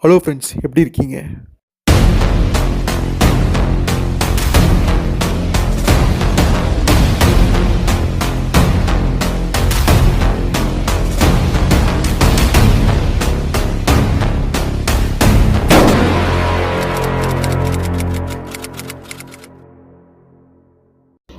Hello friends, எப்படி இருக்கீங்க?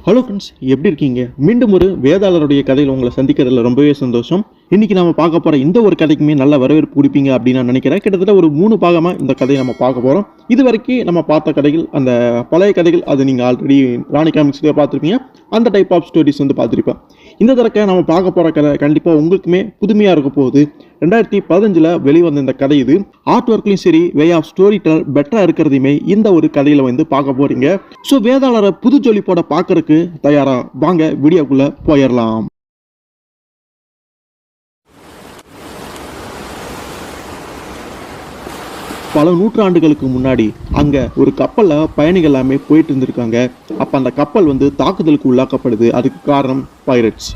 Hello friends, எப்படி இருக்கீங்க? மீண்டும் ஒரு வேதாளருடைய கதையில் உங்களை சந்திக்கிறதுல ரொம்பவே சந்தோஷம். இன்னைக்கு நம்ம பார்க்க போகிற இந்த ஒரு கதைக்குமே நல்ல வரவேற்பு கொடுப்பீங்க அப்படின்னு நான் நினைக்கிறேன். கிட்டத்தட்ட ஒரு 3 பாகமாக இந்த கதையை நம்ம பார்க்க போகிறோம். இது வரைக்கும் நம்ம பார்த்த கதைகள், அந்த பழைய கதைகள், அது நீங்கள் ஆல்ரெடி ராணி காமிக்ஸ்லேயே பார்த்துருப்பீங்க. அந்த டைப் ஆஃப் ஸ்டோரிஸ் வந்து பார்த்துருப்பேன். இந்த தடவை நம்ம பார்க்க போகிற கதை கண்டிப்பாக உங்களுக்குமே புதுமையாக இருக்க போகுது. 2015 வெளிவந்த இந்த கதை இது. ஆர்ட் ஒர்க்லையும் சரி, வே ஆஃப் ஸ்டோரி டெல் பெட்டராக இருக்கிறதையுமே இந்த ஒரு கதையில் வந்து பார்க்க போகிறீங்க. ஸோ வேதாளரை புது ஜொலிப்போட பார்க்கறதுக்கு தயாரா? வாங்க வீடியோக்குள்ள போயிடலாம். பல நூற்றாண்டுகளுக்கு முன்னாடி அங்க ஒரு கப்பல்ல பயணிகள் எல்லாமே போயிட்டு இருந்திருக்காங்க. அப்ப அந்த கப்பல் வந்து தாக்குதலுக்கு உள்ளாக்கப்படுது. அதுக்கு காரணம் பைரட்ஸ்.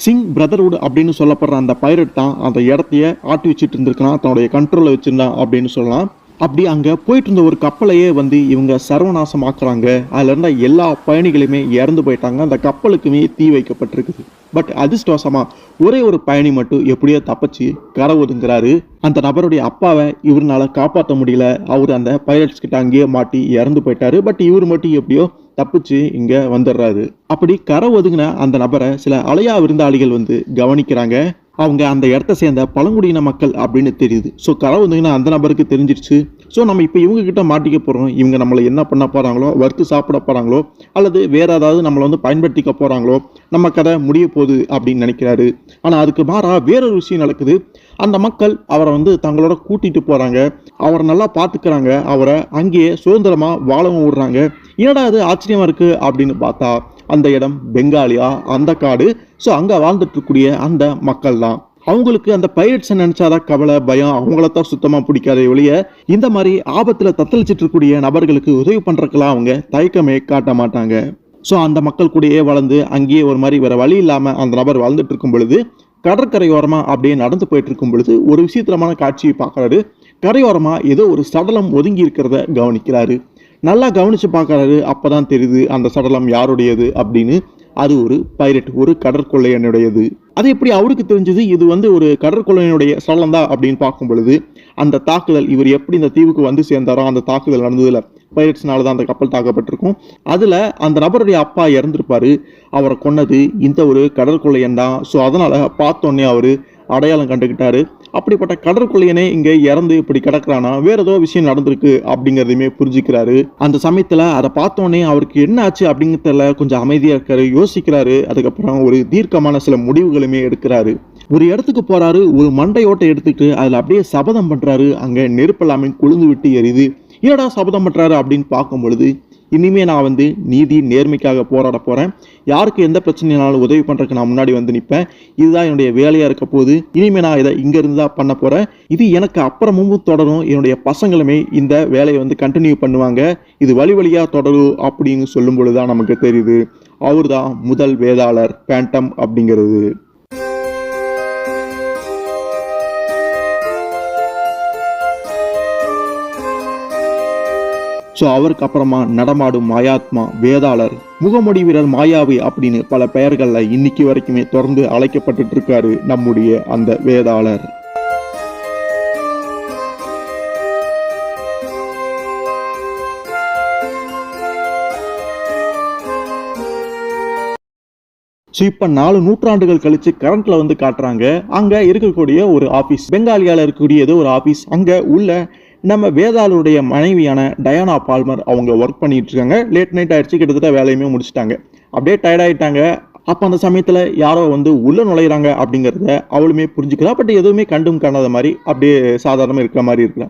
சிங் பிரதர்வுட் அப்படின்னு சொல்லப்படுற அந்த பைரட் தான் அந்த இடத்தையே ஆட்டி வச்சுட்டு இருந்திருக்கான், தன்னுடைய கண்ட்ரோல்ல வச்சிருந்தான் அப்படின்னு சொல்லலாம். அப்படி அங்கே போயிட்டு இருந்த ஒரு கப்பலையே வந்து இவங்க சர்வநாசமாக்குறாங்க. அதில் இருந்த எல்லா பயணிகளுமே இறந்து போயிட்டாங்க. அந்த கப்பலுக்குமே தீ வைக்கப்பட்டிருக்குது. பட் அதிர்ஷ்டவசமா ஒரே ஒரு பயணி மட்டும் எப்படியோ தப்பிச்சு கரை ஒதுங்குறாரு. அந்த நபருடைய அப்பாவை இவரால் காப்பாற்ற முடியல. அவர் அந்த பைரட்ஸ் கிட்ட அங்கேயே மாட்டி இறந்து போயிட்டாரு. பட் இவர் மட்டும் எப்படியோ தப்பிச்சு இங்க வந்துடுறாரு. அப்படி கரை ஒதுங்கின அந்த நபரை சில அலையா விருந்தாளிகள் வந்து கவனிக்கிறாங்க. அவங்க அந்த இடத்த சேர்ந்த பழங்குடியின மக்கள் அப்படின்னு தெரியுது. ஸோ கரை ஒதுங்கின அந்த நபருக்கு தெரிஞ்சிருச்சு. ஸோ நம்ம இப்போ இவங்க கிட்ட மாட்டிக்க போகிறோம். இவங்க நம்மளை என்ன பண்ண போகிறாங்களோ, வறுத்து சாப்பிட போகிறாங்களோ, அல்லது வேற ஏதாவது நம்மளை வந்து பயன்படுத்திக்க போகிறாங்களோ, நம்ம கதை முடிய போகுது அப்படின்னு நினைக்கிறாரு. ஆனால் அதுக்கு மாறா வேறொரு விஷயம் நடக்குது. அந்த மக்கள் அவரை வந்து தங்களோட கூட்டிட்டு போகிறாங்க. அவரை நல்லா பார்த்துக்கிறாங்க. அவரை அங்கேயே சுதந்திரமாக வாழவும் விடுறாங்க. என்னடா அது ஆச்சரியமா இருக்குது அப்படின்னு பார்த்தா, அந்த இடம் பெங்காலியா, அந்த காடு. ஸோ அங்கே வாழ்ந்துட்டு இருக்கக்கூடிய அந்த மக்கள் தான். அவங்களுக்கு அந்த பைரட்ஸை நினைச்சாதான் கவலை, பயம். அவங்களத்தான் சுத்தமாக பிடிக்காத ஒழிய இந்த மாதிரி ஆபத்தில் தத்தளிச்சிட்டு இருக்கக்கூடிய நபர்களுக்கு உதவி பண்ணுறதுக்கெல்லாம் அவங்க தயக்கமே காட்ட மாட்டாங்க. ஸோ அந்த மக்கள் கூடயே வளர்ந்து அங்கேயே ஒரு மாதிரி வேற வழி இல்லாமல் அந்த நபர் வாழ்ந்துட்டு இருக்கும் பொழுது, கடற்கரையோரமாக அப்படியே நடந்து போயிட்டு இருக்கும் பொழுது ஒரு விசித்திரமான காட்சியை பார்க்குறாரு. கரையோரமாக ஏதோ ஒரு சடலம் ஒதுங்கி இருக்கிறத கவனிக்கிறாரு. நல்லா கவனிச்சு பார்க்கறாரு. அப்பதான் தெரியுது அந்த சடலம் யாருடையது அப்படின்னு. அது ஒரு பைரட், ஒரு கடற்கொள்ளையனுடையது. அது எப்படி அவருக்கு தெரிஞ்சது இது வந்து ஒரு கடற்கொள்ளையனுடைய சடலம் தான் அப்படின்னு பார்க்கும் பொழுது, அந்த தாக்குதல் இவர் எப்படி இந்த தீவுக்கு வந்து சேர்ந்தாரோ அந்த தாக்குதல் நடந்ததுல பைரட்ஸ்னால தான் அந்த கப்பல் தாக்கப்பட்டிருக்கும். அதுல அந்த நபருடைய அப்பா இறந்திருப்பாரு. அவரை கொன்னது இந்த ஒரு கடற்கொள்ளையன் தான். ஸோ அதனால பார்த்தோன்னே அவரு அடையாளம் கண்டுக்கிட்டாரு. அப்படிப்பட்ட கடற்கொள்ளையனே இங்க இறந்து இப்படி கிடக்குறானா, வேற ஏதோ விஷயம் நடந்திருக்கு அப்படிங்கிறதையுமே புரிஞ்சுக்கிறாரு. அந்த சமயத்துல அதை பார்த்தோன்னே அவருக்கு என்ன ஆச்சு அப்படிங்கிறதுல கொஞ்சம் அமைதியா இருக்காரு, யோசிக்கிறாரு. அதுக்கப்புறம் ஒரு தீர்க்கமான சில முடிவுகளுமே எடுக்கிறாரு. ஒரு இடத்துக்கு போறாரு. ஒரு மண்டையோட்டை எடுத்துக்கிட்டு அதுல அப்படியே சபதம் பண்றாரு. அங்க நெருப்பு எல்லாமே கொழுந்து விட்டு எரியுது. ஏடா சபதம் பண்றாரு அப்படின்னு பார்க்கும் பொழுது, இனிமே நான் வந்து நீதி நேர்மைக்காக போராட போறேன். யாருக்கு எந்த பிரச்சனைனாலும் உதவி பண்றதுக்கு நான் முன்னாடி வந்து நிற்பேன். இதுதான் என்னுடைய வேலையா இருக்க போகுது. இனிமே நான் இதை இங்க இருந்து தான் பண்ண போறேன். இது எனக்கு அப்புறமும் தொடரும். என்னுடைய பசங்களுமே இந்த வேலையை வந்து கண்டினியூ பண்ணுவாங்க. இது வழி வழியா தொடரும் அப்படின்னு சொல்லும் பொழுதுதான் நமக்கு தெரியுது அவர் தான் முதல் வேதாளர், பேண்டம் அப்படிங்கிறது. ஸோ அவருக்கு அப்புறமா நடமாடும் மாயாத்மா, வேதாளர், முகமொழி வீரர், மாயாவி அப்படின்னு பல பெயர்கள்ல இன்னைக்கு வரைக்குமே தொடர்ந்து அழைக்கப்பட்டு இருக்காரு நம்முடைய அந்த வேதாளர். ஸோ இப்போ 4 நூற்றாண்டுகள் கழிச்சு கரண்ட்ல வந்து காட்டுறாங்க. அங்க இருக்கக்கூடிய ஒரு ஆபீஸ், பெங்காலியால இருக்கக்கூடிய ஏதோ ஒரு ஆபீஸ். அங்க உள்ள நம்ம வேதாளருடைய மனைவியான டயானா பால்மர் அவங்க ஒர்க் பண்ணிட்டு இருக்காங்க. லேட் நைட் ஆயிடுச்சு, கிட்டத்தட்ட வேலையுமே முடிச்சுட்டாங்க. அப்படியே டயர்ட் ஆயிட்டாங்க. அப்போ அந்த சமயத்தில் யாரோ வந்து உள்ள நுழையிறாங்க அப்படிங்கிறத அவளுமே புரிஞ்சுக்கிறா. பட் எதுவுமே கண்டும் காணாத மாதிரி அப்படியே சாதாரணமாக இருக்கிற மாதிரி இருக்கிறா.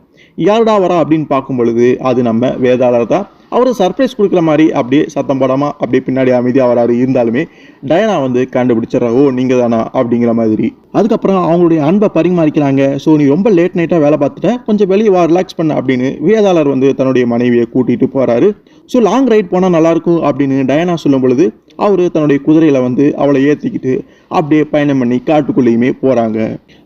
யாருடா வரா அப்படின்னு பார்க்கும் பொழுது அது நம்ம வேதாளர் தான். அவர் சர்ப்ரைஸ் கொடுக்குற மாதிரி அப்படியே சத்தம் போடாமல் அப்படியே பின்னாடி அமைதியாக வராரு. இருந்தாலுமே டயானா வந்து கண்டுபிடிச்சிடறா, ஓ நீங்கள் தானா அப்படிங்கிற மாதிரி. அதுக்கப்புறம் அவங்களுடைய அன்பை பரிமாறிக்கிறாங்க. ஸோ நீ ரொம்ப லேட் நைட்டாக வேலை பார்த்துட்ட, கொஞ்சம் வெளியே வா, ரிலாக்ஸ் பண்ண அப்படின்னு வேதாளர் வந்து தன்னுடைய மனைவியை கூட்டிகிட்டு போகிறாரு. ஸோ லாங் ரைட் போனால் நல்லாயிருக்கும் அப்படின்னு டயானா சொல்லும் பொழுது அவர் தன்னுடைய குதிரையில் வந்து அவளை ஏற்றிக்கிட்டு அப்படியே பயணம் பண்ணி காட்டுக்குள்ளேயுமே போகிறாங்க.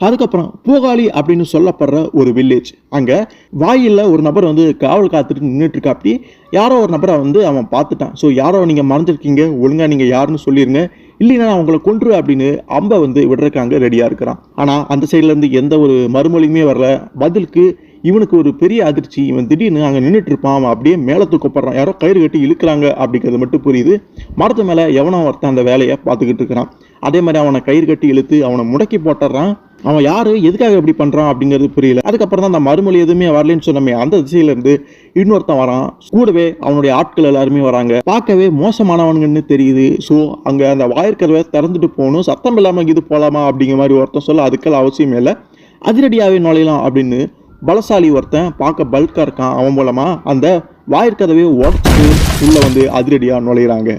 அதுக்கப்புறம் பூகாலி அப்படின்னு சொல்லப்படுற ஒரு வில்லேஜ், அங்கே வாயிலில் ஒரு நபர் வந்து காவல் காத்துட்டு நின்றுட்டு இருக்கா. அப்படி யாரோ ஒரு நபரை வந்து அவன் பார்த்துட்டான். ஸோ யாரோ நீங்கள் மறைஞ்சிருக்கீங்க, ஒழுங்காக நீங்கள் யாருன்னு சொல்லிடுங்க, இல்லைன்னா நான் உங்களை கொன்று அப்படின்னு அம்பை வந்து விடுறக்காங்க ரெடியாக இருக்கிறான். ஆனால் அந்த சைட்லேருந்து எந்த ஒரு மறுமொழியுமே வரல. பதிலுக்கு இவனுக்கு ஒரு பெரிய அதிர்ச்சி. இவன் திடீர்னு அங்கே நின்றுட்டு இருப்பான், அவன் அப்படியே மேலே தூக்கப்படுறான், யாரோ கயிறு கட்டி இழுக்கிறாங்க அப்படிங்கிறது மட்டும் புரியுது. மரத்து மேலே எவனோ ஒருத்தன் அந்த வேலையை பார்த்துக்கிட்டு இருக்கிறான். அதே மாதிரி அவனை கயிறு கட்டி இழுத்து அவனை முடக்கி போட்டுறான். அவன் யாரு, எதுக்காக இப்படி பண்ணுறான் அப்படிங்கிறது புரியல. அதுக்கப்புறம் தான் அந்த மறுமொழி எதுவுமே வரலன்னு சொன்னமே, அந்த திசையிலேருந்து இன்னொருத்தன் வரான். கூடவே அவனுடைய ஆட்கள் எல்லாருமே வராங்க. பார்க்கவே மோசமானவனுங்கன்னு தெரியுது. ஸோ அங்கே அந்த வாயிற்கதவை திறந்துட்டு போகணும், சத்தம் இல்லாமல் இது போகலாமா அப்படிங்கிற மாதிரி ஒருத்தன் சொல்ல, அதுக்கெல்லாம் அவசியமே இல்லை, அதிரடியாகவே நுழையலாம் அப்படின்னு பலசாலி ஒருத்தன் பார்க்க பல்காக இருக்கான். அவன் மூலமாக அந்த வாயிற்கதவை உடச்சிட்டு உள்ளே வந்து அதிரடியாக நுழையிறாங்க.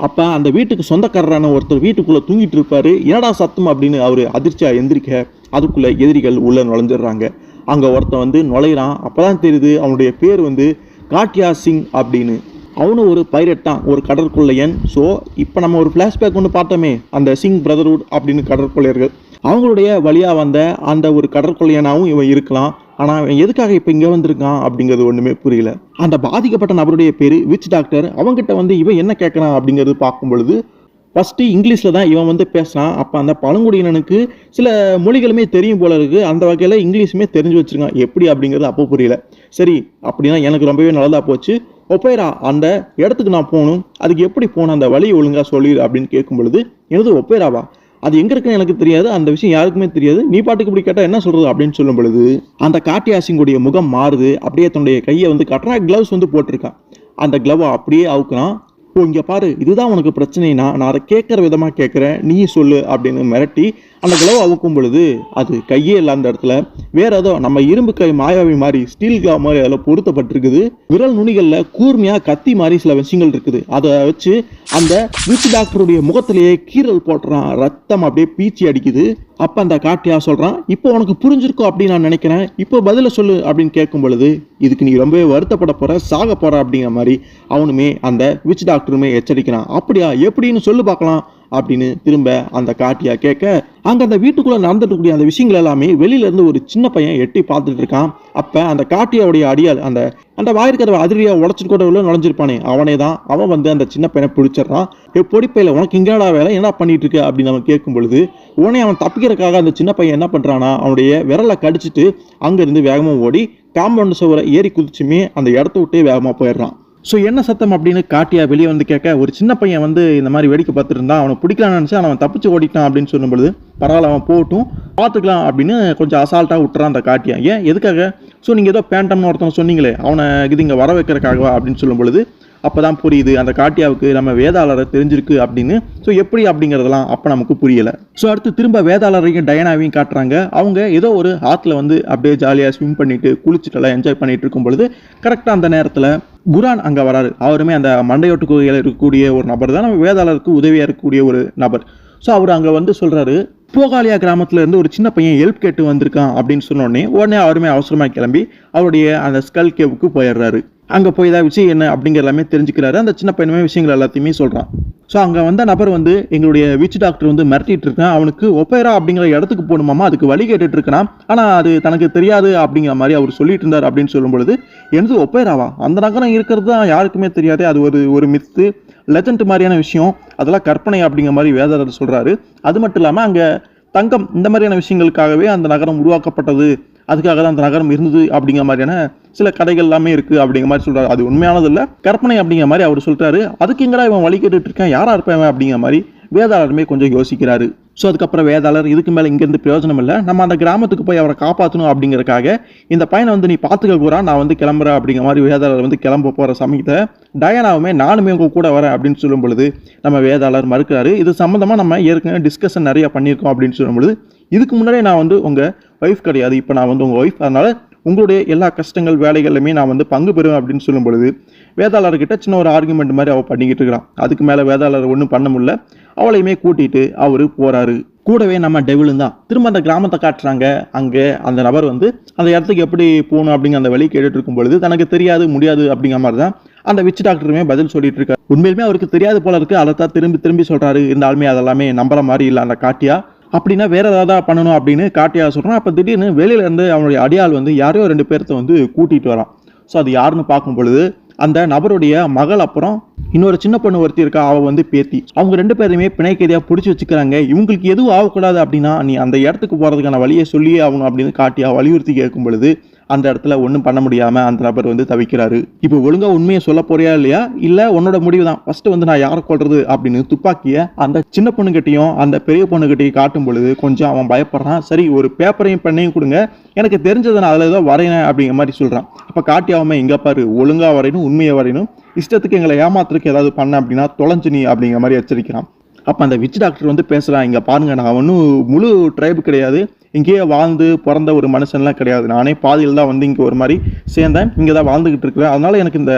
அப்போ அந்த வீட்டுக்கு சொந்தக்காரரான ஒருத்தர் வீட்டுக்குள்ளே தூங்கிட்டு இருப்பார். என்னடா சத்தம் அப்படின்னு அவர் அதிர்ச்சியாக எந்திரிக்க அதுக்குள்ளே எதிரிகள் உள்ளே நுழைஞ்சிடுறாங்க. அங்கே ஒருத்தன் வந்து நுழையிறான். அப்போ தான் தெரியுது அவனுடைய பேர் வந்து காட்டியா சிங் அப்படின்னு. அவனும் ஒரு பைரட் தான், ஒரு கடற்கொள்ளையன். ஸோ இப்போ நம்ம ஒரு ஃப்ளாஷ்பேக் ஒன்று பார்த்தோமே, அந்த சிங் பிரதர்ஹுட் அப்படின்னு கடற்கொள்ளையர்கள், அவங்களுடைய வழியாக வந்த அந்த ஒரு கடற்கொள்ளையனாகவும் இவன் இருக்கலாம். ஆனால் அவன் எதுக்காக இப்போ இங்கே வந்திருக்கான் அப்படிங்கிறது ஒன்றுமே புரியல. அந்த பாதிக்கப்பட்ட நபருடைய பேர் விச் டாக்டர். அவங்ககிட்ட வந்து இவன் என்ன கேட்குறான் அப்படிங்கிறது பார்க்கும் பொழுது ஃபஸ்ட்டு இங்கிலீஷில் தான் இவன் வந்து பேசுகிறான். அப்போ அந்த பழங்குடியினனுக்கு சில மொழிகளுமே தெரியும் போல இருக்குது. அந்த வகையில் இங்கிலீஷுமே தெரிஞ்சு வச்சுருக்கான். எப்படி அப்படிங்கிறது அப்போ புரியல. சரி, அப்படின்னா எனக்கு ரொம்பவே நல்லதாக போச்சு. ஒப்பேரா, அந்த இடத்துக்கு நான் போகணும், அதுக்கு எப்படி போகணும், அந்த வழி ஒழுங்காக சொல்லிடு அப்படின்னு கேட்கும் பொழுது, எனது ஒப்பேராவா, அது எங்கே இருக்குன்னு எனக்கு தெரியாது, அந்த விஷயம் யாருக்குமே தெரியாது, நீ பாட்டுக்கு இப்படி கேட்டால் என்ன சொல்கிறது அப்படின்னு சொல்லும் பொழுது அந்த காட்டியாசிங்குடைய முகம் மாறுது. அப்படியே தன்னுடைய கையை வந்து கட்டுறா, க்ளவுஸ் வந்து போட்டிருக்கான். அந்த க்ளவை அப்படியே அவுக்குறான். ஓ இங்கே பாரு, இதுதான் உனக்கு பிரச்சனைனா நான் அதை கேட்குற விதமாக கேட்குறேன், நீ சொல்லு அப்படின்னு மிரட்டி அந்த க்ளவ் அவுக்கும் பொழுது அது கையே இல்லை. அந்த இடத்துல வேற ஏதோ நம்ம இரும்பு கை மாயாவி மாதிரி ஸ்டீல் க்ளவ் மாதிரி அதில் பொருத்தப்பட்டிருக்குது. விரல் நுனிகளில் கூர்மையாக கத்தி மாதிரி சில விஷயங்கள் இருக்குது. அதை வச்சு அந்த விச் டாக்டருடைய முகத்திலேயே கீரல் போட்டுறான். ரத்தம் அப்படியே பீச்சி அடிக்குது. அப்போ அந்த காட்டியா சொல்கிறான், இப்போ உனக்கு புரிஞ்சிருக்கும் அப்படின்னு நான் நினைக்கிறேன், இப்போ பதில சொல்லு அப்படின்னு கேட்கும் பொழுது இதுக்கு நீ ரொம்பவே வருத்தப்பட போகிற, சாக போகிற அப்படிங்கிற மாதிரி அவனுமே அந்த விச் டாக்டருமே எச்சரிக்கிறான். அப்படியா, எப்படின்னு சொல்லு பார்க்கலாம் அப்படின்னு திரும்ப அந்த காட்டியா கேட்க, அங்கே அந்த வீட்டுக்குள்ளே நடந்துட்டு அந்த விஷயங்கள் எல்லாமே வெளியிலேருந்து ஒரு சின்ன பையன் எட்டி பார்த்துட்டு இருக்கான். அப்போ அந்த காட்டியாவுடைய அடியால் அந்த அந்த வாயிற்கதவை அதிரியாக உடச்சிட்டு கூட உள்ள நுழைஞ்சிருப்பானே அவனே தான். அவன் வந்து அந்த சின்ன பையனை பிடிச்சிடறான். பொடிப்பையில் உனக்கு இங்கேடா வேலை, என்ன பண்ணிட்டு இருக்கு அப்படின்னு அவன் கேட்கும் பொழுது உடனே அவன் தப்பிக்கிறதுக்காக அந்த சின்ன பையன் என்ன பண்ணுறான்னா அவனுடைய விரலை கடிச்சிட்டு அங்கேருந்து வேகமாக ஓடி காம்பவுண்ட் சுவரை ஏறி குதிச்சுமே அந்த இடத்த விட்டே வேகமாக போயிடுறான். ஸோ என்ன சத்தம் அப்படின்னு காட்டியா வெளியே வந்து கேட்க, ஒரு சின்ன பையன் வந்து இந்த மாதிரி வேடிக்கை பார்த்துட்டு இருந்தான், அவனை பிடிக்கலான்னு நினச்சி அவன் தப்பிச்சு ஓடிட்டான் அப்படின்னு சொல்லும்பொழுது பரவாயில்ல அவன் போகட்டும் பார்த்துக்கலாம் அப்படின்னு கொஞ்சம் அசால்ட்டாக விட்டுறான் அந்த காட்டியா. ஏன் எதுக்காக? ஸோ நீங்கள் ஏதோ பேண்டம்னு ஒருத்தவங்க சொன்னீங்களே, அவனை இது இங்கே வர வைக்கிறக்காகவா அப்படின்னு சொல்லும் பொழுது அப்போ தான் புரியுது அந்த காட்டியாவுக்கு நம்ம வேதாளரை தெரிஞ்சிருக்கு அப்படின்னு. ஸோ எப்படி அப்படிங்கிறதெல்லாம் அப்போ நமக்கு புரியலை. ஸோ அடுத்து திரும்ப வேதாளரையும் டயனாவையும் காட்டுறாங்க. அவங்க ஏதோ ஒரு ஆற்றுல வந்து அப்படியே ஜாலியாக ஸ்விம் பண்ணிட்டு குளிச்சுட்டெல்லாம் என்ஜாய் பண்ணிட்டு இருக்கும் பொழுது கரெக்டாக அந்த நேரத்தில் குரான் அங்கே வராரு. அவருமே அந்த மண்டையோட்டு குகையில் இருக்கக்கூடிய ஒரு நபர் தான், நம்ம வேதாளருக்கு உதவியாக இருக்கக்கூடிய ஒரு நபர். ஸோ அவர் அங்கே வந்து சொல்கிறாரு, போகாலியா கிராமத்துல இருந்து ஒரு சின்ன பையன் ஹெல்ப் கேட்டு வந்திருக்கான் அப்படின்னு உடனே அவருமே அவசரமாக கிளம்பி அவருடைய அந்த ஸ்கல் கேவுக்கு போயிடுறாரு. அங்கே போய் தான் விஷயம் என்ன அப்படிங்கிற எல்லாமே தெரிஞ்சுக்கிறாரு. அந்த சின்ன பையனுமே விஷயங்கள் எல்லாத்தையுமே சொல்கிறான். ஸோ அங்கே வந்த நபர் வந்து எங்களுடைய விச் டாக்டர் வந்து மிரட்டிட்டு இருக்கான், அவனுக்கு ஒப்பேரா அப்படிங்கிற இடத்துக்கு போகணுமாமா, அதுக்கு வழி கேட்டுட்டு இருக்கான், ஆனால் அது தனக்கு தெரியாது அப்படிங்கிற மாதிரி அவர் சொல்லிட்டு இருந்தார் அப்படின்னு சொல்லும் பொழுது எனது ஒப்பேராவா, அந்த நகரம் இருக்கிறது தான் யாருக்குமே தெரியாது, அது ஒரு மித்து லெஜண்ட் மாதிரியான விஷயம், அதெல்லாம் கற்பனை அப்படிங்கிற மாதிரி வேதாளர் சொல்கிறாரு. அது மட்டும் இல்லாமல் அங்கே தங்கம் இந்த மாதிரியான விஷயங்களுக்காகவே அந்த நகரம் உருவாக்கப்பட்டது, அதுக்காக தான் அந்த நகரம் இருந்தது அப்படிங்கிற மாதிரியான சில கதைகள் எல்லாமே இருக்குது அப்படிங்கிற மாதிரி சொல்கிறாரு. அது உண்மையானது இல்லை, கற்பனை அப்படிங்கிற மாதிரி அவர் சொல்கிறாரு. அதுக்கு எங்கடா இவன் வழி கேட்டுட்டு இருக்கான், யாராக இருப்பேன் அப்படிங்கிற மாதிரி வேதாளருமே கொஞ்சம் யோசிக்கிறாரு. ஸோ அதுக்கப்புறம் வேதாளர் இதுக்கு மேலே இங்கேருந்து பிரயோஜனம் இல்லை, நம்ம அந்த கிராமத்துக்கு போய் அவரை காப்பாற்றணும் அப்படிங்கிறக்காக இந்த பையனை வந்து நீ பார்த்துக்க கூறா, நான் வந்து கிளம்புறேன் அப்படிங்கிற மாதிரி வேதாளர் வந்து கிளம்ப போகிற சமயத்தை டயானாவுமே நானுமே உங்க கூட வரேன் அப்படின்னு சொல்லும் பொழுது நம்ம வேதாளர் மறுக்கிறாரு. இது சம்மந்தமாக நம்ம ஏற்கனவே டிஸ்கஷன் நிறையா பண்ணியிருக்கோம் அப்படின்னு சொல்லும் பொழுது இதுக்கு முன்னாடியே நான் வந்து உங்கள் ஒய்ஃப் கிடையாது, இப்போ நான் வந்து உங்கள் ஒய்ஃப், அதனால் உங்களுடைய எல்லா கஷ்டங்கள் வேலைகளுமே நான் வந்து பங்கு பெறுவேன் அப்படின்னு சொல்லும் பொழுது வேதாளர்கிட்ட சின்ன ஒரு ஆர்குமெண்ட் மாதிரி அவள் பண்ணிக்கிட்டு இருக்கிறான். அதுக்கு மேலே வேதாளர் ஒன்றும் பண்ண முடியல. அவளையுமே கூட்டிட்டு அவரு போறாரு. கூடவே நம்ம டெவிலும் தான். திரும்ப அந்த கிராமத்தை காட்டுறாங்க. அங்கே அந்த நபர் வந்து அந்த இடத்துக்கு எப்படி போகணும் அப்படிங்கிற அந்த வழி கேட்டுட்டு இருக்கும் பொழுது தனக்கு தெரியாது முடியாது அப்படிங்கிற மாதிரி தான் அந்த விச் டாக்டருமே பதில் சொல்லிட்டு இருக்காரு. உண்மையிலுமே அவருக்கு தெரியாது போல இருக்கு. அதை தான் திரும்பி திரும்பி சொல்றாரு. இருந்தாலுமே அதெல்லாமே நம்புற மாதிரி இல்லை அந்த காட்டியா. அப்படின்னா வேற ஏதாவது பண்ணணும் அப்படின்னு காட்டியா சொல்றான். அப்போ திடீர்னு வெளியில இருந்து அவனுடைய அடியாள் வந்து யாரையோ 2 பேர்த்த வந்து கூட்டிட்டு வரான். ஸோ அது யாருன்னு பார்க்கும் பொழுது அந்த நபருடைய மகள், அப்புறம் இன்னொரு சின்ன பொண்ணு ஒருத்தி இருக்கா, அவ வந்து பேத்தி. அவங்க 2 பேருமே பிணைக்கைதியா பிடிச்சி வச்சுக்கிறாங்க. இவங்களுக்கு எதுவும் ஆகக்கூடாது அப்படின்னா நீ அந்த இடத்துக்கு போறதுக்கான வழியை சொல்லியே ஆகணும் அப்படின்னு காட்டியா வலியுறுத்தி கேட்கும் பொழுது அந்த இடத்துல ஒன்றும் பண்ண முடியாம அந்த நபர் வந்து தவிக்கிறாரு. இப்போ ஒழுங்கா உண்மையை சொல்ல போறியா இல்லையா, இல்ல உன்னோட முடிவு தான், ஃபர்ஸ்ட் வந்து நான் யாரை கொள்றது அப்படின்னு துப்பாக்கிய அந்த சின்ன பொண்ணுகிட்டையும் அந்த பெரிய பொண்ணுகிட்டையும் காட்டும் பொழுது கொஞ்சம் அவன் பயப்படுறான். சரி, ஒரு பேப்பரையும் பெண்ணையும் கொடுங்க, எனக்கு தெரிஞ்சதை நான் அதில் ஏதோ வரையணும் அப்படிங்கிற மாதிரி சொல்றான். அப்ப காட்டியாவமே இங்க பாரு, ஒழுங்கா வரையணும், உண்மையை வரையணும், இஷ்டத்துக்கு எங்களை ஏமாத்துறதுக்கு ஏதாவது பண்ண அப்படின்னா தொலைஞ்சு நீ அப்படிங்கிற மாதிரி எச்சரிக்கிறான். அப்போ அந்த விச் டாக்டர் வந்து பேசுகிறான், இங்கே பாருங்க, நான் ஒன்றும் முழு ட்ரைபு கிடையாது, இங்கேயே வாழ்ந்து பிறந்த ஒரு மனுஷன்லாம் கிடையாது, நானே பாதியில் தான் வந்து இங்கே ஒரு மாதிரி சேர்ந்தேன், இங்கே தான் வாழ்ந்துக்கிட்டு இருக்கிறேன், அதனால் எனக்கு இந்த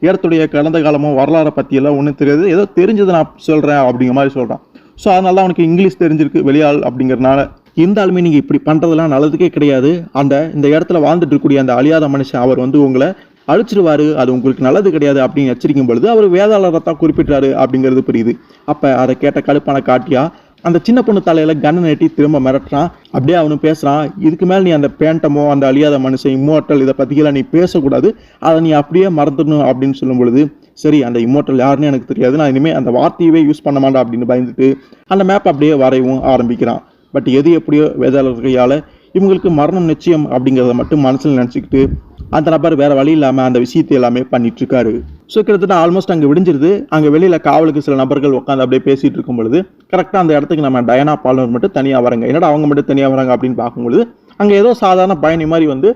இடத்துடைய கடந்த காலமோ வரலாறை பற்றியெல்லாம் ஒன்றும் தெரியாது, ஏதோ தெரிஞ்சதை நான் சொல்கிறேன் அப்படிங்கிற மாதிரி சொல்கிறான். ஸோ அதனால தான் அவனுக்கு இங்கிலீஷ் தெரிஞ்சிருக்கு வெளியாள் அப்படிங்கிறனால. இருந்தாலுமே நீங்கள் இப்படி பண்ணுறதுலாம் நல்லதுக்கே கிடையாது. இந்த இடத்துல வாழ்ந்துட்டு இருக்கக்கூடிய அந்த அழியாத மனுஷன் அவர் வந்து உங்களை அழிச்சிருவாரு, அது உங்களுக்கு நல்லது கிடையாது அப்படின்னு எச்சரிக்கும் பொழுது அவர் வேதாளரை தான் குறிப்பிட்டாரு அப்படிங்கிறது புரியுது. அப்போ அதை கேட்ட கடுப்பான காட்டியா அந்த சின்ன பொண்ணு தலையில கண்ணை நட்டி திரும்ப மிரட்டுறான். அப்படியே அவனும் பேசுறான், இதுக்கு மேலே நீ அந்த பேண்டமோ அந்த அழியாத மனுஷன் இம்மோட்டல் இதை பற்றிக்கெல்லாம் நீ பேசக்கூடாது, அதை நீ அப்படியே மறந்துடணும் அப்படின்னு சொல்லும் பொழுது சரி, அந்த இம்மோட்டல் யாருன்னு எனக்கு தெரியாது, நான் இனிமேல் அந்த வார்த்தையவே யூஸ் பண்ண மாட்டேன் அப்படின்னு பயந்துட்டு அந்த மேப் அப்படியே வரையவும் ஆரம்பிக்கிறான். பட் எது எப்படியோ வேதாளர் கையால் இவங்களுக்கு மரணம் நிச்சயம் அப்படிங்கிறத மட்டும் மனசில் நினச்சிக்கிட்டு அந்த நபர் வேற வழி இல்லாமல் அந்த விஷயத்தை எல்லாமே பண்ணிட்டு இருக்காரு. ஸோ கிட்டத்தட்ட ஆல்மோஸ்ட் அங்கே விடிஞ்சிருது. அங்கே வெளியில் காவலுக்கு சில நபர்கள் உட்காந்து அப்படியே பேசிட்டு இருக்கும் பொழுது கரெக்டாக அந்த இடத்துக்கு நம்ம டயனா பால்மர் மட்டும் தனியாக வராங்க. என்னடா அவங்க மட்டும் தனியாக வராங்க அப்படின்னு பார்க்கும்பொழுது அங்கே ஏதோ சாதாரண பயணி மாதிரி வந்து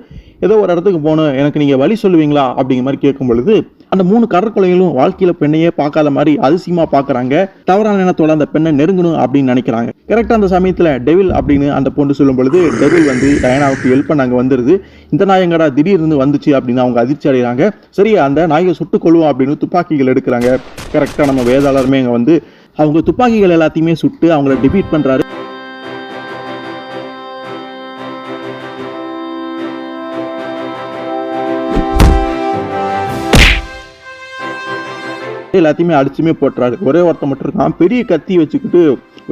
ஏதோ ஒரு இடத்துக்கு போகணும், எனக்கு நீங்கள் வழி சொல்லுவீங்களா அப்படிங்கிற மாதிரி கேட்கும் பொழுது அந்த 3 கடற்கொலைகளும் வாழ்க்கையில் பெண்ணையே பார்க்காத மாதிரி அதிசயமாக பார்க்குறாங்க. தவறான எண்ணத்தோட அந்த பெண்ணை நெருங்கணும் அப்படின்னு நினைக்கிறாங்க. கரெக்டாக அந்த சமயத்தில் டெவில் அப்படின்னு அந்த பொண்ணு சொல்லும் பொழுது டெவில் வந்து டயனாவுக்கு ஹெல்ப் பண்ண அங்கே வந்துடுது. இந்த நாயங்கடா திடீர்னு வந்துச்சு அப்படின்னு அவங்க அதிர்ச்சி அடைகிறாங்க. சரி, அந்த நாயை சுட்டு கொள்வோம் அப்படின்னு துப்பாக்கிகள் எடுக்கிறாங்க. கரெக்டாக நம்ம வேதாளருமே அங்கே வந்து அவங்க துப்பாக்கிகள் எல்லாத்தையுமே சுட்டு அவங்கள டிஃபீட் பண்ணுறாரு. எல்லாத்தையுமே அடிச்சுமே போட்டுறாரு. ஒரே ஒருத்த மட்டும் இருக்கான், பெரிய கத்தி வச்சுக்கிட்டு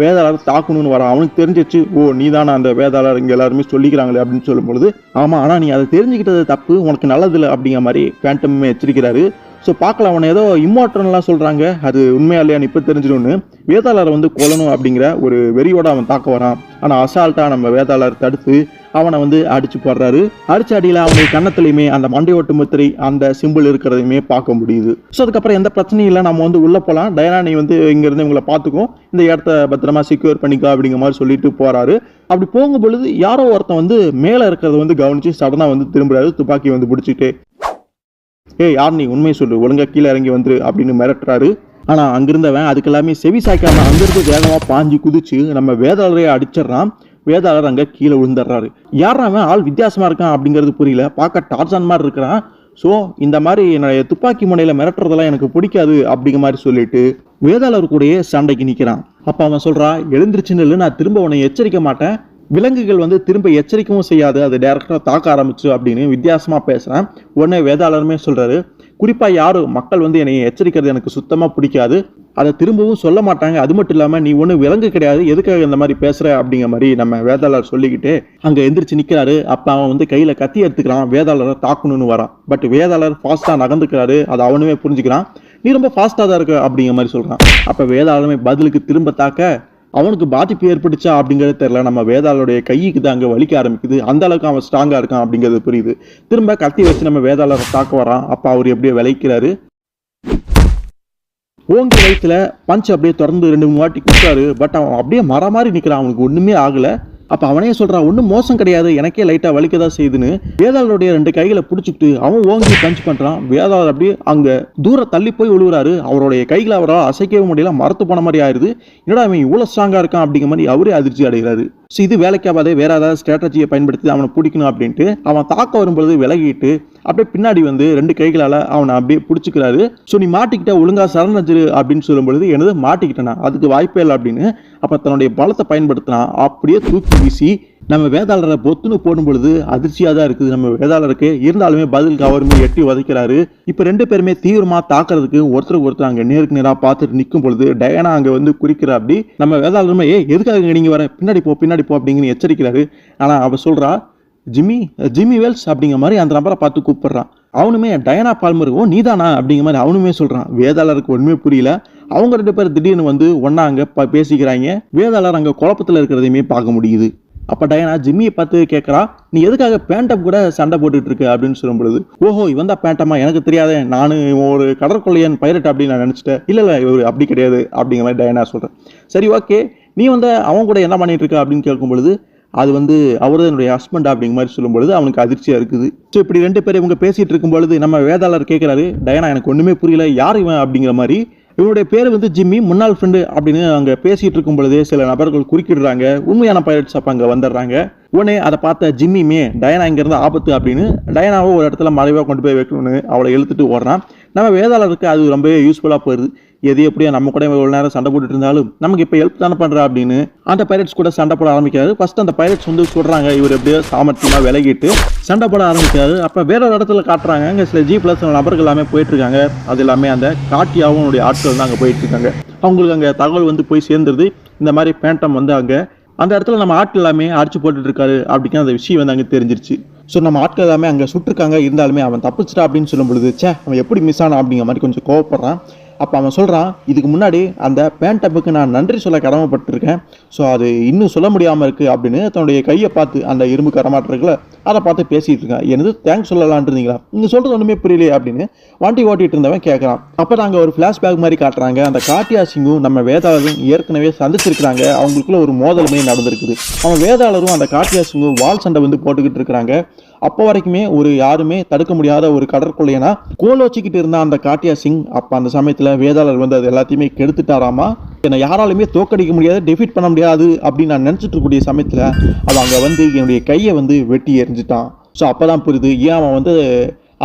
வேதாளர் தாக்கணும்னு வரான். அவனுக்கு தெரிஞ்சிச்சு, ஓ நீ தானே அந்த வேதாளர், இங்கே எல்லாருமே சொல்லிக்கிறாங்களே அப்படின்னு சொல்லும் பொழுது ஆமாம், ஆனால் நீ அதை தெரிஞ்சுக்கிட்டது தப்பு, உனக்கு நல்லதில்லை அப்படிங்கிற மாதிரி பேண்டமே எச்சரிக்கிறாரு. ஸோ பார்க்கலாம், அவனை ஏதோ இம்மோட்டர்லாம் சொல்கிறாங்க, அது உண்மையா இல்லையான்னு இப்போ தெரிஞ்சிடும்னு வேதாளரை வந்து கொல்லணும் அப்படிங்கிற ஒரு வெறியோட அவன் தாக்க வரான். ஆனால் அசால்ட்டாக நம்ம வேதாளர் தடுத்து அவனை வந்து அடிச்சு போடுறாரு. அடிச்ச அடியில் அவனுடைய கன்னத்துலையுமே அந்த மண்டையோட்டு முத்திரை அந்த சிம்பிள் இருக்கிறதையுமே பார்க்க முடியுது. ஸோ அதுக்கப்புறம் எந்த பிரச்சனையும் இல்லை, நம்ம வந்து உள்ளே போகலாம், டயனா நீ வந்து இங்கேருந்து இவங்களை பார்த்துக்கும், இந்த இடத்த பத்திரமா செக்யூர் பண்ணிக்கோ அப்படிங்கிற மாதிரி சொல்லிட்டு போகிறாரு. அப்படி போகும் பொழுது யாரோ ஒருத்தன் வந்து மேலே இருக்கிறத வந்து கவனித்து சடனாக வந்து திரும்புறாரு, துப்பாக்கி வந்து பிடிச்சிட்டு யார் நீ, உண்மையை சொல்லு, ஒழுங்கா கீழே இறங்கி வந்துரு அப்படின்னு மிரட்டுறாரு. ஆனால் அங்கிருந்தவன் அதுக்கு எல்லாமே செவி சாய்க்காம அங்கிருந்து வேகமாக பாஞ்சு குதிச்சு நம்ம வேதாளரையே அடிச்சிடறான். வேதாளர் அங்கே கீழே விழுந்துடுறாரு. யாராவன் ஆள் வித்தியாசமாக இருக்கான் அப்படிங்கிறது புரியல, பார்க்க டார்சான் மாதிரி இருக்கிறான். ஸோ இந்த மாதிரி என்னுடைய துப்பாக்கி முனையில் மிரட்டுறதெல்லாம் எனக்கு பிடிக்காது அப்படிங்கிற மாதிரி சொல்லிட்டு வேதாளர் கூடயே சண்டைக்கு நிற்கிறான். அப்போ அவன் சொல்கிறா, எழுந்திருச்சுன்னு இல்லை, நான் திரும்ப உன்னை எச்சரிக்க மாட்டேன், விலங்குகள் வந்து திரும்ப எச்சரிக்கவும் செய்யாது, அது டைரக்டாக தாக்க ஆரம்பிச்சு அப்படின்னு வித்தியாசமாக பேசுகிறேன். உடனே வேதாளருமே சொல்கிறாரு, குறிப்பாக யாரும் மக்கள் வந்து என்னை எச்சரிக்கிறது எனக்கு சுத்தமாக பிடிக்காது, அதை திரும்பவும் சொல்ல மாட்டாங்க, அது மட்டும் இல்லாமல் நீ ஒன்றும் விலங்கு கிடையாது, எதுக்காக இந்த மாதிரி பேசுகிற அப்படிங்கிற மாதிரி நம்ம வேதாளர் சொல்லிக்கிட்டு அங்கே எந்திரிச்சு நிற்கிறாரு. அப்போ அவன் வந்து கையில் கத்தி எடுத்துக்கிறான், வேதாளரை தாக்கணும்னு வரான். பட் வேதாளர் ஃபாஸ்ட்டாக நகர்ந்துக்கிறாரு, அதை அவனுமே புரிஞ்சுக்கிறான், நீ ரொம்ப ஃபாஸ்ட்டாக தான் இருக்க அப்படிங்கிற மாதிரி சொல்கிறான். அப்போ வேதாளருமே பதிலுக்கு திரும்ப தாக்க அவனுக்கு பாதிப்பு ஏற்பட்டுச்சா அப்படிங்கிறது தெரியல, நம்ம வேதாளருடைய கைக்கு தான் அங்கே வலிக்க ஆரம்பிக்குது, அந்த அளவுக்கு அவன் ஸ்ட்ராங்காக இருக்கான் அப்படிங்கிறது புரியுது. திரும்ப கத்தி வச்சு நம்ம வேதாளரை தாக்க வரான். அப்போ அவர் எப்படியோ விளைக்கிறாரு, ஓங்கி வயிற்றுல பஞ்ச் அப்படியே தொடர்ந்து 2-3 வாட்டி குத்தாரு. பட் அவன் அப்படியே மர மாதிரி நிற்கிறான், அவனுக்கு ஒன்றுமே ஆகலை. அப்ப அவனே சொல்றான், ஒன்றும் மோசம் கிடையாது, எனக்கே லைட்டா வலிக்கதான் செய்யுதுன்னு வேதாளருடைய 2 கைகளை பிடிச்சிக்கிட்டு அவன் ஓங்கி பஞ்ச் பண்றான். வேதாளர் அப்படியே அங்க தூர தள்ளி போய் விழுவுறாரு. அவருடைய கைகளை அவரால் அசைக்கவே முடியல, மரத்து போன மாதிரி ஆயிருது. என்னடா அவன் இவ்வளவு ஸ்ட்ராங்கா இருக்கான் அப்படிங்கிற மாதிரி அவரே அதிர்ச்சி அடைகிறாரு. இது வேலைக்காகாதே, வேற ஏதாவது ஸ்ட்ராட்டஜியை பயன்படுத்தி அவனை பிடிக்கணும் அப்படின்ட்டு அவன் தாக்க வரும்பொழுது விலகிட்டு அப்படியே பின்னாடி வந்து 2 கைகளால அவனை அப்படியே பிடிச்சிக்கிறாரு. ஸோ நீ மாட்டிக்கிட்ட, ஒழுங்கா சரணடைஞ்சிரு அப்படின்னு சொல்லும்பொழுது எனது மாட்டிக்கிட்டனா, அதுக்கு வாய்ப்பே இல்லை அப்படின்னு அப்ப தன்னுடைய பலத்தை பயன்படுத்தினா அப்படியே தூக்கி வீசி நம்ம வேதாளரை பொத்துன்னு போடும் பொழுது அதிர்ச்சியா தான் இருக்குது நம்ம வேதாளருக்கு. இருந்தாலுமே பதிலுக்கு அவருமே எட்டி உதைக்கிறாரு. இப்ப 2 பேருமே தீவிரமா தாக்குறதுக்கு ஒருத்தருக்கு ஒருத்தர் அங்க நேருக்கு நேரா பார்த்துட்டு நிற்கும் பொழுது டயானா அங்க வந்து குறிக்கிறா. அப்படி நம்ம வேதாளருமே எதுக்காக நீங்க வர, பின்னாடி போ அப்படிங்கிற எச்சரிக்கிறாரு. ஆனா அவ சொல்றா, ஜிம்மி வெல்ஸ் அப்படிங்கிற மாதிரி அந்த நபரை பார்த்து கூப்பிடுறான். அவனுமே டயானா பால்மர், ஓ நீதானா அப்படிங்கிற மாதிரி அவனுமே சொல்றான். வேதாளருக்கு ஒண்ணுமே புரியல. அவங்க 2 பேர் திடீர்னு வந்து ஒன்னா அங்க பேசிக்கிறாங்க. வேதாளர் அங்க குழப்பத்துல இருக்கிறதையுமே பார்க்க முடியுது. அப்ப டயானா ஜிம்மியை பார்த்து கேட்கறா, நீ எதுக்காக பேண்டம் கூட சண்டை போட்டுட்டு இருக்க அப்படின்னு சொல்லும் பொழுது, ஓஹோ இவன் தான் பேண்டமா, எனக்கு தெரியாதே, நானு ஒரு கடற்கொள்ளையன் பைரட் அப்படின்னு நான் நினைச்சிட்டேன். இல்ல இவர் அப்படி கிடையாது அப்படிங்கிற மாதிரி டயானா சொல்றேன். சரி ஓகே, நீ வந்து அவன் கூட என்ன பண்ணிட்டு இருக்க அப்படின்னு கேட்கும் பொழுது, அது வந்து அவரு என்னுடைய ஹஸ்பண்ட் அப்படிங்கிற மாதிரி சொல்லும் பொழுது அவனுக்கு அதிர்ச்சியா இருக்குது. ஸோ இப்படி 2 பேர் இவங்க பேசிட்டு இருக்கும் பொழுது நம்ம வேதாளர் கேட்கிறாரு, டயானா எனக்கு ஒண்ணுமே புரியல, யார் இவன் அப்படிங்கிற மாதிரி. இவனுடைய பேர் வந்து ஜிம்மி, முன்னாள் ஃப்ரெண்டு அப்படின்னு அங்க பேசிட்டு இருக்கும் பொழுதே சில நபர்கள் குறுக்கிடுறாங்க. உண்மையான பைரட்ஸ் அப்ப அங்க வந்துடுறாங்க. உடனே அதை பார்த்த ஜிம்மியுமே டயானா இங்க இருந்து ஆபத்து அப்படின்னு டயானாவை ஒரு இடத்துல மறைவா கொண்டு போய் வைக்கணும்னு அவளை இழுத்துட்டு ஓடுறான். நம்ம வேதாளருக்கு அது ரொம்பவே யூஸ்ஃபுல்லா போயிருது. எது எப்படியா நம்ம கூட ஒரு நேரம் சண்டை போட்டுட்டு இருந்தாலும் நமக்கு இப்போ ஹெல்ப் தானே பண்றா அப்படின்னு அந்த பைரட்ஸ் கூட சண்டை போட ஆரம்பிக்கிறாரு. ஃபர்ஸ்ட் அந்த பைரட்ஸ் வந்து சொல்றாங்க, இவர் எப்படியோ சாமர்த்தியமா விலகிட்டு சண்டை போட ஆரம்பிக்கிறாரு. அப்ப வேற ஒரு இடத்துல காட்டுறாங்க, அங்க சில ஜீப்ல சில நபர்கள் எல்லாமே போயிட்டு இருக்காங்க. அது எல்லாமே அந்த காட்டியாவும் ஆட்கள் தான் அங்க போயிட்டு இருக்காங்க. அவங்களுக்கு அங்க தகவல் வந்து போய் சேர்ந்துருது, இந்த மாதிரி பேண்டம் வந்து அங்க அந்த இடத்துல நம்ம ஆட்கள் எல்லாமே அடிச்சு போட்டுட்டு இருக்காரு அப்படிங்கிற அந்த விஷயம் வந்து அங்கே தெரிஞ்சிருச்சு. ஸோ நம்ம ஆட்கள் எல்லாமே அங்கே சுட்டிருக்காங்க. இருந்தாலுமே அவன் தப்பிச்சிட்டா அப்படின்னு சொல்லும் பொழுது, அவன் எப்படி மிஸ் ஆனான் அப்படிங்கிற மாதிரி கொஞ்சம் கோவப்படுறான். அப்போ அவன் சொல்கிறான், இதுக்கு முன்னாடி அந்த பேண்டப்புக்கு நான் நன்றி சொல்ல கடமைப்பட்டிருக்கேன், ஸோ அது இன்னும் சொல்ல முடியாமல் இருக்குது அப்படின்னு தன்னுடைய கையை பார்த்து அந்த இரும்பு கரமாட்டிருக்குல அதை பார்த்து பேசிகிட்டு இருக்கான். எனது தேங்க்ஸ் சொல்லலான் இருந்தீங்களா, நீங்கள் சொல்கிறது ஒன்றுமே புரியலையே அப்படின்னு வண்டி ஓட்டிகிட்டு இருந்தவன் கேட்குறான். அப்போ நாங்கள் ஒரு ஃப்ளாஷ்பேக் மாதிரி காட்டுறாங்க. அந்த காட்டியா சிங்கும் நம்ம வேதாளரும் ஏற்கனவே சந்திச்சிருக்கிறாங்க. அவங்களுக்குள்ள ஒரு மோதலுமே நடந்திருக்குது. அவன் வேதாளரும் அந்த காட்டியா சிங்கும் வால் சண்டை வந்து போட்டுக்கிட்டு இருக்கிறாங்க. அப்போ வரைக்குமே யாருமே தடுக்க முடியாத ஒரு கடற்கொள்ளையனா கோல் வச்சுக்கிட்டு இருந்தா அந்த காட்டியா சிங். அப்போ அந்த சமயத்தில் வேதாளர் வந்து அது எல்லாத்தையுமே கெடுத்துட்டாராமா. என்னை யாராலுமே தோக்கடிக்க முடியாது, டிஃபீட் பண்ண முடியாது அப்படின்னு நான் நினச்சிட்டு இருக்கக்கூடிய சமயத்தில் அவன் அங்கே வந்து என்னுடைய கையை வந்து வெட்டி எரிஞ்சிட்டான். ஸோ அப்போ தான் புரியுது ஏன் அவன் வந்து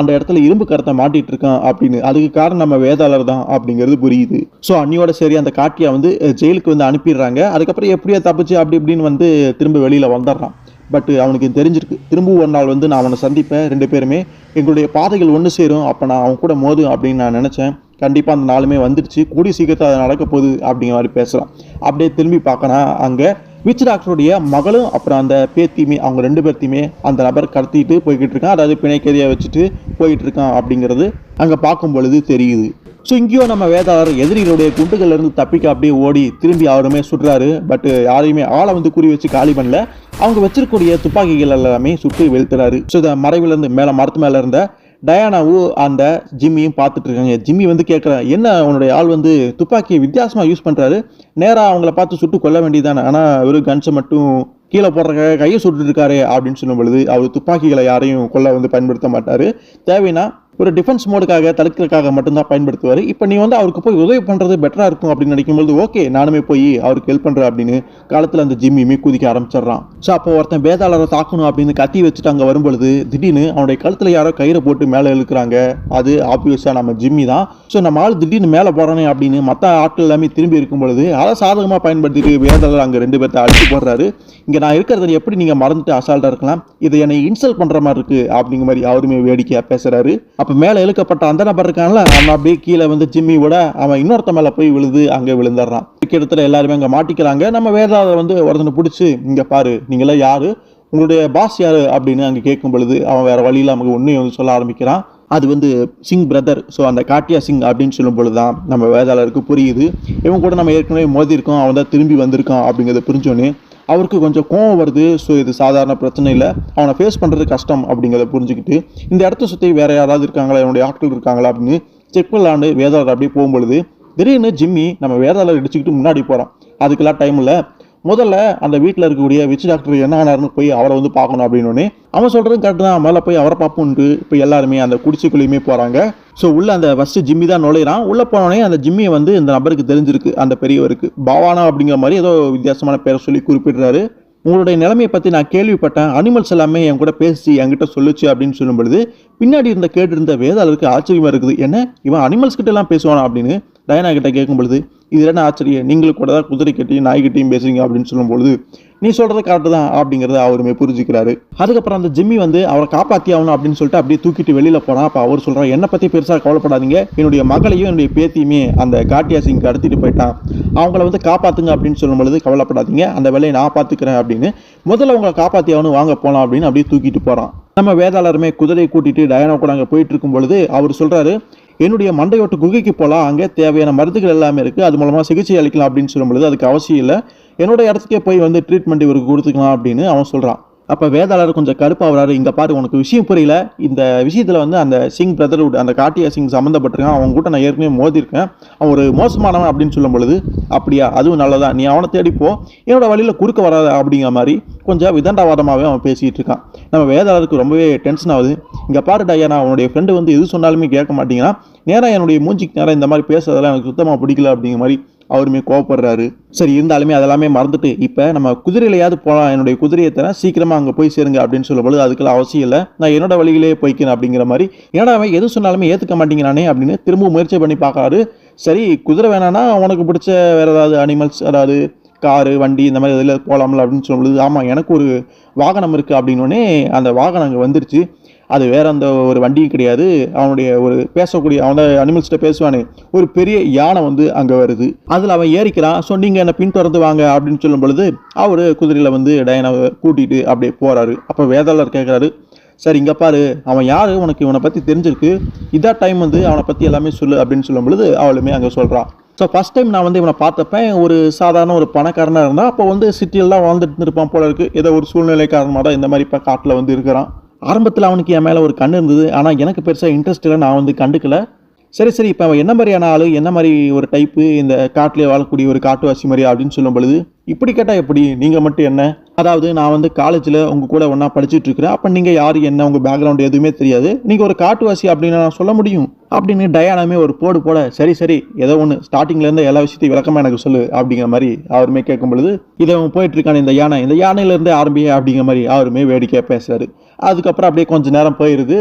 அந்த இடத்துல இரும்பு கரத்தை மாட்டிட்டு இருக்கான் அப்படின்னு. அதுக்கு காரணம் நம்ம வேதாளர் தான் அப்படிங்கிறது புரியுது. ஸோ அன்னியோட சரி அந்த காட்டியா வந்து ஜெயிலுக்கு வந்து அனுப்பிடுறாங்க. அதுக்கப்புறம் எப்படியோ தப்பிச்சு அப்படி இப்படின்னு வந்து திரும்ப வெளியில் வந்துடுறான். பட் அவனுக்கு தெரிஞ்சிருக்கு, திரும்பவும் ஒரு நாள் வந்து நான் அவனை சந்திப்பேன், 2 பேருமே எங்களுடைய பாதைகள் ஒன்று சேரும், அப்போ நான் அவன் கூட மோதும் அப்படின்னு நான் நினச்சேன். கண்டிப்பாக அந்த நாளுமே வந்துடுச்சு, கூடிய சீக்கிரத்தில் அது நடக்க போகுது அப்படிங்கிற மாதிரி பேசுகிறான். அப்படியே திரும்பி பார்க்கணும், அங்கே விச் டாக்டருடைய மகளும் அப்புறம் அந்த பேத்தியுமே, அவங்க 2 பேர்த்தையுமே அந்த நபர் கடத்திட்டு போய்கிட்டு இருக்கான். அதாவது பிணைக்கதியாக வச்சுட்டு போயிட்டு இருக்கான் அப்படிங்கிறது அங்கே பார்க்கும் பொழுது தெரியுது. ஸோ இங்கேயும் நம்ம வேதாளர் எதிரிகளுடைய குண்டுகள்ல இருந்து தப்பிக்க அப்படியே ஓடி திரும்பி அவருமே சுடுறாரு. பட் யாரையுமே ஆளை வந்து குறி வச்சு காலி பண்ணல. அவங்க வச்சிருக்கக்கூடிய துப்பாக்கிகள் எல்லாமே சுட்டு வெளுத்துறாரு. ஸோ இந்த மறைவுல இருந்து மேலே மரத்து மேலே இருந்த டயானாவும் அந்த ஜிம்மியும் பார்த்துட்டு இருக்காங்க. ஜிம்மி வந்து கேட்குறேன், என்ன உன்னுடைய ஆள் வந்து துப்பாக்கியை வித்தியாசமாக யூஸ் பண்ணுறாரு, நேராக அவங்கள பார்த்து சுட்டு கொல்ல வேண்டியதானே, ஆனால் வெறும் கன்ஸை மட்டும் கீழே போடுற கையை சுட்டு இருக்காரு அப்படின்னு சொல்லும் பொழுது, அவர் துப்பாக்கிகளை யாரையும் கொல்ல வந்து பயன்படுத்த மாட்டார். தேவைன்னா ஒரு டிஃபென்ஸ் மோடுக்காக தடுக்கிறதுக்காக மட்டும்தான் பயன்படுத்துவார். இப்போ நீ வந்து அவருக்கு போய் உதவி பண்ணுறது பெட்டராக இருக்கும் அப்படின்னு நினைக்கும்போது, ஓகே நானுமே போய் அவருக்கு ஹெல்ப் பண்ணுறேன் அப்படின்னு காலத்தில் அந்த ஜிம்மியுமே குதிக்க ஆரம்பிச்சிடறான். ஸோ அப்போ ஒருத்தன் வேதாளரை தாக்கணும் அப்படின்னு கத்தி வச்சுட்டு அங்கே வரும்பொழுது திடீர்னு அவனுடைய கழுத்தில் யாரோ கயிறை போட்டு மேலே இழுக்கிறாங்க. அது ஆப்வியஸாக நம்ம ஜிம்மி தான். ஸோ நம்ம ஆள் திடீர்னு மேலே போகிறானே அப்படின்னு மற்ற ஆட்கள் எல்லாமே திரும்பி இருக்கும் பொழுது அதை சாதகமாக பயன்படுத்திட்டு வேதாளர் அங்கே 2 பேர்த்த அடிச்சு போடுறாரு. இங்கே நான் இருக்கிறத எப்படி நீங்கள் மறந்துட்டு அசால்ட்டாக இருக்கலாம், இதை என்னை இன்சல்ட் பண்ணுற மாதிரி இருக்குது அப்படிங்கிற மாதிரி அவருமே வேடிக்கையாக பேசுகிறாரு. அப்போ மேலே இழுக்கப்பட்ட அந்த நபர் இருக்கான்ல, அவன் அப்படியே கீழே வந்து ஜிம்மி விட அவன் இன்னொருத்த மேலே போய் விழுது அங்கே விழுந்துடுறான். இடத்துல எல்லாருமே அங்கே மாட்டிக்கிறாங்க. நம்ம வேதாளர் வந்து ஒருத்தனை பிடிச்சி, இங்கே பாரு நீங்களாம் யாரு, உங்களுடைய பாஸ் யாரு அப்படின்னு அங்கே கேட்கும் பொழுது அவன் வேற வழியில் நமக்கு உண்மையை வந்து சொல்ல ஆரம்பிக்கிறான். அது வந்து சிங் பிரதர். ஸோ அந்த காட்டியா சிங் அப்படின்னு சொல்லும் பொழுது தான் நம்ம வேதாளருக்கு புரியுது, இவன் கூட நம்ம ஏற்கனவே மோதி இருக்கோம், அவன் தான் திரும்பி வந்திருக்கான் அப்படிங்கிறத புரிஞ்சோன்னே அவருக்கு கொஞ்சம் கோவம் வருது. ஸோ இது சாதாரண பிரச்சனை இல்லை, அவனை ஃபேஸ் பண்ணுறது கஷ்டம் அப்படிங்கிறத புரிஞ்சுக்கிட்டு இந்த இடத்த சுற்றி வேற யாராவது இருக்காங்களா, என்னுடைய ஆட்கள் இருக்காங்களா அப்படின்னு செக் பண்ணலான்னு வேதாளர் அப்படியே போகும்பொழுது திடீர்னு ஜிம்மி நம்ம வேதாளர் இடிச்சுக்கிட்டு முன்னாடி போகிறான். அதுக்கெல்லாம் டைம் இல்லை, முதல்ல அந்த வீட்டில் இருக்கக்கூடிய விச் டாக்டர் என்ன ஆனாருன்னு போய் அவரை வந்து பார்க்கணும் அப்படின்னு அவன் சொல்றதும் கரெக்ட் தான். முதல்ல போய் அவரை பார்ப்போன்ட்டு இப்போ எல்லாருமே அந்த குடிசைக்குள்ளேயுமே போறாங்க. ஸோ உள்ள அந்த ஃபர்ஸ்ட் ஜிம்மி தான் நுழையிறான். உள்ள போனோடனே அந்த ஜிம்மியை வந்து இந்த நபருக்கு தெரிஞ்சிருக்கு, அந்த பெரியவருக்கு பாவானா அப்படிங்கிற மாதிரி ஏதோ வித்தியாசமான பேரை சொல்லி குறிப்பிடுறாரு. உங்களுடைய நிலைமையை பற்றி நான் கேள்விப்பட்டேன், அனிமல்ஸ் எல்லாமே என் கூட பேசி என்கிட்ட சொல்லுச்சு அப்படின்னு சொல்லும் பொழுது பின்னாடி கேட்டு இருந்த வேதாளருக்கு ஆச்சரியமா இருக்குது. என்ன இவன் அனிமல்ஸ் கிட்ட எல்லாம் பேசுவானா அப்படின்னு டயனா கிட்ட கேட்கும் பொழுது, இது என்ன ஆச்சரியம், நீங்களும் கூட தான் குதிரை கட்டியும் நாய்கிட்டையும் பேசுறீங்க அப்படின்னு சொல்லும் பொழுது, நீ சொல்றது கரெக்டு தான் அப்படிங்கிறத அவருமே புரிஞ்சுக்கிறாரு. அதுக்கப்புறம் அந்த ஜிம்மி வந்து அவரை காப்பாற்றி ஆகணும் அப்படின்னு சொல்லிட்டு அப்படியே தூக்கிட்டு வெளியில போனா. அப்போ அவர் சொல்றாரு, என்னை பத்தி பெருசாக கவலைப்படாதீங்க, என்னுடைய மகளையும் என்னுடைய பேத்தியுமே அந்த காட்டியாசிங்க கடத்திட்டு போயிட்டான், அவங்கள வந்து காப்பாத்துங்க அப்படின்னு சொல்லும் பொழுது கவலைப்படாதீங்க, அந்த வேலையை நான் பார்த்துக்கிறேன் அப்படின்னு முதல்ல அவங்களை காப்பாற்றி ஆகணும், வாங்க போகலாம் அப்படின்னு அப்படியே தூக்கிட்டு போறான். நம்ம வேதாளருமே குதிரையை கூட்டிட்டு டயானா கூட அங்கே போயிட்டு இருக்கும் பொழுது அவர் சொல்றாரு, என்னுடைய மண்டையோட்டு குகைக்கு போகலாம், அங்கே தேவையான மருந்துகள் எல்லாமே இருக்குது, அது மூலமாக சிகிச்சை அளிக்கலாம் அப்படின்னு சொல்லும் பொழுது அதுக்கு அவசியம் இல்லை, என்னோட இடத்துக்கே போய் வந்து ட்ரீட்மெண்ட் இவருக்கு கொடுத்துக்கலாம் அப்படின்னு அவன் சொல்கிறான். அப்போ வேதாளர் கொஞ்சம் கடுப்பாகிறாரு, இங்கே பாரு உனக்கு விஷயம் புரியல, இந்த விஷயத்தில் வந்து அந்த சிங் பிரதர்வுட் அந்த காட்டியா சிங் சம்மந்தப்பட்டிருக்கான், அவங்க கூட நான் ஏற்கனவே மோதிருக்கேன், அவன் ஒரு மோசமானவன் அப்படின்னு சொல்லும் பொழுது, அப்படியா அதுவும் நல்லதா, நீ அவனை தேடிப்போ, என்னோட வழியில் குறுக்க வராத அப்படிங்கிற மாதிரி கொஞ்சம் விதண்டாவாதமாகவே அவன் பேசிகிட்டு இருக்கான். நம்ம வேதாளருக்கு ரொம்பவே டென்ஷன் ஆகுது. இங்கே பாரு டயானா, அவனுடைய ஃப்ரெண்டு வந்து எது சொன்னாலுமே கேட்க மாட்டீங்கன்னா, நேராக என்னுடைய மூஞ்சிக்கு நேரம் இந்த மாதிரி பேசுறதெல்லாம் எனக்கு சுத்தமாக பிடிக்கல அப்படிங்கிற மாதிரி அவருமே கோவப்படுறாரு. சரி இருந்தாலுமே அதெல்லாமே மறந்துட்டு இப்போ நம்ம குதிரையிலையாவது போகலாம், என்னுடைய குதிரையை தரேன், சீக்கிரமாக அங்கே போய் சேருங்க அப்படின்னு சொல்லும்போது அதுக்கெல்லாம் அவசியம் இல்லை, நான் என்னோட வழியிலே போய்க்கிறேன் அப்படிங்கிற மாதிரி. ஏன்னா அவன் எது சொன்னாலுமே ஏற்றுக்க மாட்டேங்கிறானே அப்படின்னு திரும்ப முயற்சி பண்ணி பார்க்காரு. சரி குதிரை வேணான்னா உனக்கு பிடிச்ச வேறு ஏதாவது அனிமல்ஸ், அதாவது காரு வண்டி இந்த மாதிரி இதில் போகலாம்ல அப்படின்னு சொல்லும்போது, ஆமாம் எனக்கு ஒரு வாகனம் இருக்குது அப்படின்னோடனே அந்த வாகனம் அங்கே வந்துருச்சு. அது வேற அந்த ஒரு வண்டியும் கிடையாது, அவனுடைய ஒரு பேசக்கூடிய அவன் அனிமல்ஸ்கிட்ட பேசுவானே ஒரு பெரிய யானை வந்து அங்கே வருது, அதில் அவன் ஏறிக்கிறான். ஸோ நீங்கள் என்னை பின்தொடர்ந்து வாங்க அப்படின்னு சொல்லும் பொழுது அவர் குதிரையில் வந்து டயனாவை கூட்டிகிட்டு அப்படியே போகிறாரு. அப்போ வேதாளர் கேட்குறாரு, சரி இங்கே பாரு, அவன் யார், உனக்கு இவனை பற்றி தெரிஞ்சிருக்கு, இதான் டைம் வந்து அவனை பற்றி எல்லாமே சொல்லு அப்படின்னு சொல்லும் பொழுது அவளுமே அங்கே சொல்கிறான். ஸோ ஃபஸ்ட் டைம் நான் வந்து இவனை பார்த்தப்பேன் ஒரு சாதாரண ஒரு பணக்காரனாக இருந்தால், அப்போ வந்து சிட்டியில் தான் வாழ்ந்துட்டு இருப்பான் போல இருக்குது, ஏதோ ஒரு சூழ்நிலை காரணமாக தான் இந்த மாதிரி இப்போ காட்டில் வந்து இருக்கிறான். ஆரம்பத்தில் அவனுக்கு என் மேலே ஒரு கண் இருந்தது, ஆனால் எனக்கு பெருசாக இன்ட்ரெஸ்ட் இல்லை, நான் வந்து கண்டுக்கல. சரி இப்போ அவன் என்ன மாதிரியான ஆள், என்ன மாதிரி ஒரு டைப்பு, இந்த காட்டிலே வாழக்கூடிய ஒரு காட்டுவாசி மாதிரி அப்படின்னு சொல்லும் பொழுது, இப்படி கேட்டால் எப்படி, நீங்கள் மட்டும் என்ன, அதாவது நான் வந்து காலேஜில் உங்கள் கூட ஒன்றா படிச்சுட்டு இருக்கிறேன், அப்போ நீங்கள் யார் என்ன உங்கள் பேக்ரவுண்ட் எதுவுமே தெரியாது, நீங்கள் ஒரு காட்டுவாசி அப்படின்னு நான் சொல்ல முடியும் அப்படின்னு டயானாமே ஒரு போட சரி ஏதோ ஒன்று ஸ்டார்டிங்லேருந்து எல்லா விஷயத்தையும் விளக்கமாக எனக்கு சொல்லு அப்படிங்கிற மாதிரி அவருமே கேட்கும் பொழுது, இதை அவன் போயிட்டு இருக்கான இந்த யானையிலேருந்து ஆரம்பிய அப்படிங்கிற மாதிரி அவருமே வேடிக்கையாக பேசுறாரு. அதுக்கப்புறம் அப்படியே கொஞ்சம் நேரம் போயிடுது,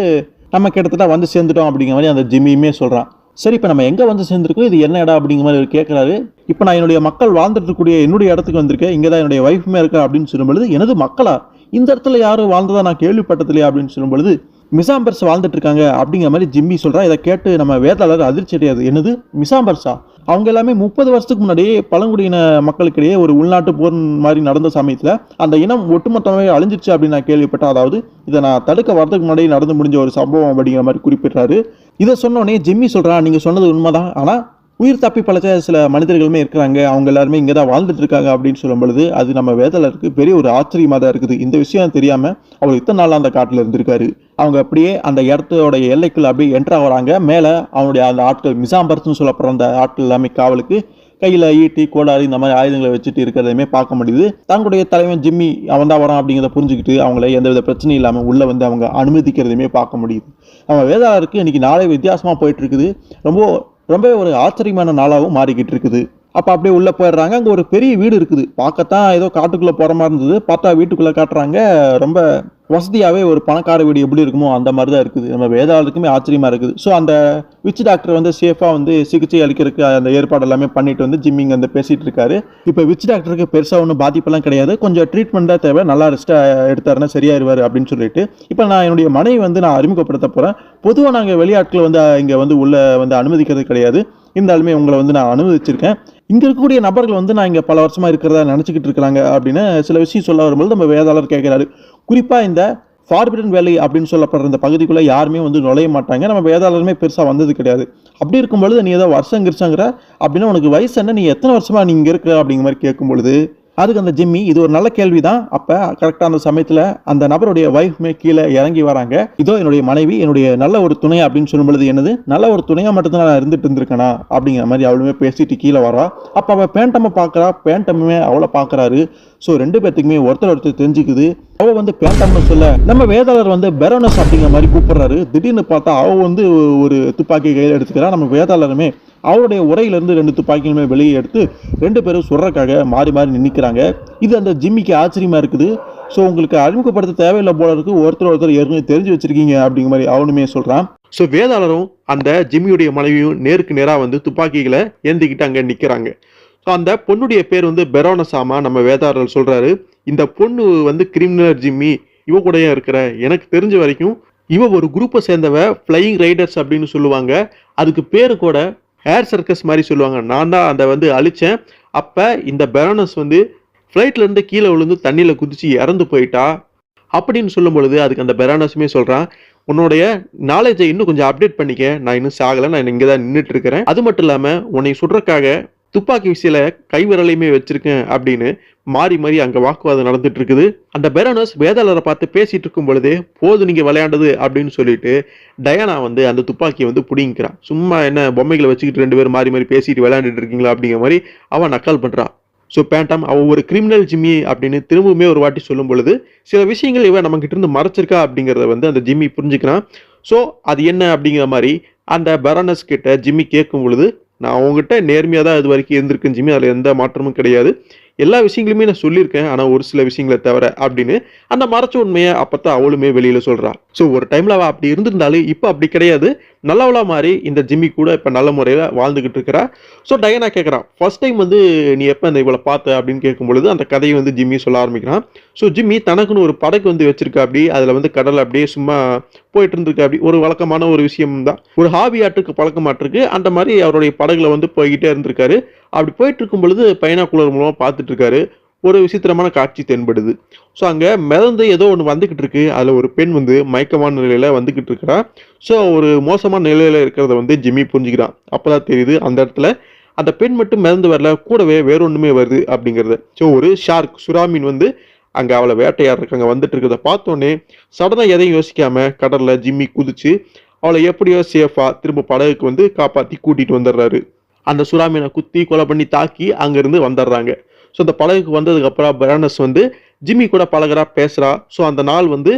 நம்ம கிட்டத்தட்ட வந்து சேர்ந்துட்டோம் அப்படிங்கிற மாதிரி அந்த ஜிம்மியுமே சொல்கிறான். சரி இப்போ நம்ம எங்கே வந்து சேர்ந்துருக்கோம், இது என்ன இடம் அப்படிங்கிற மாதிரி அவர் கேட்குறாரு. இப்போ நான் என்னுடைய மக்கள் வாழ்ந்துட்டு இருக்கக்கூடிய என்னுடைய இடத்துக்கு வந்திருக்கேன், இங்கே தான் என்னுடைய ஒய்ஃபுமே இருக்கா அப்படின்னு சொல்லும் பொழுது, எனது மக்களா, இந்த இடத்துல யாரும் வாழ்ந்ததா நான் கேள்விப்பட்டதில்லையா அப்படின்னு சொல்லும் பொழுது, மிசாம்பர்ஸ் வாழ்ந்துட்டு இருக்காங்க அப்படிங்கிற மாதிரி ஜிம்மி சொல்கிறான். இதை கேட்டு நம்ம வேதாளர் அதிர்ச்சி அடையாது. என்னது மிசாம்பர்ஸா, அவங்க எல்லாமே 30 வருஷத்துக்கு முன்னாடியே பழங்குடியின மக்களுக்கிடையே ஒரு உள்நாட்டு போர் மாதிரி நடந்த சமயத்தில் அந்த இனம் ஒட்டுமொத்தமாகவே அழிஞ்சிருச்சு அப்படின்னு நான் கேள்விப்பட்டேன். அதாவது இதை நான் தடுக்க வரதுக்கு முன்னாடி நடந்து முடிஞ்ச ஒரு சம்பவம் அப்படிங்கிற மாதிரி குறிப்பிட்றாரு. இதை சொன்னோடனே ஜிம்மி சொல்கிறான், நீங்கள் சொன்னது உண்மைதான், ஆனால் உயிர் தப்பி பழச்ச சில மனிதர்களுமே இருக்கிறாங்க, அவங்க எல்லாருமே இங்கே தான் வாழ்ந்துட்டு இருக்காங்க அப்படின்னு சொல்லும் பொழுது அது நம்ம வேதாளருக்கு பெரிய ஒரு ஆச்சரியமாக தான் இருக்குது. இந்த விஷயம் தெரியாமல் அவர் இத்தனை நாள் அந்த காட்டில் இருந்திருக்காரு. அவங்க அப்படியே அந்த இடத்தோட எல்லைக்குள்ள அப்படியே என்ட்ரு ஆகிறாங்க. மேலே அவனுடைய அந்த ஆட்கள், மிசாம்பர்ஸ்னு சொல்லப்படுற அந்த ஆட்கள் எல்லாமே காவலுக்கு கையில் ஈட்டி கோடாரி இந்த மாதிரி ஆயுதங்களை வச்சுட்டு இருக்கிறதையுமே பார்க்க முடியுது. தங்களுடைய தலைவன் ஜிம்மி அவன் தான் வரான் அப்படிங்கிறத புரிஞ்சுக்கிட்டு அவங்கள எந்தவித பிரச்சனையும் இல்லாமல் உள்ளே வந்து அவங்க அனுமதிக்கிறதையுமே பார்க்க முடியுது. நம்ம வேதாளருக்கு இன்னைக்கு நாளே வித்தியாசமாக போயிட்டு இருக்குது, ரொம்பவே ஒரு ஆச்சரியமான நாளாகவும் மாறிக்கிட்டு இருக்குது. அப்போ அப்படியே உள்ளே போயிடுறாங்க. அங்கே ஒரு பெரிய வீடு இருக்குது, பார்க்கத்தான் ஏதோ காட்டுக்குள்ளே போகிற மாதிரி இருந்தது, பார்த்தா வீட்டுக்குள்ளே காட்டுறாங்க ரொம்ப வசதியாகவே ஒரு பணக்கார வீடு எப்படி இருக்குமோ அந்த மாதிரி தான் இருக்குது. நம்ம வேதாளத்துக்குமே ஆச்சரியமாக இருக்குது. ஸோ அந்த விச் டாக்டர் வந்து சேஃபாக வந்து சிகிச்சை அளிக்கிறதுக்கு அந்த ஏற்பாடு எல்லாமே பண்ணிட்டு வந்து ஜிம்மிங் வந்து பேசிகிட்டு இருக்காரு. இப்போ விச் டாக்டருக்கு பெருசாக ஒன்றும் பாதிப்பெல்லாம் கிடையாது, கொஞ்சம் ட்ரீட்மெண்ட் தான் தேவை, நல்லா ரெஸ்ட்டாக எடுத்தாருன்னா சரியாயிருவார் அப்படின்னு சொல்லிட்டு இப்போ நான் என்னுடைய மனைவி வந்து நான் அறிமுகப்படுத்த போகிறேன். பொதுவாக நாங்கள் வெளியாட்கள் வந்து இங்கே வந்து உள்ளே வந்து அனுமதிக்கிறது கிடையாது, இருந்தாலுமே உங்களை வந்து நான் அனுமதிச்சிருக்கேன். இங்கே இருக்கக்கூடிய நபர்கள் வந்து நான் இங்கே பல வருஷமாக இருக்கிறதா நினச்சிக்கிட்டு இருக்கிறாங்க அப்படின்னு சில விஷயம் சொல்ல வரும்போது நம்ம வேதாளர் கேட்குறாரு. குறிப்பாக இந்த ஃபார்பிடன் வேலி அப்படின்னு சொல்லப்படுற இந்த பகுதிக்குள்ளே யாருமே வந்து நுழைய மாட்டாங்க, நம்ம வேதாளருமே பெருசாக வந்தது கிடையாது. அப்படி இருக்கும்பொழுது நீ ஏதோ வருஷம் கிருச்சங்கிற அப்படின்னா உனக்கு வயசு என்ன, நீ எத்தனை வருஷமாக நீ இங்கே இருக்கிற அப்படிங்கிற மாதிரி கேட்கும் பொழுது அதுக்கு அந்த ஜிம்மி இது ஒரு நல்ல கேள்விதான். அப்ப கரெக்டா அந்த சமயத்துல அந்த நபருடைய வைஃப்மே கீழே இறங்கி வராங்க. இதோ என்னுடைய மனைவி என்னுடைய நல்ல ஒரு துணை அப்படின்னு சொல்லும் பொழுது என்னது நல்ல ஒரு துணையா மட்டும்தான் நான் இருந்துட்டு இருந்திருக்கேனா அப்படிங்கிற மாதிரி அவளுமே பேசிட்டு கீழே வரா. அப்ப அவ பேண்டமை பாக்குறா, பேண்டமே அவளை பாக்குறாரு. ஸோ ரெண்டு பேர்த்துக்குமே ஒருத்தர் தெரிஞ்சுக்குது. அவ வந்து பேண்டம்னு சொல்ல நம்ம வேதாளர் வந்து பெரோனஸ் அப்படிங்கிற மாதிரி கூப்பிடுறாரு. திடீர்னு பார்த்தா அவ வந்து ஒரு துப்பாக்கி கையில் எடுத்துக்கிறா. நம்ம வேதாளருமே அவருடைய உரையிலிருந்து 2 துப்பாக்கியுமே வெளியே எடுத்து 2 பேரும் சுடுறக்காக மாறி மாறி நின்னுக்கிறாங்க. இது அந்த ஜிம்மிக்கு ஆச்சரியமா இருக்குது. ஸோ உங்களுக்கு அறிமுகப்படுத்த தேவையில்லை போல இருக்கு, ஒருத்தர் ஏற்கனவே தெரிஞ்சு வச்சிருக்கீங்க அப்படிங்கிற மாதிரி அவனுமே சொல்றான். ஸோ வேதாளரும் அந்த ஜிம்மியுடைய மனைவியும் நேருக்கு நேராக வந்து துப்பாக்கிகளை ஏந்திக்கிட்டு அங்கே நிற்கிறாங்க. ஸோ அந்த பொண்ணுடைய பேர் வந்து பெரோனஸாமா. நம்ம வேதாளர் சொல்றாரு, இந்த பொண்ணு வந்து கிரிமினல் ஜிம்மி, இவ கூடயே இருக்கிற எனக்கு தெரிஞ்ச வரைக்கும் இவ ஒரு குரூப்பை சேர்ந்தவ, ஃப்ளையிங் ரைடர்ஸ் அப்படின்னு சொல்லுவாங்க. அதுக்கு பேரு கூட ஏர் சர்க்கஸ் மாதிரி சொல்லுவாங்க. நான் தான் அதை வந்து அழிச்சேன். அப்போ இந்த பெரோனஸ் வந்து ஃப்ளைட்லேருந்து கீழே விழுந்து தண்ணியில் குதிச்சு இறந்து போயிட்டா அப்படின்னு சொல்லும் பொழுது அதுக்கு அந்த பெரோனஸுமே சொல்கிறான், உன்னுடைய நாலேஜை இன்னும் கொஞ்சம் அப்டேட் பண்ணிக்க, நான் இன்னும் சாகலை, நான் இங்கே தான் நின்றுட்டு இருக்கிறேன். அது மட்டும் இல்லாமல் உன்னை சுடுறக்காக துப்பாக்கி விசையில கைவிரலையுமே வச்சிருக்கேன் அப்படின்னு மாறி மாறி அங்க வாக்குவாதம் நடந்துட்டு இருக்குது. அந்த பெரோனஸ் வேதாளரை பார்த்து பேசிட்டு இருக்கும் பொழுதே போது நீங்க விளையாண்டது அப்படின்னு சொல்லிட்டு டயானா வந்து அந்த துப்பாக்கியை வந்து புடிங்கிறான். சும்மா என்ன பொம்மைகளை வச்சுக்கிட்டு 2 பேரும் மாறி மாறி பேசிட்டு விளையாண்டுட்டு இருக்கீங்களா அப்படிங்கிற மாதிரி அவன் நக்கல் பண்றான். ஸோ பேண்டம் அவ ஒரு கிரிமினல் ஜிம்மி அப்படின்னு திரும்பவுமே ஒரு வாட்டி சொல்லும் பொழுது சில விஷயங்கள் இவன் நம்ம கிட்ட இருந்து மறைச்சிருக்கா அப்படிங்கிறத வந்து அந்த ஜிம்மி புரிஞ்சுக்கிறான். ஸோ அது என்ன அப்படிங்கிற மாதிரி அந்த பெரோனஸ் கிட்ட ஜிம்மி கேட்கும் பொழுது, நான் அவங்ககிட்ட நேர்மையாக தான் இது வரைக்கும் இருந்திருக்கேன் ஜிம்மி, அதில் எந்த மாற்றமும் கிடையாது, எல்லா விஷயங்களுமே நான் சொல்லியிருக்கேன், ஆனால் ஒரு சில விஷயங்களை தவிர அப்படின்னு அந்த மறைச்ச உண்மையை அப்பத்தான் அவளுமே வெளியில் சொல்கிறாள். ஸோ ஒரு டைமில் அவள் அப்படி இருந்திருந்தாலும் இப்போ அப்படி கிடையாது, நல்லவளா மாதிரி இந்த ஜிம்மி கூட இப்போ நல்ல முறையில் வாழ்ந்துகிட்டு இருக்கிறா. ஸோ டயானா கேட்குறான், ஃபர்ஸ்ட் டைம் வந்து நீ எப்போ இந்த இவளை பார்த்த அப்படின்னு கேட்கும் பொழுது அந்த கதையை வந்து ஜிம்மி சொல்ல ஆரம்பிக்கிறான். ஸோ ஜிம்மி தனக்குன்னு ஒரு படகு வந்து வச்சிருக்கா, அப்படி அதில் வந்து கடல் அப்படியே சும்மா போயிட்டு இருந்திருக்கு. அப்படி ஒரு வழக்கமான ஒரு விஷயம் தான், ஒரு ஹாபியாட்டுக்கு பழக்கமாட்டிருக்கு. அந்த மாதிரி அவருடைய படகுல வந்து போய்கிட்டே இருந்திருக்காரு. அப்படி போயிட்டு இருக்கும் பொழுது பைனாகுலர் மூலமா பார்த்துட்டு இருக்காரு. ஒரு விசித்திரமான காட்சி தென்படுது. ஸோ அங்கே மிதந்து ஏதோ ஒன்று வந்துகிட்டு இருக்கு. அதில் ஒரு பெண் வந்து மயக்கமான நிலையில வந்துகிட்டு இருக்கிறா. ஸோ ஒரு மோசமான நிலையில இருக்கிறத வந்து ஜிம்மி புரிஞ்சுக்கிறான். அப்பதான் தெரியுது அந்த இடத்துல அந்த பெண் மட்டும் மிதந்து வரல, கூடவே வேற ஒன்றுமே வருது அப்படிங்கிறது. ஸோ ஒரு ஷார்க் சுறாமீன் வந்து அங்கே அவளை வேட்டையாடுறதுக்கு அங்கே வந்துட்டு இருக்கிறத பார்த்தோன்னே சடனாக எதையும் யோசிக்காம கடல்ல ஜிம்மி குதிச்சு அவளை எப்படியோ சேஃபா திரும்ப படகுக்கு வந்து காப்பாற்றி கூட்டிட்டு வந்துடுறாரு. அந்த சுறாமீனை குத்தி கொலை பண்ணி தாக்கி அங்கிருந்து வந்துடுறாங்க. ஸோ அந்த படகுக்கு வந்ததுக்கு அப்புறம் பெரோனஸ் வந்து ஜிம்மி கூட பழகுறா, பேசுறா. ஸோ அந்த நாள் வந்து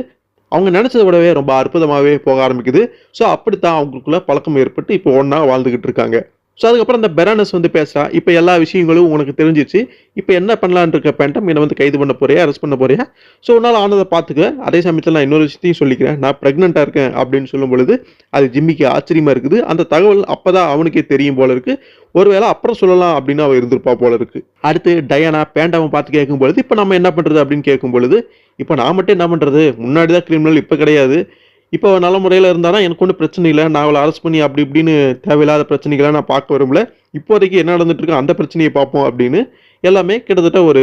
அவங்க நினைச்சதை விடவே ரொம்ப அற்புதமாகவே போக ஆரம்பிக்குது. ஸோ அப்படித்தான் அவங்களுக்குள்ள பழக்கம் ஏற்பட்டு இப்போ ஒன்றா வாழ்ந்துகிட்டு இருக்காங்க. ஸோ அதுக்கப்புறம் அந்த பெரோனஸ் வந்து பேசுறா, இப்போ எல்லா விஷயங்களும் உனக்கு தெரிஞ்சிச்சு, இப்போ என்ன பண்ணலான்னு இருக்க பேண்டம், என்னை வந்து கைது பண்ண போறியா, அரெஸ்ட் பண்ண போறியா, ஸோ உன்னால் ஆனதை பார்த்துக்க, அதே சமயத்தில் நான் இன்னொரு விஷயத்தையும் சொல்லிக்கிறேன், நான் ப்ரெக்னெண்ட்டாக இருக்கேன் அப்படின்னு சொல்லும் பொழுது அது ஜிம்மிக்கு ஆச்சரியமா இருக்குது. அந்த தகவல் அப்போதான் அவனுக்கே தெரியும் போல இருக்கு. ஒருவேளை அப்புறம் சொல்லலாம் அப்படின்னு அவ இருந்திருப்பா போல இருக்கு. அடுத்து டயானா பேண்டாவை பார்த்து கேட்கும் பொழுது இப்போ நம்ம என்ன பண்றது அப்படின்னு கேட்கும் பொழுது, இப்போ நான் மட்டும் என்ன பண்றது, முன்னாடி தான் கிரிமினல், இப்போ கிடையாது, இப்போ நல்ல முறையில் இருந்தானா எனக்கு ஒன்றும் பிரச்சனை இல்லை, நான் அவளை அரெஸ்ட் பண்ணி அப்படி இப்படின்னு தேவையில்லாத பிரச்சனைகளை நான் பார்க்க விரும்பல, இப்போதைக்கு என்ன நடந்துட்டு இருக்கோ அந்த பிரச்சனையை பார்ப்போம் அப்படின்னு எல்லாமே கிட்டத்தட்ட ஒரு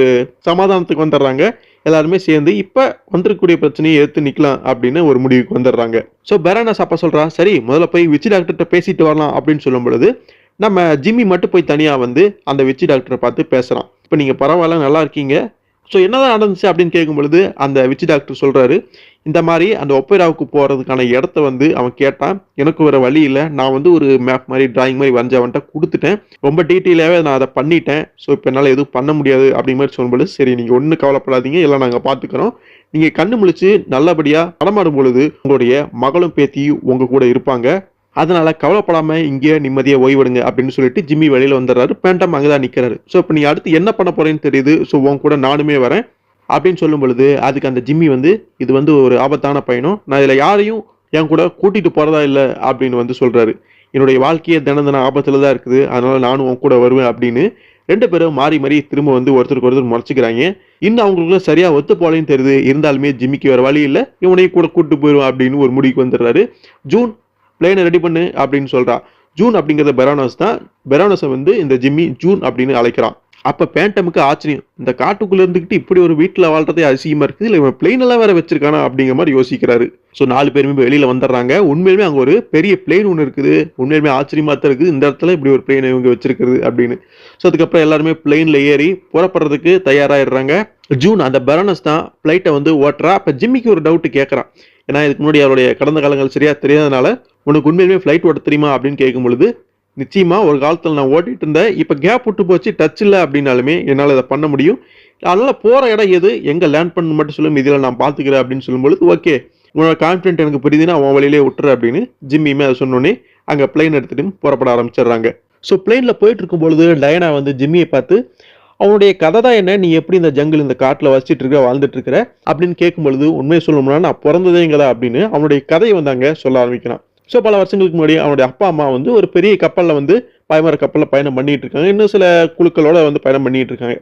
சமாதானத்துக்கு வந்துடுறாங்க. எல்லாருமே சேர்ந்து இப்போ வந்திருக்கக்கூடிய பிரச்சனையை எடுத்து நிற்கலாம் அப்படின்னு ஒரு முடிவுக்கு வந்துடுறாங்க. ஸோ பெரோனஸ் அப்போ சொல்கிறா, சரி முதல்ல போய் விச்சி டாக்டர்கிட்ட பேசிட்டு வரலாம் அப்படின்னு சொல்லும் பொழுது நம்ம ஜிம்மி மட்டும் போய் தனியாக வந்து அந்த விச்சி டாக்டரை பார்த்து பேசுகிறான். இப்போ நீங்கள் பரவாயில்ல, நல்லா இருக்கீங்க, ஸோ என்னதான் நடந்துச்சு அப்படின்னு கேட்கும் பொழுது அந்த விச்சி டாக்டர் சொல்கிறாரு, இந்த மாதிரி அந்த ஒப்பேராவுக்கு போகிறதுக்கான இடத்த வந்து அவன் கேட்டான், எனக்கு வேறு வழி இல்லை, நான் வந்து ஒரு மேப் மாதிரி டிராயிங் மாதிரி வரைஞ்சி அவன்கிட்ட கொடுத்துட்டேன், ரொம்ப டீட்டெயிலாகவே நான் அதை பண்ணிட்டேன், ஸோ இப்போ என்னால் எதுவும் பண்ண முடியாது அப்படிங்கிற மாதிரி சொல்லும்போது, சரி நீங்கள் ஒன்றும் கவலைப்படாதீங்க, எல்லாம் நாங்கள் பார்த்துக்கிறோம், நீங்கள் கண்ணு முழிச்சு நல்லபடியாக நடமாடும் பொழுது உங்களுடைய மகளும் பேத்தியும் உங்கள் கூட இருப்பாங்க, அதனால கவலைப்படாம இங்கே நிம்மதியாக ஓய்வெடுங்க அப்படின்னு சொல்லிட்டு ஜிம்மி வெளியில வந்துடுறாரு. பேண்டம் அங்கதான் நிக்கிறாரு. ஸோ இப்போ நீ அடுத்து என்ன பண்ண போறேன்னு தெரியுது, ஸோ உன் கூட நானுமே வரேன் அப்படின்னு சொல்லும் பொழுது அதுக்கு அந்த ஜிம்மி வந்து இது வந்து ஒரு ஆபத்தான பயணம், நான் இதில் யாரையும் என் கூட கூட்டிட்டு போறதா இல்லை அப்படின்னு வந்து சொல்றாரு. என்னுடைய வாழ்க்கையை தினம் ஆபத்துல தான் இருக்குது, அதனால நானும் உன் கூட வருவேன் அப்படின்னு 2 பேரும் மாறி மாறி திரும்ப வந்து ஒருத்தருக்கு ஒருத்தர் முறைச்சிக்கிறாங்க. இன்னும் அவங்களுக்குள்ள சரியா ஒத்து போலேன்னு தெரியுது. இருந்தாலுமே ஜிம்மிக்கு வேற வழி இல்லை, இவனையும் கூட கூட்டு போயிடும் அப்படின்னு ஒரு முடிவுக்கு வந்துடுறாரு. ஜூன் பிளேனை ரெடி பண்ணு அப்படின்னு சொல்றா. ஜூன் அப்படிங்கிறத பெரோனஸ் தான். பெரோனஸை வந்து இந்த ஜிம்மி ஜூன் அப்படின்னு அழைக்கிறான். அப்போ பேண்டமுக்கு ஆச்சரியம், இந்த காட்டுக்குள்ளே இருந்துக்கிட்டு இப்படி ஒரு வீட்டில் வாழ்றதே அதிசயமாக இருக்குது, இல்லை இவன் பிளெயின் எல்லாம் வேற வச்சிருக்கானா அப்படிங்கிற மாதிரி யோசிக்கிறாரு. ஸோ 4 பேருமே வெளியில் வந்துடுறாங்க. உண்மையிலுமே அங்கே ஒரு பெரிய பிளெயின் ஒன்று இருக்குது. உண்மையிலுமே ஆச்சரியமாக தான் இருக்குது, இந்த இடத்துல இப்படி ஒரு பிளெயின் இவங்க வச்சிருக்கிறது அப்படின்னு. ஸோ அதுக்கப்புறம் எல்லாருமே பிளெயினில் ஏறி புறப்படுறதுக்கு தயாராகிடுறாங்க. ஜூன் அந்த பெரோனஸ் தான் ஃப்ளைட்டை வந்து ஓட்டுறா. அப்போ ஜிம்மிக்கு ஒரு டவுட்டு கேட்குறான். ஏன்னா இதுக்கு முன்னாடி அவருடைய கடந்த காலங்கள் சரியாக தெரியாதனால உனக்கு உண்மையிலுமே ஃப்ளைட் ஓட்ட தெரியுமா அப்படின்னு கேட்கும் பொழுது, நிச்சயமா ஒரு காலத்தில் நான் ஓட்டிட்டு இருந்தேன், இப்போ கேப் விட்டு போச்சு, டச் இல்லை அப்படின்னாலுமே என்னால் இதை பண்ண முடியும், அதனால் போகிற இடம் எது, எங்கே லேண்ட் பண்ணு மட்டும் சொல்லும், இதில் நான் பார்த்துக்கிறேன் அப்படின்னு சொல்லும்பொழுது, ஓகே உன்னோட கான்ஃபிடென்ட் எனக்கு புரியுதுன்னா அவன் வழியிலே விட்டுரு அப்படின்னு ஜிம்மியுமே அதை சொன்னோன்னே அங்கே பிளெயின் எடுத்துகிட்டு புறப்பட ஆரம்பிச்சிடுறாங்க. ஸோ பிளெயினில் போயிட்டு இருக்கும் பொழுது டயனா வந்து ஜிம்மியை பார்த்து அவனுடைய கதை தான் என்ன, நீ எப்படி இந்த ஜங்கிள் இந்த காட்டில் வசிச்சுட்டு இருக்க வாழ்ந்துட்டு இருக்கிற அப்படின்னு கேட்கும் பொழுது, உண்மையை சொல்லணும்னா நான் பிறந்ததே இங்கே அப்படின்னு அவனுடைய கதையை வந்து அங்கே சொல்ல ஆரம்பிக்கிறான். ஸோ பல வருஷங்களுக்கு முன்னாடி அவனுடைய அப்பா அம்மா வந்து ஒரு பெரிய கப்பலில் வந்து பாய்மர கப்பலில் பயணம் பண்ணிட்டு இருக்காங்க. இன்னும் சில குழுக்களோட வந்து பயணம் பண்ணிட்டு இருக்காங்க.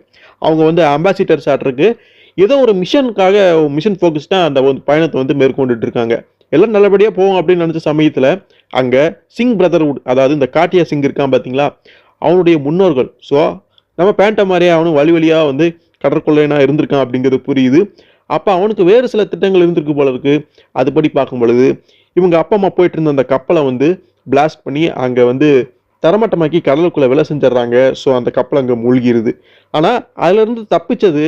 அவங்க வந்து அம்பாசிடர்ஸ் ஆட்ருக்கு ஏதோ ஒரு மிஷனுக்காக மிஷன் ஃபோக்கஸ்டாக அந்த பயணத்தை வந்து மேற்கொண்டுட்டு இருக்காங்க. எல்லாம் நல்லபடியாக போவோம் அப்படின்னு நினச்ச சமயத்தில் அங்கே சிங் பிரதர்வுட், அதாவது இந்த காட்டியா சிங் இருக்கான் பார்த்தீங்களா, அவனுடைய முன்னோர்கள். ஸோ நம்ம பேண்ட மாதிரியே அவனும் வழி வழியாக வந்து கடற்கொள்ளையனா இருந்திருக்கான் அப்படிங்கிறது புரியுது. அப்போ அவனுக்கு வேறு சில திட்டங்கள் இருந்திருக்கு போல இருக்கு. அதுபடி பார்க்கும் பொழுது இவங்க அப்பா அம்மா போயிட்டு இருந்த அந்த கப்பலை வந்து பிளாஸ்ட் பண்ணி அங்கே வந்து தரமட்டமாக்கி கடலுக்குள்ளே விலை செஞ்சிடறாங்க. ஸோ அந்த கப்பல் அங்கே மூழ்கிடுது. ஆனால் அதுலேருந்து தப்பிச்சது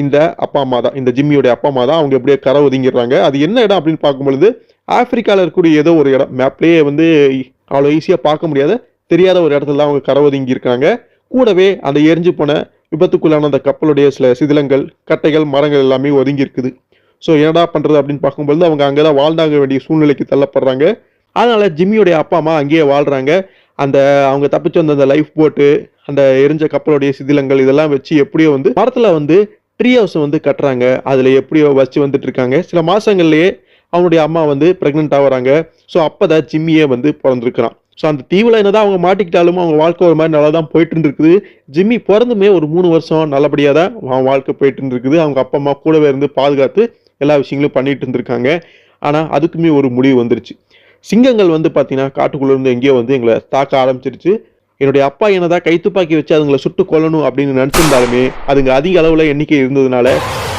இந்த அப்பா அம்மா தான், இந்த ஜிம்மியோடைய அப்பா அம்மா தான். அவங்க எப்படியே கரை ஒதுங்கிடுறாங்க. அது என்ன இடம் அப்படின்னு பார்க்கும்பொழுது ஆப்பிரிக்காவில் இருக்கக்கூடிய ஏதோ ஒரு இடம், மேப்லேயே வந்து அவ்வளோ ஈஸியாக பார்க்க முடியாத தெரியாத ஒரு இடத்துல தான் அவங்க கரை ஒதுங்கி இருக்காங்க. கூடவே அந்த எரிஞ்சு போன விபத்துக்குள்ளான அந்த கப்பலுடைய சில சிதிலங்கள், கட்டைகள், மரங்கள் எல்லாமே ஒதுங்கி இருக்குது. ஸோ என்னடா பண்ணுறது அப்படின்னு பார்க்கும்போது அவங்க அங்கே தான் வாழ்ந்தாக வேண்டிய சூழ்நிலைக்கு தள்ளப்படுறாங்க. அதனால் ஜிம்மியோடைய அப்பா அம்மா அங்கேயே வாழ்கிறாங்க. அந்த அவங்க தப்பிச்சு வந்த அந்த லைஃப் போட்டு, அந்த எரிஞ்ச கப்பலுடைய சிதிலங்கள் இதெல்லாம் வச்சு எப்படியோ வந்து மரத்தில் வந்து ட்ரீ ஹவுஸை வந்து கட்டுறாங்க. அதில் எப்படியோ வச்சு வந்துட்டு இருக்காங்க. சில மாதங்கள்லேயே அவனுடைய அம்மா வந்து ப்ரெக்னென்ட் ஆகுறாங்க. ஸோ அப்போ தான் ஜிம்மியே வந்து பிறந்திருக்கிறான். ஸோ அந்த தீவில் என்னதான் அவங்க மாட்டிக்கிட்டாலும் அவங்க வாழ்க்கை ஒரு மாதிரி நல்லா தான் போயிட்டு இருந்துருக்குது. ஜிம்மி பிறந்துமே ஒரு 3 வருஷம் நல்லபடியாக தான் அவன் வாழ்க்கை போயிட்டு இருந்துருக்குது. அவங்க அப்பா அம்மா கூடவே இருந்து பாதுகாத்து எல்லா விஷயங்களும் பண்ணிட்டு இருந்திருக்காங்க. ஆனால் அதுக்குமே ஒரு முடிவு வந்துருச்சு. சிங்கங்கள் வந்து பார்த்தீங்கன்னா காட்டுக்குள்ளே இருந்து எங்கேயோ வந்து எங்களை தாக்க ஆரம்பிச்சிருச்சு. என்னுடைய அப்பா என்னதான் கைத்துப்பாக்கி வச்சு அதுங்களை சுட்டு கொல்லணும் அப்படின்னு நினச்சிருந்தாலுமே அதுங்க அதிக அளவில் எண்ணிக்கை இருந்ததுனால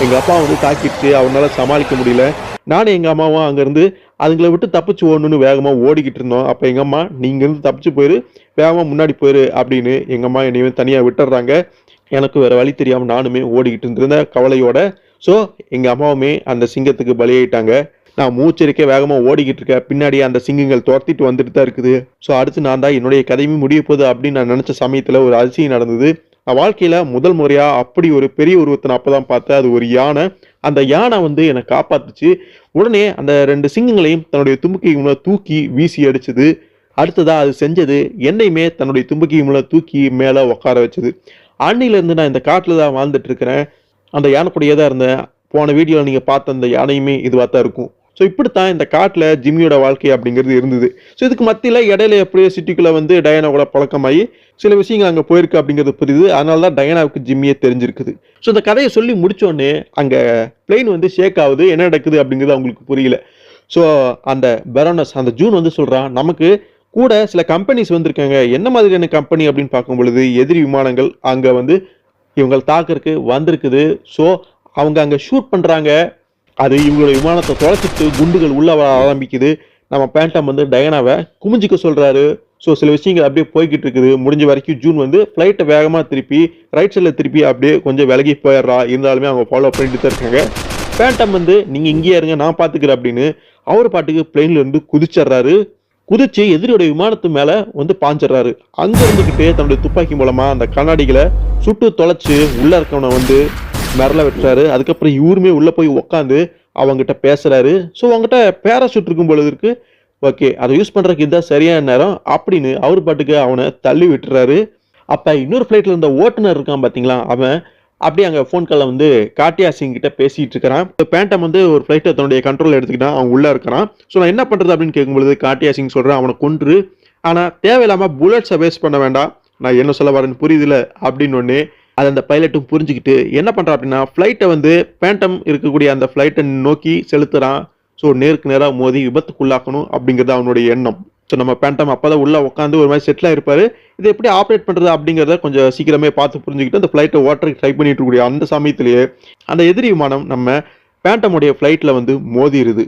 எங்கள் அப்பா வந்து தாக்கிடுச்சு. அவனால சமாளிக்க முடியல. நானும் எங்கள் அம்மாவும் அங்கேருந்து அதுங்களை விட்டு தப்பிச்சு ஓடணுன்னு வேகமாக ஓடிக்கிட்டு இருந்தோம். அப்போ எங்கள் அம்மா நீங்கள் இருந்து தப்பிச்சு போயிரு, வேகமாக முன்னாடி போயிரு அப்படின்னு எங்கள் அம்மா என்னையுமே தனியாக விட்டுடுறாங்க. எனக்கு வேறு வழி தெரியாமல் நானுமே ஓடிக்கிட்டு இருந்திருந்தேன் கவலையோட. ஸோ எங்கள் அம்மாவுமே அந்த சிங்கத்துக்கு பலியாயிட்டாங்க. நான் மூச்சரிக்கை வேகமாக ஓடிக்கிட்டு இருக்கேன். பின்னாடி அந்த சிங்கங்கள் துரத்திட்டு வந்துட்டு தான் இருக்குது. ஸோ அடுத்து நான் தான் என்னுடைய கதையுமே முடிய போகுது அப்படின்னு நான் நினச்ச சமயத்தில் ஒரு அதிசயம் நடந்தது. நான் வாழ்க்கையில் முதல் முறையாக அப்படி ஒரு பெரிய உருவத்தை நான் அப்போ தான் பார்த்தேன். அது ஒரு யானை. அந்த யானை வந்து என்னை காப்பாத்துச்சு. உடனே அந்த 2 சிங்கங்களையும் தன்னுடைய தும்பிக்கை மூலம் தூக்கி வீசி அடிச்சது. அடுத்ததா அது செஞ்சது என்னையுமே தன்னுடைய தும்பிக்கை மூலம் தூக்கி மேலே உட்கார வச்சது. அன்னிலேருந்து நான் இந்த காட்டில் தான் வாழ்ந்துட்டு இருக்கிறேன். அந்த யானை கூடயே தான் இருந்தேன். போன வீடியோவில் நீங்கள் பார்த்த அந்த யானையுமே இதுவாக தான் இருக்கும். ஸோ இப்படித்தான் இந்த காட்டில் ஜிம்மியோட வாழ்க்கை அப்படிங்கிறது இருந்தது. ஸோ இதுக்கு மத்தியில் இடையில எப்படியோ சிட்டிக்குள்ளே வந்து டயானா கூட பழக்கமாகி சில விஷயங்கள் அங்கே போயிருக்கு அப்படிங்கிறது புரியுது. அதனால தான் டயானாவுக்கு ஜிம்மியே தெரிஞ்சிருக்குது. ஸோ இந்த கதையை சொல்லி முடிச்சோடனே அங்கே பிளெயின் வந்து ஷேக் ஆகுது. என்ன நடக்குது அப்படிங்கிறது அவங்களுக்கு புரியல. ஸோ அந்த பெரோனஸ், அந்த ஜூன் வந்து சொல்கிறான், நமக்கு கூட சில கம்பெனிஸ் வந்திருக்காங்க. என்ன மாதிரியான கம்பெனி அப்படின்னு பார்க்கும் பொழுது எதிரி விமானங்கள் அங்கே வந்து இவங்களை தாக்குறதுக்கு வந்திருக்குது. ஸோ அவங்க அங்கே ஷூட் பண்ணுறாங்க. அது இவங்களோட விமானத்தை தொலைச்சிட்டு குண்டுகள் உள்ள வர ஆரம்பிக்குது. நம்ம பேண்டம் வந்து டயானாவை குமிஞ்சிக்க சொல்கிறாரு. ஸோ சில விஷயங்கள் அப்படியே போய்கிட்டு இருக்குது. முடிஞ்ச வரைக்கும் ஜூன் வந்து ஃப்ளைட்டை வேகமாக திருப்பி ரைட் சைடில் திருப்பி அப்படியே கொஞ்சம் விலகி போயிடுறா. இருந்தாலுமே அவங்க ஃபாலோ பண்ணிட்டு தான் இருக்காங்க. பேண்டம் வந்து நீங்கள் இங்கேயே இருங்க, நான் பார்த்துக்கிறேன் அப்படின்னு அவர் பாட்டுக்கு பிளெயின்லேருந்து குதிச்சிட்றாரு. குதிச்சு எதிரியோட விமானத்து மேலே வந்து பாஞ்சிட்றாரு. அங்கே இருந்துக்கிட்டே தன்னுடைய துப்பாக்கி மூலமாக அந்த கண்ணாடிகளை சுட்டு தொலைச்சி உள்ளே இருக்கவனை வந்து மிரள விட்டுறாரு. அதுக்கப்புறம் இவருமே உள்ளே போய் உக்காந்து அவங்ககிட்ட பேசுகிறாரு. ஸோ அவங்ககிட்ட பேராசூட் இருக்கும் பொழுது இருக்கு. ஓகே, அதை யூஸ் பண்ணுறதுக்கு இதுதான் சரியான நேரம் அப்படின்னு அவர் பாட்டுக்கு அவனை தள்ளி விட்டுறாரு. அப்போ இன்னொரு ஃப்ளைட்டில் இருந்த ஓட்டுநர் இருக்கான் பார்த்தீங்களா, அவன் அப்படியே அங்கே ஃபோன் காலில் வந்து காட்டியா சிங் கிட்ட பேசிகிட்டு இருக்கிறான். பேண்டம் வந்து ஒரு ஃப்ளைட்டை தன்னுடைய கண்ட்ரோல் எடுத்துக்கிட்டான். அவன் உள்ளே இருக்கிறான். ஸோ நான் என்ன பண்ணுறது அப்படின்னு கேட்கும்பொழுது காட்டியா சிங் சொல்கிறேன், அவனை கொன்று, ஆனால் தேவையில்லாமல் புல்லட்ஸை வேஸ்ட் பண்ண வேண்டாம், நான் என்ன சொல்ல வரேன்னு புரியுதுல அப்படின்னு ஒன்று அது அந்த பைலட்டும் புரிஞ்சுக்கிட்டு என்ன பண்ணுறான் அப்படின்னா ஃப்ளைட்டை வந்து பேண்டம் இருக்கக்கூடிய அந்த ஃப்ளைட்டை நோக்கி செலுத்துகிறான். ஸோ நேருக்கு நேராக மோதி விபத்துக்குள்ளாக்கணும் அப்படிங்கிறது அவனுடைய எண்ணம். ஸோ நம்ம பேண்டம் அப்பதான் உள்ள உட்காந்து ஒரு மாதிரி செட்டில் ஆயிருப்பாரு. இதை எப்படி ஆப்ரேட் பண்றது அப்படிங்கிறத கொஞ்சம் சீக்கிரமே பார்த்து புரிஞ்சுக்கிட்டு அந்த ஃபிளைட்டை ஓட்டுறதுக்கு ட்ரை பண்ணிட்டு இருக்கக்கூடிய அந்த சமயத்திலேயே அந்த எதிரி விமானம் நம்ம பேண்டமுடைய ஃபிளைட்ல வந்து மோதிருது.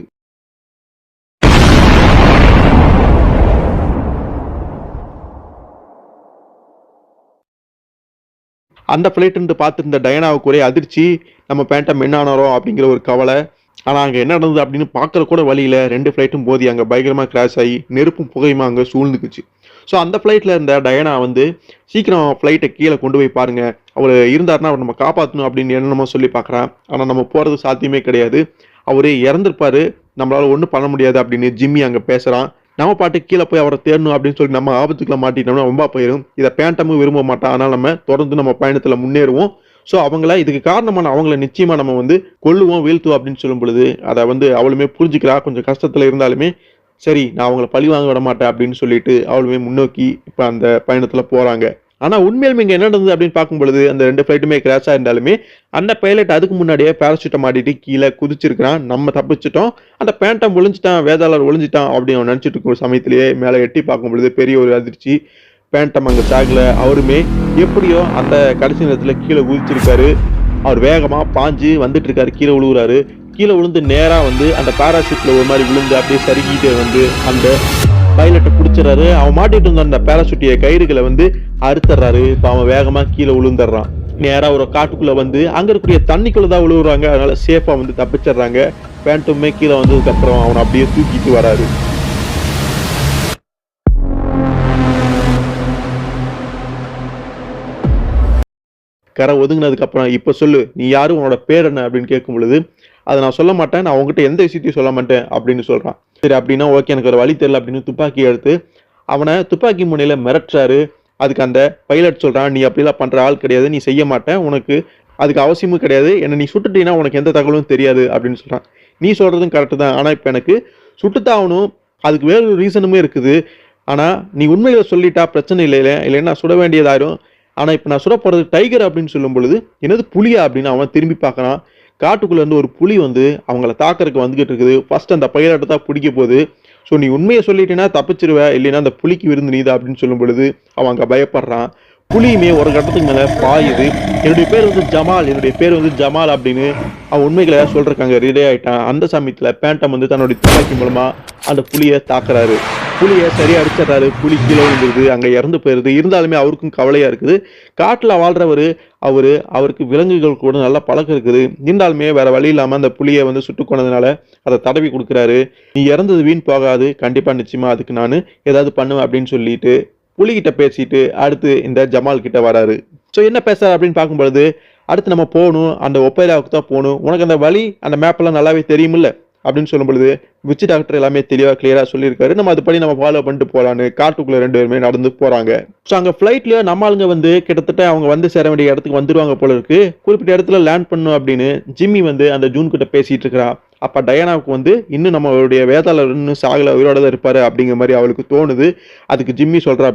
அந்த ஃபிளைட் இருந்து பார்த்துருந்த டயனாவுக்கு ஒரே அதிர்ச்சி. நம்ம பேண்டம் என்ன ஆனாரோ அப்படிங்கிற ஒரு கவலை. ஆனால் அங்கே என்ன நடந்தது அப்படின்னு பார்க்குற கூட வழியில் 2 ஃப்ளைட்டும் போதி அங்கே பயங்கரமாக கிராஷ் ஆகி நெருப்பும் புகையுமா அங்கே சூழ்ந்துக்குச்சு. ஸோ அந்த ஃப்ளைட்டில் இருந்த டயனா வந்து சீக்கிரம் ஃப்ளைட்டை கீழே கொண்டு போய் பாருங்க, அவர் இருந்தாருன்னா அவர் நம்ம காப்பாற்றணும் அப்படின்னு என்னென்னமோ சொல்லி பார்க்குறான். ஆனால் நம்ம போகிறது சாத்தியமே கிடையாது, அவர் இறந்துருப்பாரு, நம்மளால ஒன்றும் பண்ண முடியாது அப்படின்னு ஜிம்மி அங்கே பேசுகிறான். நம்ம பாட்டு கீழே போய் அவரை தேடணும் அப்படின்னு சொல்லி நம்ம ஆபத்துக்குள்ள மாட்டிட்டோம்னா ரொம்ப போயிடும். இதை பேண்டமும் விரும்ப மாட்டான். ஆனால் நம்ம தொடர்ந்து நம்ம பயணத்தில் முன்னேறுவோம். ஸோ அவங்கள இதுக்கு காரணமான அவங்கள நிச்சயமாக நம்ம வந்து கொல்லுவோம் வீழ்த்துவோம் அப்படின்னு சொல்லும் பொழுது அதை வந்து அவளுமே புரிஞ்சுக்கிறா. கொஞ்சம் கஷ்டத்தில் இருந்தாலுமே சரி நான் அவங்கள பழி வாங்க விட மாட்டேன் அப்படின்னு சொல்லிட்டு அவளுமே முன்னோக்கி இப்போ அந்த பயணத்தில் போகிறாங்க. ஆனால் உண்மையிலுமே இங்கே என்ன நடந்தது அப்படின்னு பார்க்கும் பொழுது அந்த 2 ஃப்ளைட்டுமே கிராஷாக இருந்தாலுமே அந்த பைலட் அதுக்கு முன்னாடியே பேராசூட்டை மாட்டிட்டு கீழே குதிச்சிருக்கிறான். நம்ம தப்பிச்சிட்டோம், அந்த பேண்டம் ஒளிஞ்சிட்டான், வேதாளர் ஒளிஞ்சிட்டான் அப்படின்னு அவன் நினச்சிட்டு இருக்கிற சமயத்திலேயே மேலே எட்டி பார்க்கும் பொழுது பெரிய ஒரு அதிர்ச்சி. பேண்டம் அங்கே சாகல, அவருமே எப்படியோ அந்த கடைசி நேரத்தில் கீழே குதிச்சிருக்காரு. அவர் வேகமாக பாஞ்சு வந்துட்டு இருக்காரு, கீழே விழுகுறாரு. கீழே விழுந்து நேராக வந்து அந்த பேராசூட்டில் ஒரு மாதிரி விழுந்து அப்படியே சறுக்கிட்டு வந்து அந்த பைலட்டை பிடிச்சிடறாரு. அவன் மாட்டிட்டு இருந்த அந்த பேராசூட்டிய கயிறுகளை வந்து அறுத்துறாரு. இப்போ அவன் வேகமாக கீழே விழுந்துடுறான். நேராக ஒரு காட்டுக்குள்ளே வந்து அங்கே இருக்கக்கூடிய தண்ணிக்குள்ளே தான் விழுகுறாங்க. அதனால சேஃபாக வந்து தப்பிச்சிடுறாங்க. பேண்ட்டுமே கீழே வந்ததுக்கப்புறம் அவனை அப்படியே தூக்கிட்டு வராரு. கரை ஒதுங்கினதுக்கு அப்புறம் இப்போ சொல்லு, நீ யாரு, உன்னோட பேர் என்ன அப்படின்னு கேட்கும் பொழுது அதை நான் சொல்ல மாட்டேன், நான் உங்ககிட்ட எந்த விஷயத்தையும் சொல்ல மாட்டேன் அப்படின்னு சொல்றான். சரி அப்படின்னா ஓகே, எனக்கு ஒரு வழி தெரியல அப்படின்னு துப்பாக்கி எடுத்து அவனை துப்பாக்கி முனையில மிரட்டுறாரு. அதுக்கு அந்த பைலட் சொல்றான், நீ அப்படிலாம் பண்ற ஆள் கிடையாது, நீ செய்ய மாட்டேன், உனக்கு அதுக்கு அவசியமும் கிடையாது, என்னை நீ சுட்டுட்டீங்கன்னா உனக்கு எந்த தகவலும் தெரியாது அப்படின்னு சொல்றான். நீ சொல்றதும் கரெக்டு தான், ஆனா இப்போ எனக்கு சுட்டுத்தான் ஆகணும், அதுக்கு வேற ஒரு ரீசனுமே இருக்குது. ஆனா நீ உண்மையில சொல்லிட்டா பிரச்சனை இல்லைன்னா சுட வேண்டியதாயிரும். ஆனா இப்போ நான் சுட போறது டைகர் அப்படின்னு சொல்லும் பொழுது என்னது புலியா அப்படின்னு அவன் திரும்பி பார்க்கறான். காட்டுக்குள்ள இருந்து ஒரு புலி வந்து அவங்கள தாக்கறதுக்கு வந்துகிட்டு இருக்குது. ஃபர்ஸ்ட் அந்த பைலட்டை தான் பிடிக்க போகுது. ஸோ நீ உண்மையை சொல்லிட்டேன்னா தப்பிச்சிருவ, இல்லைன்னா அந்த புலிக்கு விருந்து நீதா அப்படின்னு சொல்லும் பொழுது அவன் அங்கே பயப்படுறான். புலியுமே ஒரு கட்டத்துக்கு மேலே பாயுது. என்னுடைய பேர் வந்து ஜமால், என்னுடைய பேர் வந்து ஜமால் அப்படின்னு அவன் உண்மைகளை சொல்றாங்க. ரெடி ஆயிட்டான். அந்த சமயத்தில் பேண்டம் வந்து தன்னுடைய துப்பாக்கி மூலமா அந்த புலியை தாக்குறாரு. புலியை சரியா அடிச்சிடறாரு. புலி கீழே விழுந்துருது, அங்கே இறந்து போயிருது. இருந்தாலுமே அவருக்கும் கவலையா இருக்குது. காட்டில் வாழ்றவர் அவருக்கு விலங்குகள் கூட நல்ல பழக்கம் இருக்குது. இருந்தாலுமே வேற வழி இல்லாமல் அந்த புலியை வந்து சுட்டு கொண்டதுனால அதை தடவி கொடுக்குறாரு. நீ இறந்தது வீண் போகாது, கண்டிப்பா நிச்சயமா அதுக்கு நான் ஏதாவது பண்ணுவேன் அப்படின்னு சொல்லிட்டு புலிகிட்ட பேசிட்டு அடுத்து இந்த ஜமால் கிட்ட வராரு. ஸோ என்ன பேசுறாரு அப்படின்னு பார்க்கும்பொழுது அடுத்து நம்ம போகணும், அந்த ஒப்பேராவுக்கு தான் போகணும், உனக்கு அந்த வழி அந்த மேப்பெல்லாம் நல்லாவே தெரியுமில்ல அப்படின்னு சொல்லும் பொழுது விச்சு டாக்டர் எல்லாமே தெளிவாக கிளியராக சொல்லியிருக்காரு. நம்ம அதுபடி நம்ம ஃபாலோ பண்ணிட்டு போகலான்னு காட்டுக்குள்ள 2 பேருமே நடந்து போறாங்க. ஸோ அங்கே ஃப்ளைட்ல நம்ம ஆளுங்க வந்து கிட்டத்தட்ட அவங்க வந்து சேர வேண்டிய இடத்துக்கு வந்துருவாங்க போல இருக்கு. குறிப்பிட்ட இடத்துல லேண்ட் பண்ணும் அப்படின்னு ஜிம்மி வந்து அந்த ஜூன் கிட்ட பேசிட்டு இருக்கிறா. அப்ப டயானாவுக்கு வந்து இன்னும் நம்மளுடைய வேதாளர் இன்னும் சாகல, உயிரோட தான் இருப்பாரு அப்படிங்கிற மாதிரி அவளுக்கு தோணுது. அதுக்கு ஜிம்மி சொல்றா,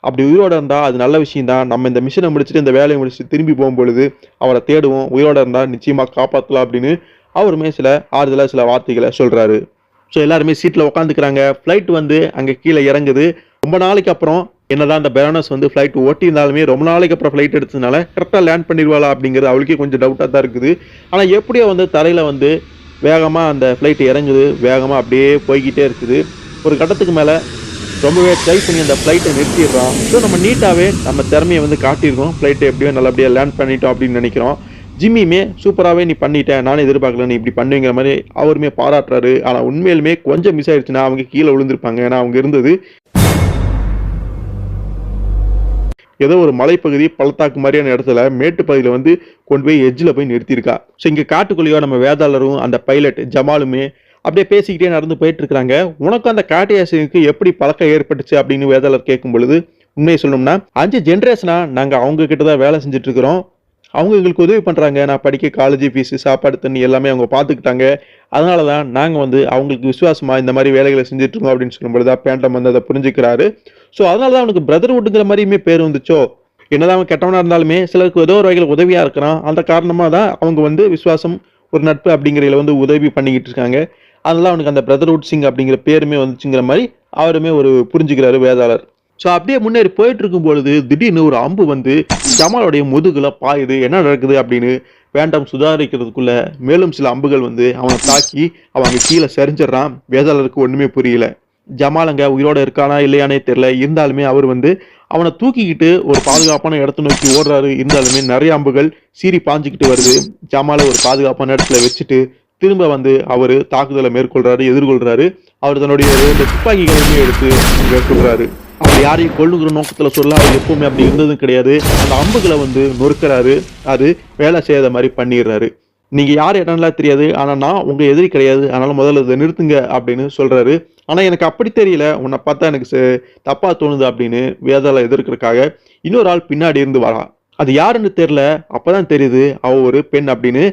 அப்படி உயிரோட இருந்தா அது நல்ல விஷயம் தான், நம்ம இந்த மிஷனை முடிச்சுட்டு இந்த வேலையை முடிச்சுட்டு திரும்பி போகும்பொழுது அவரை தேடுவோம், உயிரோட இருந்தா நிச்சயமா காப்பாற்றலாம் அப்படின்னு அவருமே சில ஆறுதலாக சில வார்த்தைகளை சொல்றாரு. ஸோ எல்லாருமே சீட்டில் உட்காந்துக்கிறாங்க. ஃப்ளைட் வந்து அங்கே கீழே இறங்குது. ரொம்ப நாளைக்கு அப்புறம் என்னதான் அந்த பெரோனஸ் வந்து ஃப்ளைட் ஓட்டியிருந்தாலுமே ரொம்ப நாளைக்கு அப்புறம் ஃப்ளைட் எடுத்ததுனால கரெக்டாக லேண்ட் பண்ணிடுவாளா அப்படிங்கிறது அவளுக்கே கொஞ்சம் டவுட்டாக தான் இருக்குது. ஆனால் எப்படியோ வந்து தரையில் வந்து வேகமாக அந்த ஃப்ளைட் இறங்குது, வேகமாக அப்படியே போய்கிட்டே இருக்குது. ஒரு கட்டத்துக்கு மேலே ரொம்பவே ட்ரை பண்ணி அந்த ஃப்ளைட்டை நிறுத்திடுறோம். ஸோ நம்ம நீட்டாகவே நம்ம திறமையை வந்து காட்டியிருக்கோம், ஃப்ளைட்டை எப்படியோ நல்லபடியாக லேண்ட் பண்ணிட்டோம் அப்படின்னு நினைக்கிறோம். ஜிம்மியுமே சூப்பராகவே நீ பண்ணிட்டேன், நானே எதிர்பார்க்கல நீ இப்படி பண்ணுங்கிற மாதிரி அவருமே பாராட்டுறாரு. ஆனால் உண்மையிலுமே கொஞ்சம் மிஸ் ஆயிடுச்சுன்னா அவங்க கீழே விழுந்திருப்பாங்க. ஏன்னா அவங்க இருந்தது ஏதோ ஒரு மலைப்பகுதி பள்ளத்தாக்கு மாதிரியான இடத்துல மேட்டு பகுதியில் வந்து கொண்டு போய் எட்ஜில் போய் நிறுத்தியிருக்கா. ஸோ இங்கே காட்டுக்குள்ளேயோ நம்ம வேதாளரும் அந்த பைலட் ஜமாலுமே அப்படியே பேசிக்கிட்டே நடந்து போயிட்டு இருக்கிறாங்க. உனக்கும் அந்த காட்டியாசிக்கு எப்படி பழக்கம் ஏற்பட்டுச்சு அப்படின்னு வேதாளர் கேட்கும் பொழுது உண்மையை சொல்லணும்னா 5 ஜென்ரேஷனா நாங்கள் அவங்க கிட்ட தான் வேலை செஞ்சுட்டு இருக்கிறோம். அவங்க எங்களுக்கு உதவி பண்ணுறாங்க, நான் படிக்க காலேஜ் ஃபீஸு சாப்பாடு தண்ணி எல்லாமே அவங்க பார்த்துக்கிட்டாங்க. அதனால தான் நாங்கள் வந்து அவங்களுக்கு விசுவாசமாக இந்த மாதிரி வேலைகளை செஞ்சுட்ருக்கோம் அப்படின்னு சொல்லும்போது தான் பேண்டம் வந்து அதை புரிஞ்சுக்கிறாரு. ஸோ அதனால தான் அவனுக்கு பிரதர்வுட்டுங்கிற மாதிரியுமே பேர் வந்துச்சோ. என்னதான் அவன் கெட்டவனாக இருந்தாலுமே சிலருக்கு ஏதோ ஒரு வகையில் உதவியாக இருக்கிறான். அந்த காரணமாக தான் அவங்க வந்து விசுவாசம் ஒரு நட்பு அப்படிங்கிறதுல வந்து உதவி பண்ணிக்கிட்டு இருக்காங்க. அதனால அவனுக்கு அந்த பிரதர்வுட் சிங் அப்படிங்கிற பேருமே வந்துச்சுங்கிற மாதிரி அவருமே ஒரு புரிஞ்சுக்கிறாரு வேதாளர். ஸோ அப்படியே முன்னேறி போயிட்டு இருக்கும் பொழுது திடீர்னு ஒரு அம்பு வந்து ஜமாலுடைய முதுகுல பாயுது. என்ன நடக்குது அப்படின்னு வேண்டாம் சுதாரிக்கிறதுக்குள்ள மேலும் சில அம்புகள் வந்து அவனை தாக்கி அவங்க கீழே சரிஞ்சிடறான். வேதாளருக்கு ஒண்ணுமே புரியல. ஜமால் அங்க உயிரோட இருக்கானா இல்லையானே தெரியல. இருந்தாலுமே அவர் வந்து அவனை தூக்கிக்கிட்டு ஒரு பாதுகாப்பான இடத்தை நோக்கி ஓடுறாரு. இருந்தாலுமே நிறைய அம்புகள் சீறி பாஞ்சுக்கிட்டு வருது. ஜமாலை ஒரு பாதுகாப்பான இடத்துல வச்சுட்டு திரும்ப வந்து அவரு தாக்குதலை மேற்கொள்றாரு, எதிர்கொள்றாரு. அவர் தன்னுடைய 2 துப்பாக்கிகளையுமே எடுத்து மேற்கொள்றாரு. அவர் யாரையும் கொள்ளுங்கிற நோக்கத்துல சொல்ல அவர் எப்பவுமே அப்படி இருந்ததும் கிடையாது. அந்த அம்புகளை வந்து நொறுக்கிறாரு. அது வேலை செய்யாத மாதிரி பண்ணிடுறாரு. நீங்க யார் என்னலாம் தெரியாது, ஆனா நான் உங்க எதிரி கிடையாது, அதனால முதல்ல இதை நிறுத்துங்க அப்படின்னு சொல்றாரு. ஆனா எனக்கு அப்படி தெரியல, உன்னை பார்த்தா எனக்கு தப்பா தோணுது அப்படின்னு வேதாள எதிர்க்கிறதுக்காக இன்னொரு ஆள் பின்னாடி இருந்து வரா. அது யாருன்னு தெரியல. அப்பதான் தெரியுது அவ ஒரு பெண் அப்படின்னு.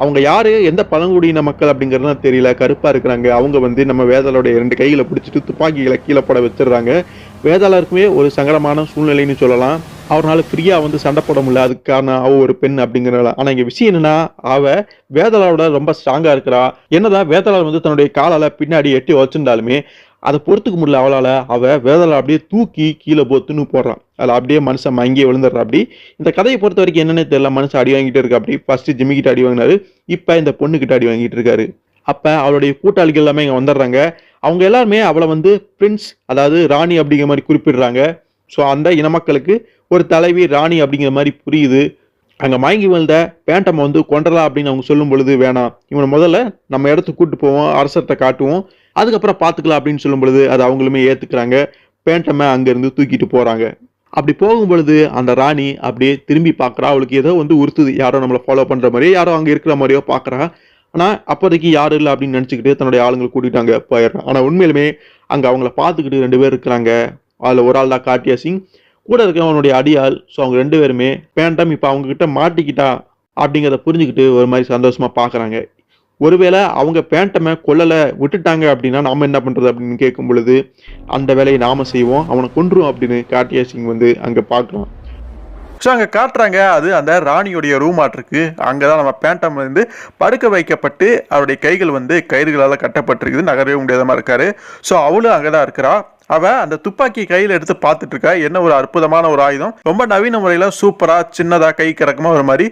அவங்க யாரு, எந்த பழங்குடியின மக்கள் அப்படிங்கறது தெரியல. கருப்பா இருக்கிறாங்க. அவங்க வந்து நம்ம வேதாளோடைய 2 கைகளை பிடிச்சிட்டு துப்பாக்கிகளை கீழே போட வச்சிடுறாங்க. வேதாளருக்குமே ஒரு சங்கடமான சூழ்நிலைன்னு சொல்லலாம். அவரால் ஃப்ரீயா வந்து சண்டை போட முடியல. அதுக்கு காரணம் அவ ஒரு பெண் அப்படிங்கிறனால. ஆனா இங்க விஷயம் என்னன்னா, அவ வேதாளோட ரொம்ப ஸ்ட்ராங்கா இருக்கிறா. என்னதான் வேதாளர் வந்து தன்னுடைய காலால பின்னாடி எட்டி வச்சிருந்தாலுமே அதை பொறுத்துக்க முடியல அவளால. அவ வேதாள அப்படியே தூக்கி கீழே பொத்துன்னு போடுறான். அதில் அப்படியே மனுஷன் மங்கியே விழுந்துடுறா. அப்படி இந்த கதையை பொறுத்த வரைக்கும் என்னன்னே தெரியல. மனுஷன் அடி வாங்கிட்டு இருக்கா. அப்படி ஃபர்ஸ்ட் ஜிம்மி கிட்ட அடி வாங்கினாரு, இப்ப இந்த பொண்ணு கிட்ட அடி வாங்கிட்டு இருக்காரு. அப்ப அவளுடைய கூட்டாளிகள் எல்லாமே இங்க வந்துடுறாங்க. அவங்க எல்லாருமே அவளை வந்து பிரின்ஸ், அதாவது ராணி அப்படிங்கிற மாதிரி குறிப்பிடுறாங்க. ஸோ அந்த இன மக்களுக்கு ஒரு தலைவி ராணி அப்படிங்கிற மாதிரி புரியுது. அங்க மயங்கி வந்த பேண்டமை வந்து கொன்றலாம் அப்படின்னு அவங்க சொல்லும் பொழுது, வேணாம், இவனை முதல்ல நம்ம இடத்துக்கு கூட்டு போவோம், அரசர்கிட்ட காட்டுவோம், அதுக்கப்புறம் பார்த்துக்கலாம் அப்படின்னு சொல்லும் பொழுது அது அவங்களுமே ஏத்துக்கிறாங்க. பேண்டமை அங்கிருந்து தூக்கிட்டு போறாங்க. அப்படி போகும் பொழுது அந்த ராணி அப்படியே திரும்பி பார்க்குறா. அவளுக்கு ஏதோ வந்து உறுத்துது, யாரோ நம்மளை ஃபாலோ பண்ற மாதிரியோ யாரோ அங்க இருக்கிற மாதிரியோ பார்க்குறா. ஆனா அப்போதைக்கு யாரும் இல்லை அப்படின்னு நினைச்சுக்கிட்டு தன்னுடைய ஆளுங்களை கூட்டிட்டு அங்க போயிடுறான். ஆனா உண்மையிலுமே அங்க அவங்கள பார்த்துக்கிட்டு 2 பேர் இருக்கிறாங்க. அதுல ஒரு ஆள் தான் காட்டியா சிங், கூட இருக்கவனுடைய அடியாள். ஸோ அவங்க 2 பேருமே பேண்டம் இப்போ அவங்க கிட்ட மாட்டிக்கிட்டா அப்படிங்கிறத புரிஞ்சுக்கிட்டு ஒரு மாதிரி சந்தோஷமா பார்க்குறாங்க. ஒருவேளை அவங்க பேண்டமை கொல்லலை விட்டுட்டாங்க அப்படின்னா நாம என்ன பண்றது அப்படின்னு கேட்கும் பொழுது, அந்த வேலையை நாம செய்வோம், அவனை கொன்றும் அப்படின்னு காட்டியா சிங் வந்து அங்க பார்க்குறான். ஸோ அங்கே காட்டுறாங்க, அது அந்த ராணியுடைய ரூம் ஆட்டிருக்கு. அங்கே தான் நம்ம பேண்டம் வந்து படுக்க வைக்கப்பட்டு அவருடைய கைகள் வந்து கயிறுகளால் கட்டப்பட்டிருக்குது, நகரவே முடியாதமா இருக்காரு. ஸோ அவளும் அங்கே தான் இருக்கிறா. அவ அந்த துப்பாக்கி கையில் எடுத்து பார்த்துட்டு இருக்கா. என்ன ஒரு அற்புதமான ஒரு ஆயுதம், ரொம்ப நவீன முறையில் சூப்பரா சின்னதா கை கிறக்கமா ஒரு மாதிரி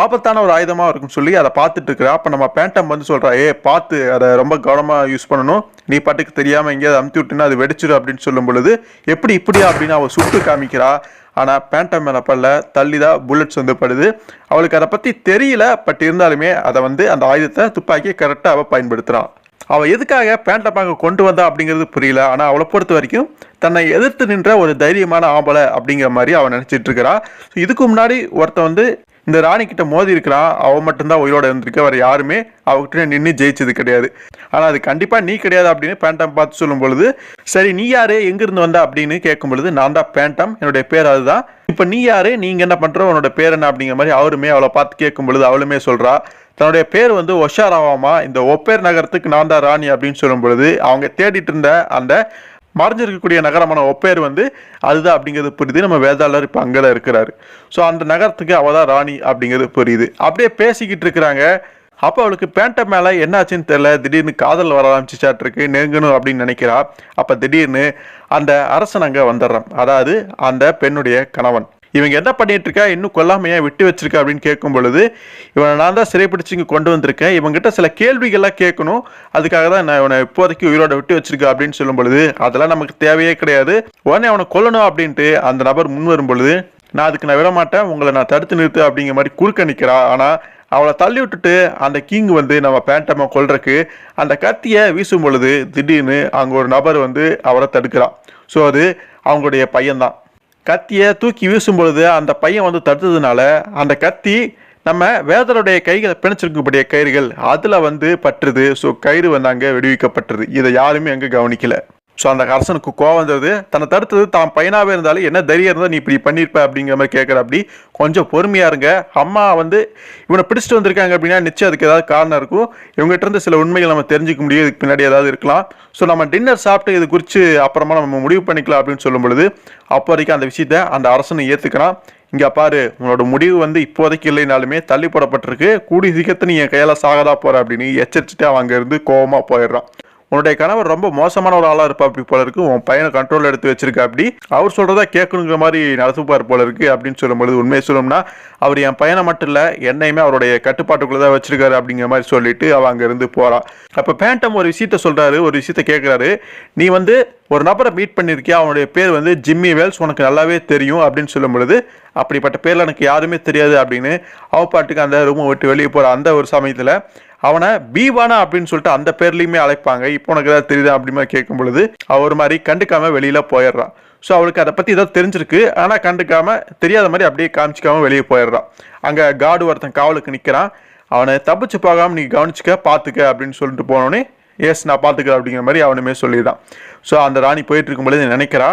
ஆபத்தான ஒரு ஆயுதமா இருக்குன்னு சொல்லி அதை பார்த்துட்டு இருக்கிறா. அப்போ நம்ம பேண்டம் வந்து சொல்றா, பார்த்து அதை ரொம்ப கவனமாக யூஸ் பண்ணணும், நீ பாட்டுக்கு தெரியாமல் எங்கேயாவது அமுத்தி விட்டுனா அது வெடிச்சிடும் அப்படின்னு சொல்லும் பொழுது, எப்படி இப்படியா அப்படின்னு அவள் சுட்டு காமிக்கிறா. ஆனால் பேண்டம் மேலே பல்ல தள்ளிதான் புல்லட்ஸ் வந்து படுது. அவளுக்கு அதை பற்றி தெரியல. பட் இருந்தாலுமே அதை வந்து அந்த ஆயுதத்தை துப்பாக்கியை கரெக்டாக அவள் பயன்படுத்துகிறான். அவள் எதுக்காக பேண்டமாக கொண்டு வந்தா அப்படிங்கிறது புரியல. ஆனால் அவளை பொறுத்த வரைக்கும் தன்னை எதிர்த்து நின்ற ஒரு தைரியமான ஆம்பளை அப்படிங்கிற மாதிரி அவன் நினச்சிட்டு இருக்கிறா. இதுக்கு முன்னாடி ஒருத்தன் வந்து இந்த ராணி கிட்ட மோதி இருக்கிறான், அவன் மட்டும்தான் உயிரோட இருந்திருக்க, வேற யாருமே அவகிட்ட நின்று ஜெயிச்சது கிடையாது. ஆனால் அது கண்டிப்பாக நீ கிடையாது அப்படின்னு பேண்டம் பார்த்து சொல்லும் பொழுது, சரி நீ யாரு, எங்கிருந்து வந்தா அப்படின்னு கேட்கும் பொழுது, நான் தான் பேண்டம், என்னுடைய பேர் அதுதான், இப்போ நீ யாரு, நீங்க என்ன பண்ற, உன்னோட பேர் என்ன அப்படிங்கிற மாதிரி அவருமே அவளை பார்த்து கேட்கும் பொழுது அவளுமே சொல்றா தன்னுடைய பேர் வந்து ஒஷாராவாமா, இந்த ஒப்பேர் நகரத்துக்கு நான் தான் ராணி அப்படின்னு சொல்லும் பொழுது, அவங்க தேடிட்டு இருந்த அந்த மறைஞ்சிருக்கக்கூடிய நகரமான ஒப்பேர் வந்து அதுதான் அப்படிங்கிறது புரியுது. நம்ம வேதாளர் இப்போ அங்கெல்லாம் இருக்கிறாரு. ஸோ அந்த நகரத்துக்கு அவள் தான் ராணி அப்படிங்கிறது புரியுது. அப்படியே பேசிக்கிட்டு இருக்கிறாங்க. அப்போ அவளுக்கு பேண்டம் மேலே என்னாச்சுன்னு தெரியல, திடீர்னு காதல் வர ஆரம்பிச்சுச்சாட்டிருக்கு, நெருங்கணும் அப்படின்னு நினைக்கிறா. அப்போ திடீர்னு அந்த அரசன் அங்கே வந்துடுறான், அதாவது அந்த பெண்ணுடைய கணவன். இவங்க என்ன பண்ணிட்டு இருக்கா, இன்னும் கொல்லாமையா விட்டு வச்சிருக்கா அப்படின்னு கேட்கும் பொழுது, இவனை நான் தான் சிறைப்பிடிச்சு இங்கே கொண்டு வந்திருக்கேன், இவங்ககிட்ட சில கேள்விகள்லாம் கேட்கணும், அதுக்காக தான் நான் இவனை இப்போதைக்கு உயிரோட விட்டு வச்சிருக்கேன் அப்படின்னு சொல்லும் பொழுது, அதெல்லாம் நமக்கு தேவையே கிடையாது, உடனே அவனை கொல்லணும் அப்படின்ட்டு அந்த நபர் முன் வரும் பொழுது, நான் அதுக்கு நான் விட மாட்டேன், உங்களை நான் தடுத்து நிறுத்து அப்படிங்கிற மாதிரி குறுக்க நிற்கிறா. ஆனால் அவளை தள்ளி விட்டுட்டு அந்த கிங் வந்து நம்ம பேண்டமை கொல்றதுக்கு அந்த கத்தியை வீசும் பொழுது திடீர்னு அங்கே ஒரு நபர் வந்து அவரை தடுக்கிறான். ஸோ அது அவங்களுடைய பையன்தான். கத்தியை தூக்கி வீசும் பொழுது அந்த பையன் வந்து தடுத்ததுனால அந்த கத்தி நம்ம வேதருடைய கைகளை பிணைச்சிருக்கக்கூடிய கயிறுகள் அதில் வந்து பற்றுது. ஸோ கயிறு வந்து அங்கே விடுவிக்கப்பட்டுருது. இதை யாருமே அங்கே கவனிக்கல. ஸோ அந்த அரசனுக்கு கோவம் வந்தது, தன்னை தடுத்தது தான் பையனாகவே இருந்தாலும் என்ன தைரியம் இருந்தால் நீ இப்படி பண்ணியிருப்ப அப்படிங்கிற மாதிரி கேட்குற. அப்படி கொஞ்சம் பொறுமையாக இருங்க, அம்மா வந்து இவனை பிடிச்சிட்டு வந்திருக்காங்க அப்படின்னா நிச்சயம் அதுக்கு ஏதாவது காரணம் இருக்கும், இவங்ககிட்ட இருந்து சில உண்மைகள் நம்ம தெரிஞ்சுக்க முடியும், இதுக்கு பின்னாடி ஏதாவது இருக்கலாம். ஸோ நம்ம டின்னர் சாப்பிட்டு இது குறித்து அப்புறமா நம்ம முடிவு பண்ணிக்கலாம் அப்படின்னு சொல்லும் பொழுது அப்போ வரைக்கும் அந்த விஷயத்தை அந்த அரசனை ஏற்றுக்கிறான். இங்கே பாரு, உன்னோட முடிவு வந்து இப்போதைக்கு இல்லைனாலுமே தள்ளி போடப்பட்டிருக்கு, கூடி சீக்கிரத்தை நீ என் கையால் சாகதா போற அப்படின்னு எச்சரிச்சுட்டு அவன் அங்கேருந்து கோவமாக போயிடுறான். உன்னுடைய கணவர் ரொம்ப மோசமான ஒரு ஆளாக இருப்பா அப்படி போல இருக்கு, உன் பையனை கண்ட்ரோல் எடுத்து வச்சிருக்க, அப்படி அவர் சொல்கிறதா கேட்கணுங்கிற மாதிரி நடத்துப்பார் போல இருக்கு அப்படின்னு சொல்லும்பொழுது, உண்மையை சொல்லணும்னா அவர் என் பையனை மட்டும் இல்லை என்னையுமே அவருடைய கட்டுப்பாட்டுக்குள்ளே தான் வச்சிருக்காரு அப்படிங்கிற மாதிரி சொல்லிட்டு அவள் அங்கேருந்து போகிறான். அப்போ பேண்டம் ஒரு விஷயத்த சொல்கிறாரு, ஒரு விஷயத்த கேட்குறாரு. நீ வந்து ஒரு நபரை மீட் பண்ணியிருக்கியா, அவனுடைய பேர் வந்து ஜிம்மி வேல்ஸ், உனக்கு நல்லாவே தெரியும் அப்படின்னு சொல்லும் பொழுது, அப்படிப்பட்ட பேரில் எனக்கு யாருமே தெரியாது அப்படின்னு அவ பாட்டுக்கு அந்த ரூமை விட்டு வெளியே போகிற அந்த ஒரு சமயத்தில் அவனை பீவானா அப்படின்னு சொல்லிட்டு அந்த பேர்லையுமே அழைப்பாங்க. இப்போ உனக்கு ஏதாவது தெரியுதா அப்படிமா கேட்கும் பொழுது அவ ஒரு மாதிரி கண்டுக்காம வெளியில போயிடுறான். ஸோ அவளுக்கு அதை பற்றி ஏதாவது தெரிஞ்சிருக்கு, ஆனால் கண்டுக்காம தெரியாத மாதிரி அப்படியே காமிச்சிக்காம வெளியே போயிடுறான். அங்கே காடு ஒருத்தன் காவலுக்கு நிற்கிறான். அவனை தப்பிச்சு போகாமல் நீ கவனிச்சுக்க பார்த்துக்க அப்படின்னு சொல்லிட்டு போனோடனே, எஸ் நான் பார்த்துக்கிறேன் அப்படிங்கிற மாதிரி அவனுமே சொல்லிடுறான். ஸோ அந்த ராணி போயிட்டு இருக்கும்பொழுது நினைக்கிறா,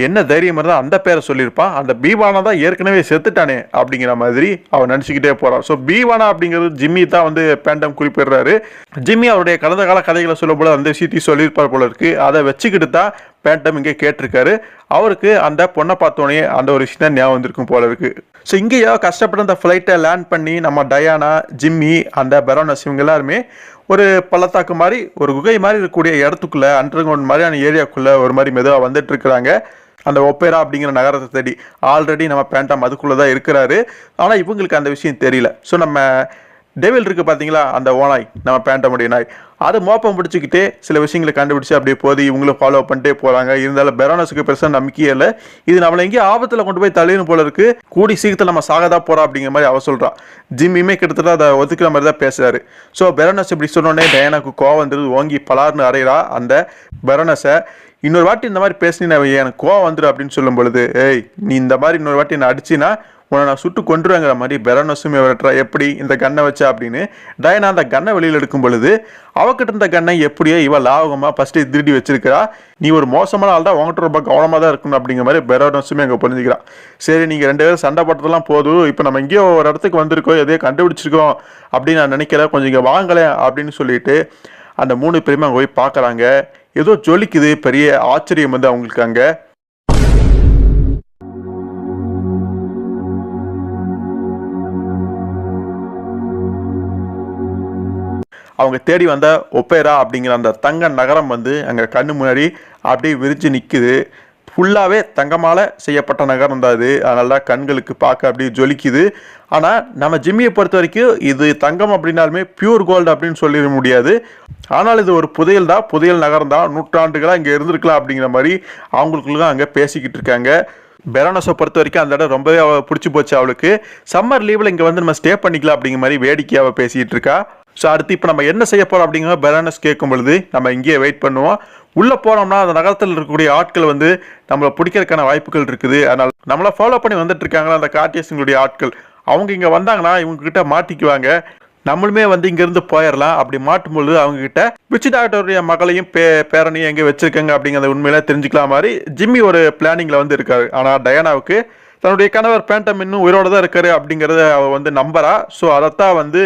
என்ன தைரியம் இருந்தால் அந்த பேரை சொல்லியிருப்பான், அந்த பீவானா தான் ஏற்கனவே செத்துட்டானே அப்படிங்கிற மாதிரி அவன் நினச்சிக்கிட்டே போகிறான். ஸோ பீவானா அப்படிங்கிறது ஜிம்மி தான் வந்து பேண்டம் குறிப்பிடுறாரு. ஜிம்மி அவருடைய கடந்த கால கதைகளை சொல்லும் போல அந்த விஷயத்தையும் சொல்லியிருப்பார் போல இருக்கு. அதை வச்சுக்கிட்டு தான் பேண்டம் இங்கே கேட்டிருக்காரு. அவருக்கு அந்த பொண்ணை பார்த்தோன்னே அந்த ஒரு விஷயம் தான் ஞாபகம் வந்திருக்கும் போல இருக்கு. ஸோ இங்கேயோ கஷ்டப்பட்டு அந்த ஃப்ளைட்டை லேண்ட் பண்ணி நம்ம டயானா, ஜிம்மி, அந்த பெரோனஸ் இவங்க எல்லாருமே ஒரு பள்ளத்தாக்கு மாதிரி ஒரு குகை மாதிரி இருக்கக்கூடிய இடத்துக்குள்ள அண்டர் கிரவுண்ட் மாதிரியான ஏரியாக்குள்ள ஒரு மாதிரி மெதுவாக வந்துட்டு இருக்கிறாங்க. அந்த ஒப்பேரா அப்படிங்கிற நகரத்தை தேடி ஆல்ரெடி நம்ம பேண்டம் அதுக்குள்ளே தான் இருக்கிறாரு. ஆனால் இவங்களுக்கு அந்த விஷயம் தெரியல. ஸோ நம்ம டெவில் இருக்குது பார்த்தீங்களா, அந்த ஓனாய், நம்ம பேண்டமுடைய நாய், அது மோப்பம் பிடிச்சிக்கிட்டே சில விஷயங்களை கண்டுபிடிச்சி அப்படியே போது இவங்களும் ஃபாலோ பண்ணிட்டே போகிறாங்க. இருந்தாலும் பெரோனஸுக்கு பெருசாக நம்பிக்கையே இல்லை. இது நம்மளை எங்கேயும் ஆபத்தில் கொண்டு போய் தள்ளின்னு போல இருக்கு, கூடி சீக்கிரத்தில் நம்ம சாகதா போகிறோம் அப்படிங்கிற மாதிரி அவ சொல்கிறான். ஜிம்மியுமே கிட்டத்தட்ட அதை ஒத்துக்கிற மாதிரி தான் பேசுகிறாரு. ஸோ பெரோனஸ் இப்படி சொன்னோடனே டயானாக்கு கோவம் வந்துடுது, ஓங்கி பலார்னு அறையிறா அந்த பெரோனஸை. இன்னொரு வாட்டி இந்த மாதிரி பேசினா எனக்கு கோவம் வந்துடும் அப்படின்னு சொல்லும் பொழுது, ஏய் நீ இந்த மாதிரி இன்னொரு வாட்டி நான் அடிச்சின்னா உன்னை நான் சுட்டு கொண்டுருவேங்கிற மாதிரி பெரோனஸுமே விரட்டுறா. எப்படி இந்த கன்னை வச்சா அப்படின்னு டயனா அந்த கன்னை வெளியில் எடுக்கும் பொழுது அவகிட்ட இருந்த கன்னை எப்படியோ இவ லாபகமாக ஃபஸ்ட்டு திருடி வச்சிருக்கிறா. நீ ஒரு மோசமான ஆள் தான், உங்கள்கிட்ட ரொம்ப கவனமாக தான் இருக்கணும் அப்படிங்கிற மாதிரி பெரோனஸுமே அங்கே புரிஞ்சுக்கிறான். சரி நீங்கள் ரெண்டு பேரும் சண்டை போட்டதெல்லாம் போதும், இப்போ நம்ம எங்கேயோ ஒரு இடத்துக்கு வந்திருக்கோம், எதையோ கண்டுபிடிச்சிருக்கோம் அப்படின்னு நான் நினைக்கிறேன், கொஞ்சம் இங்கே வாங்கலை அப்படின்னு சொல்லிட்டு அந்த 3 பேருமே அங்கே போய் பார்க்குறாங்க. ஏதோ ஜொலிக்குது, பெரிய ஆச்சரியம் வந்து அவங்களுக்கு அங்கே. அவங்க தேடி வந்த ஒப்பேரா அப்படிங்கிற அந்த தங்க நகரம் வந்து அங்கே கண்ணு முன்னாடி அப்படியே விரிச்சு நிற்குது. ஃபுல்லாகவே தங்கமால் செய்யப்பட்ட நகரம் தான் அது. அதனால கண்களுக்கு பார்க்க அப்படியே ஜொலிக்குது. ஆனால் நம்ம ஜிம்மியை பொறுத்த வரைக்கும் இது தங்கம் அப்படின்னாலுமே பியூர் கோல்டு அப்படின்னு சொல்லிட முடியாது. ஆனால் இது ஒரு புதையல் தான், புதையல் நகரம் தான், நூற்றாண்டுகளாக இங்கே இருந்திருக்கலாம் அப்படிங்கிற மாதிரி அவங்களுக்குள்ள அங்கே பேசிக்கிட்டு இருக்காங்க. பெரோனஸை பொறுத்த வரைக்கும் அந்த இடம் ரொம்பவே பிடிச்சி போச்சு அவளுக்கு. சம்மர் லீவில் இங்கே வந்து நம்ம ஸ்டே பண்ணிக்கலாம் அப்படிங்கிற மாதிரி வேடிக்கையாக பேசிகிட்டு இருக்கா. ஸோ அடுத்து இப்போ நம்ம என்ன செய்ய போகிறோம் அப்படிங்கிற பெரோனஸ் கேட்கும் பொழுது நம்ம இங்கேயே வெயிட் பண்ணுவோம். உள்ளே போனோம்னா அந்த நகரத்தில் இருக்கக்கூடிய ஆட்கள் வந்து நம்மளை பிடிக்கிறதுக்கான வாய்ப்புகள் இருக்குது. அதனால் நம்மளை ஃபாலோ பண்ணி வந்துட்டு இருக்காங்களா அந்த கார்டியஸுங்களுடைய ஆட்கள், அவங்க இங்கே வந்தாங்கன்னா இவங்ககிட்ட மாட்டிக்குவாங்க. நம்மளுமே வந்து இங்கேருந்து போயிடலாம். அப்படி மாட்டும்பொழுது அவங்ககிட்ட விச் டாக்டருடைய மகளையும் பேரனையும் எங்கே வச்சிருக்காங்க அப்படிங்கிறத உண்மையில தெரிஞ்சுக்கலாம் மாதிரி ஜிம்மி ஒரு பிளானிங்கில் வந்து இருக்காரு. ஆனால் டயானாவுக்கு தன்னுடைய கணவர் பேண்டம் இன்னும் உயிரோடு தான் இருக்காரு அப்படிங்கிறத அவள் வந்து நம்புறா. ஸோ அதைத்தான் வந்து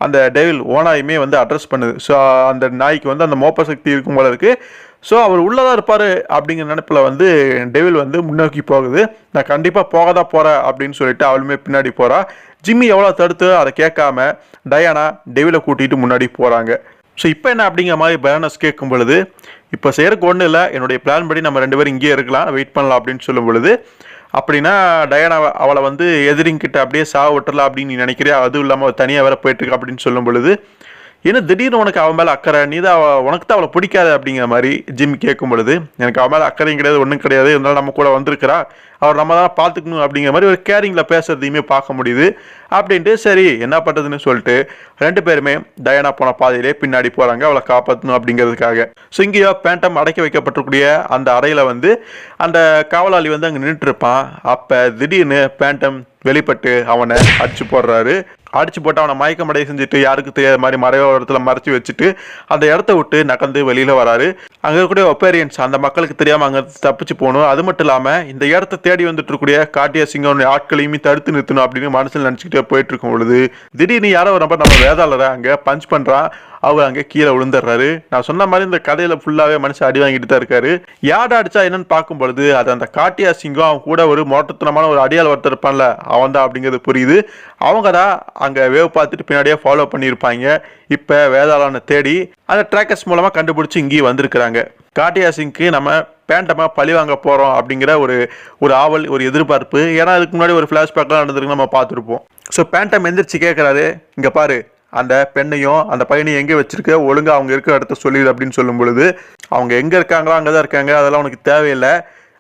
அந்த டெவில் ஓனாயுமே வந்து அட்ரஸ் பண்ணுது. ஸோ அந்த நாய்க்கு வந்து அந்த மோப்ப சக்தி இருக்கும் போல இருக்குது. ஸோ அவர் உள்ளதாக இருப்பார் அப்படிங்கிற நினைப்பில் வந்து டெவில் வந்து முன்னோக்கி போகுது. நான் கண்டிப்பாக போக தான் போகிறேன் அப்படின்னு சொல்லிட்டு அவளுமே பின்னாடி போகிறா. ஜிம்மி எவ்வளோ தடுத்து அதை கேட்காம டயானா டெவிலை கூட்டிகிட்டு முன்னாடி போகிறாங்க. ஸோ இப்போ என்ன அப்படிங்கிற மாதிரி பெரோனஸ் கேட்கும் பொழுது, இப்போ செய்கிறக்கு ஒன்றும் இல்லை, என்னுடைய பிளான் படி நம்ம 2 பேரும் இங்கேயே இருக்கலாம், வெயிட் பண்ணலாம் அப்படின்னு சொல்லும் பொழுது, அப்படின்னா டயானா அவளை வந்து எதிரிங்கிட்ட அப்படியே சாவ விட்டுறலாம் அப்படின்னு நீ நினைக்கிறியா, அதுவும் இல்லாமல் தனியாக வேற போயிட்டுருக்க அப்படின்னு சொல்லும் பொழுது, ஏன்னா திடீர்னு உனக்கு அவன் மேலே அக்கறை, நீ தான் உனக்கு தான் அவளை பிடிக்காது அப்படிங்கிற மாதிரி ஜிம் கேட்கும் பொழுது, எனக்கு அவன் மேலே அக்கறையும் கிடையாது, ஒன்றும் கிடையாது, இருந்தாலும் நம்ம கூட வந்திருக்கிறா, அவர் நம்ம தான் பார்த்துக்கணும் அப்படிங்கிற மாதிரி ஒரு கேரிங்கில் பேசுறதையுமே பார்க்க முடியுது. அப்படின்ட்டு சரி என்ன பண்ணுறதுன்னு சொல்லிட்டு 2 பேருமே டயானா போன பாதையிலே பின்னாடி போகிறாங்க அவளை காப்பாற்றணும் அப்படிங்கிறதுக்காக. ஸோ இங்கேயோ பேண்டம் அடக்கி வைக்கப்பட்டிருக்கூடிய அந்த அறையில் வந்து அந்த காவலாளி வந்து அங்கே நின்றுட்டு இருப்பான். அப்போ திடீர்னு பேண்டம் வெளிப்பட்டு அவனை அடிச்சு போடுறாரு. அடிச்சு போட்டு அவனை மயக்கமடைய செஞ்சுட்டு யாருக்கு தெரியாத மாதிரி மறைவாரத்துல மறைச்சி வச்சுட்டு அந்த இடத்த விட்டு நகர்ந்து வெளியில வராரு. அங்கே இருக்கக்கூடிய ஒப்பேரியன்ஸ் அந்த மக்களுக்கு தெரியாமல் அங்கே தப்பிச்சு போகணும். அது மட்டும் இல்லாமல் இந்த இடத்த தேடி வந்துட்டு இருக்கக்கூடிய காட்டியா சிங்கம் ஆட்களையுமே தடுத்து நிறுத்தணும் அப்படின்னு மனசில் நினச்சிக்கிட்டே போயிட்டு இருக்கும் பொழுது திடீர்னு யாரோ ஒரு நபர் நம்ம வேதாளரை அங்கே பஞ்ச் பண்ணுறான். அவர் அங்கே கீழே விழுந்துடுறாரு. நான் சொன்ன மாதிரி இந்த கதையில ஃபுல்லாகவே மனுஷன் அடி வாங்கிட்டு தான் இருக்காரு. யார்டா அடிச்சா என்னன்னு பார்க்கும் பொழுது அது அந்த காட்டியா சிங்கம் அவன் கூட ஒரு மோட்டத்தனமான ஒரு அடியால் ஒருத்தர் இருப்பான்ல அவன் தான் அப்படிங்கிறது புரியுது. அவங்க தான் அங்கே வேவ் பார்த்துட்டு பின்னாடியே ஃபாலோ பண்ணியிருப்பாங்க. இப்போ வேதாளனை தேடி அந்த ட்ராக்கர்ஸ் மூலமாக கண்டுபிடிச்சி இங்கேயும் வந்திருக்கிறாங்க. காட்டியா சிங்க்கு நம்ம பேண்டமா பழி வாங்க போகிறோம் அப்படிங்கிற ஒரு ஆவல், ஒரு எதிர்பார்ப்பு. ஏன்னா அதுக்கு முன்னாடி ஒரு ஃப்ளாஷ்பேக்லாம் நடந்திருக்கு நம்ம பார்த்துருப்போம். ஸோ பேண்டம் எந்திரிச்சு கேட்குறாரு, இங்கே பாரு அந்த பெண்ணையும் அந்த பையனையும் எங்கே வச்சிருக்க, ஒழுங்காக அவங்க இருக்கிற இடத்த சொல்லிடு அப்படின்னு சொல்லும் பொழுது அவங்க எங்கே இருக்காங்களோ அங்கே தான் இருக்காங்க, அதெல்லாம் உனக்கு தேவையில்லை,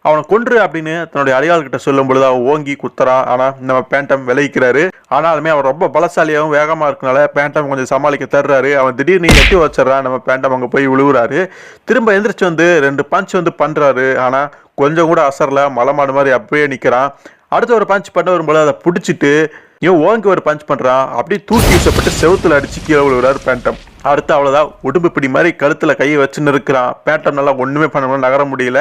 அவனை கொன்று அப்படின்னு தன்னுடைய அடியாள்கிட்ட சொல்லும் பொழுது அவன் ஓங்கி குத்துறான். ஆனால் நம்ம பேண்டம் விளைவிக்கிறாரு. ஆனாலுமே அவன் ரொம்ப பலசாலியாகவும் வேகமாக இருக்கனால பேண்டம் கொஞ்சம் சமாளிக்க தர்றாரு. அவன் திடீர்னு எட்டி வச்சிடறான். நம்ம பேண்டம் அங்கே போய் விழுவுறாரு. திரும்ப எந்திரிச்சு வந்து 2 பஞ்ச் பண்ணுறாரு. ஆனால் கொஞ்சம் கூட அசரில் மலைமாடு மாதிரி அப்படியே நிற்கிறான். அடுத்த ஒரு பஞ்ச் பண்ண வரும்போது அதை பிடிச்சிட்டு இவன் ஓங்கி ஒரு பஞ்ச் பண்ணுறான். அப்படியே தூக்கி வீசப்பட்டு செவுத்துல அடிச்சு கீழே விழுகிறாரு பேண்டம். அடுத்து அவ்வளோதான், உடும்பு பிடி மாதிரி கழுத்தில் கையை வச்சுன்னு இருக்கிறான். பேண்டம் நல்லா ஒன்றுமே பண்ண முடியல, நகர முடியல.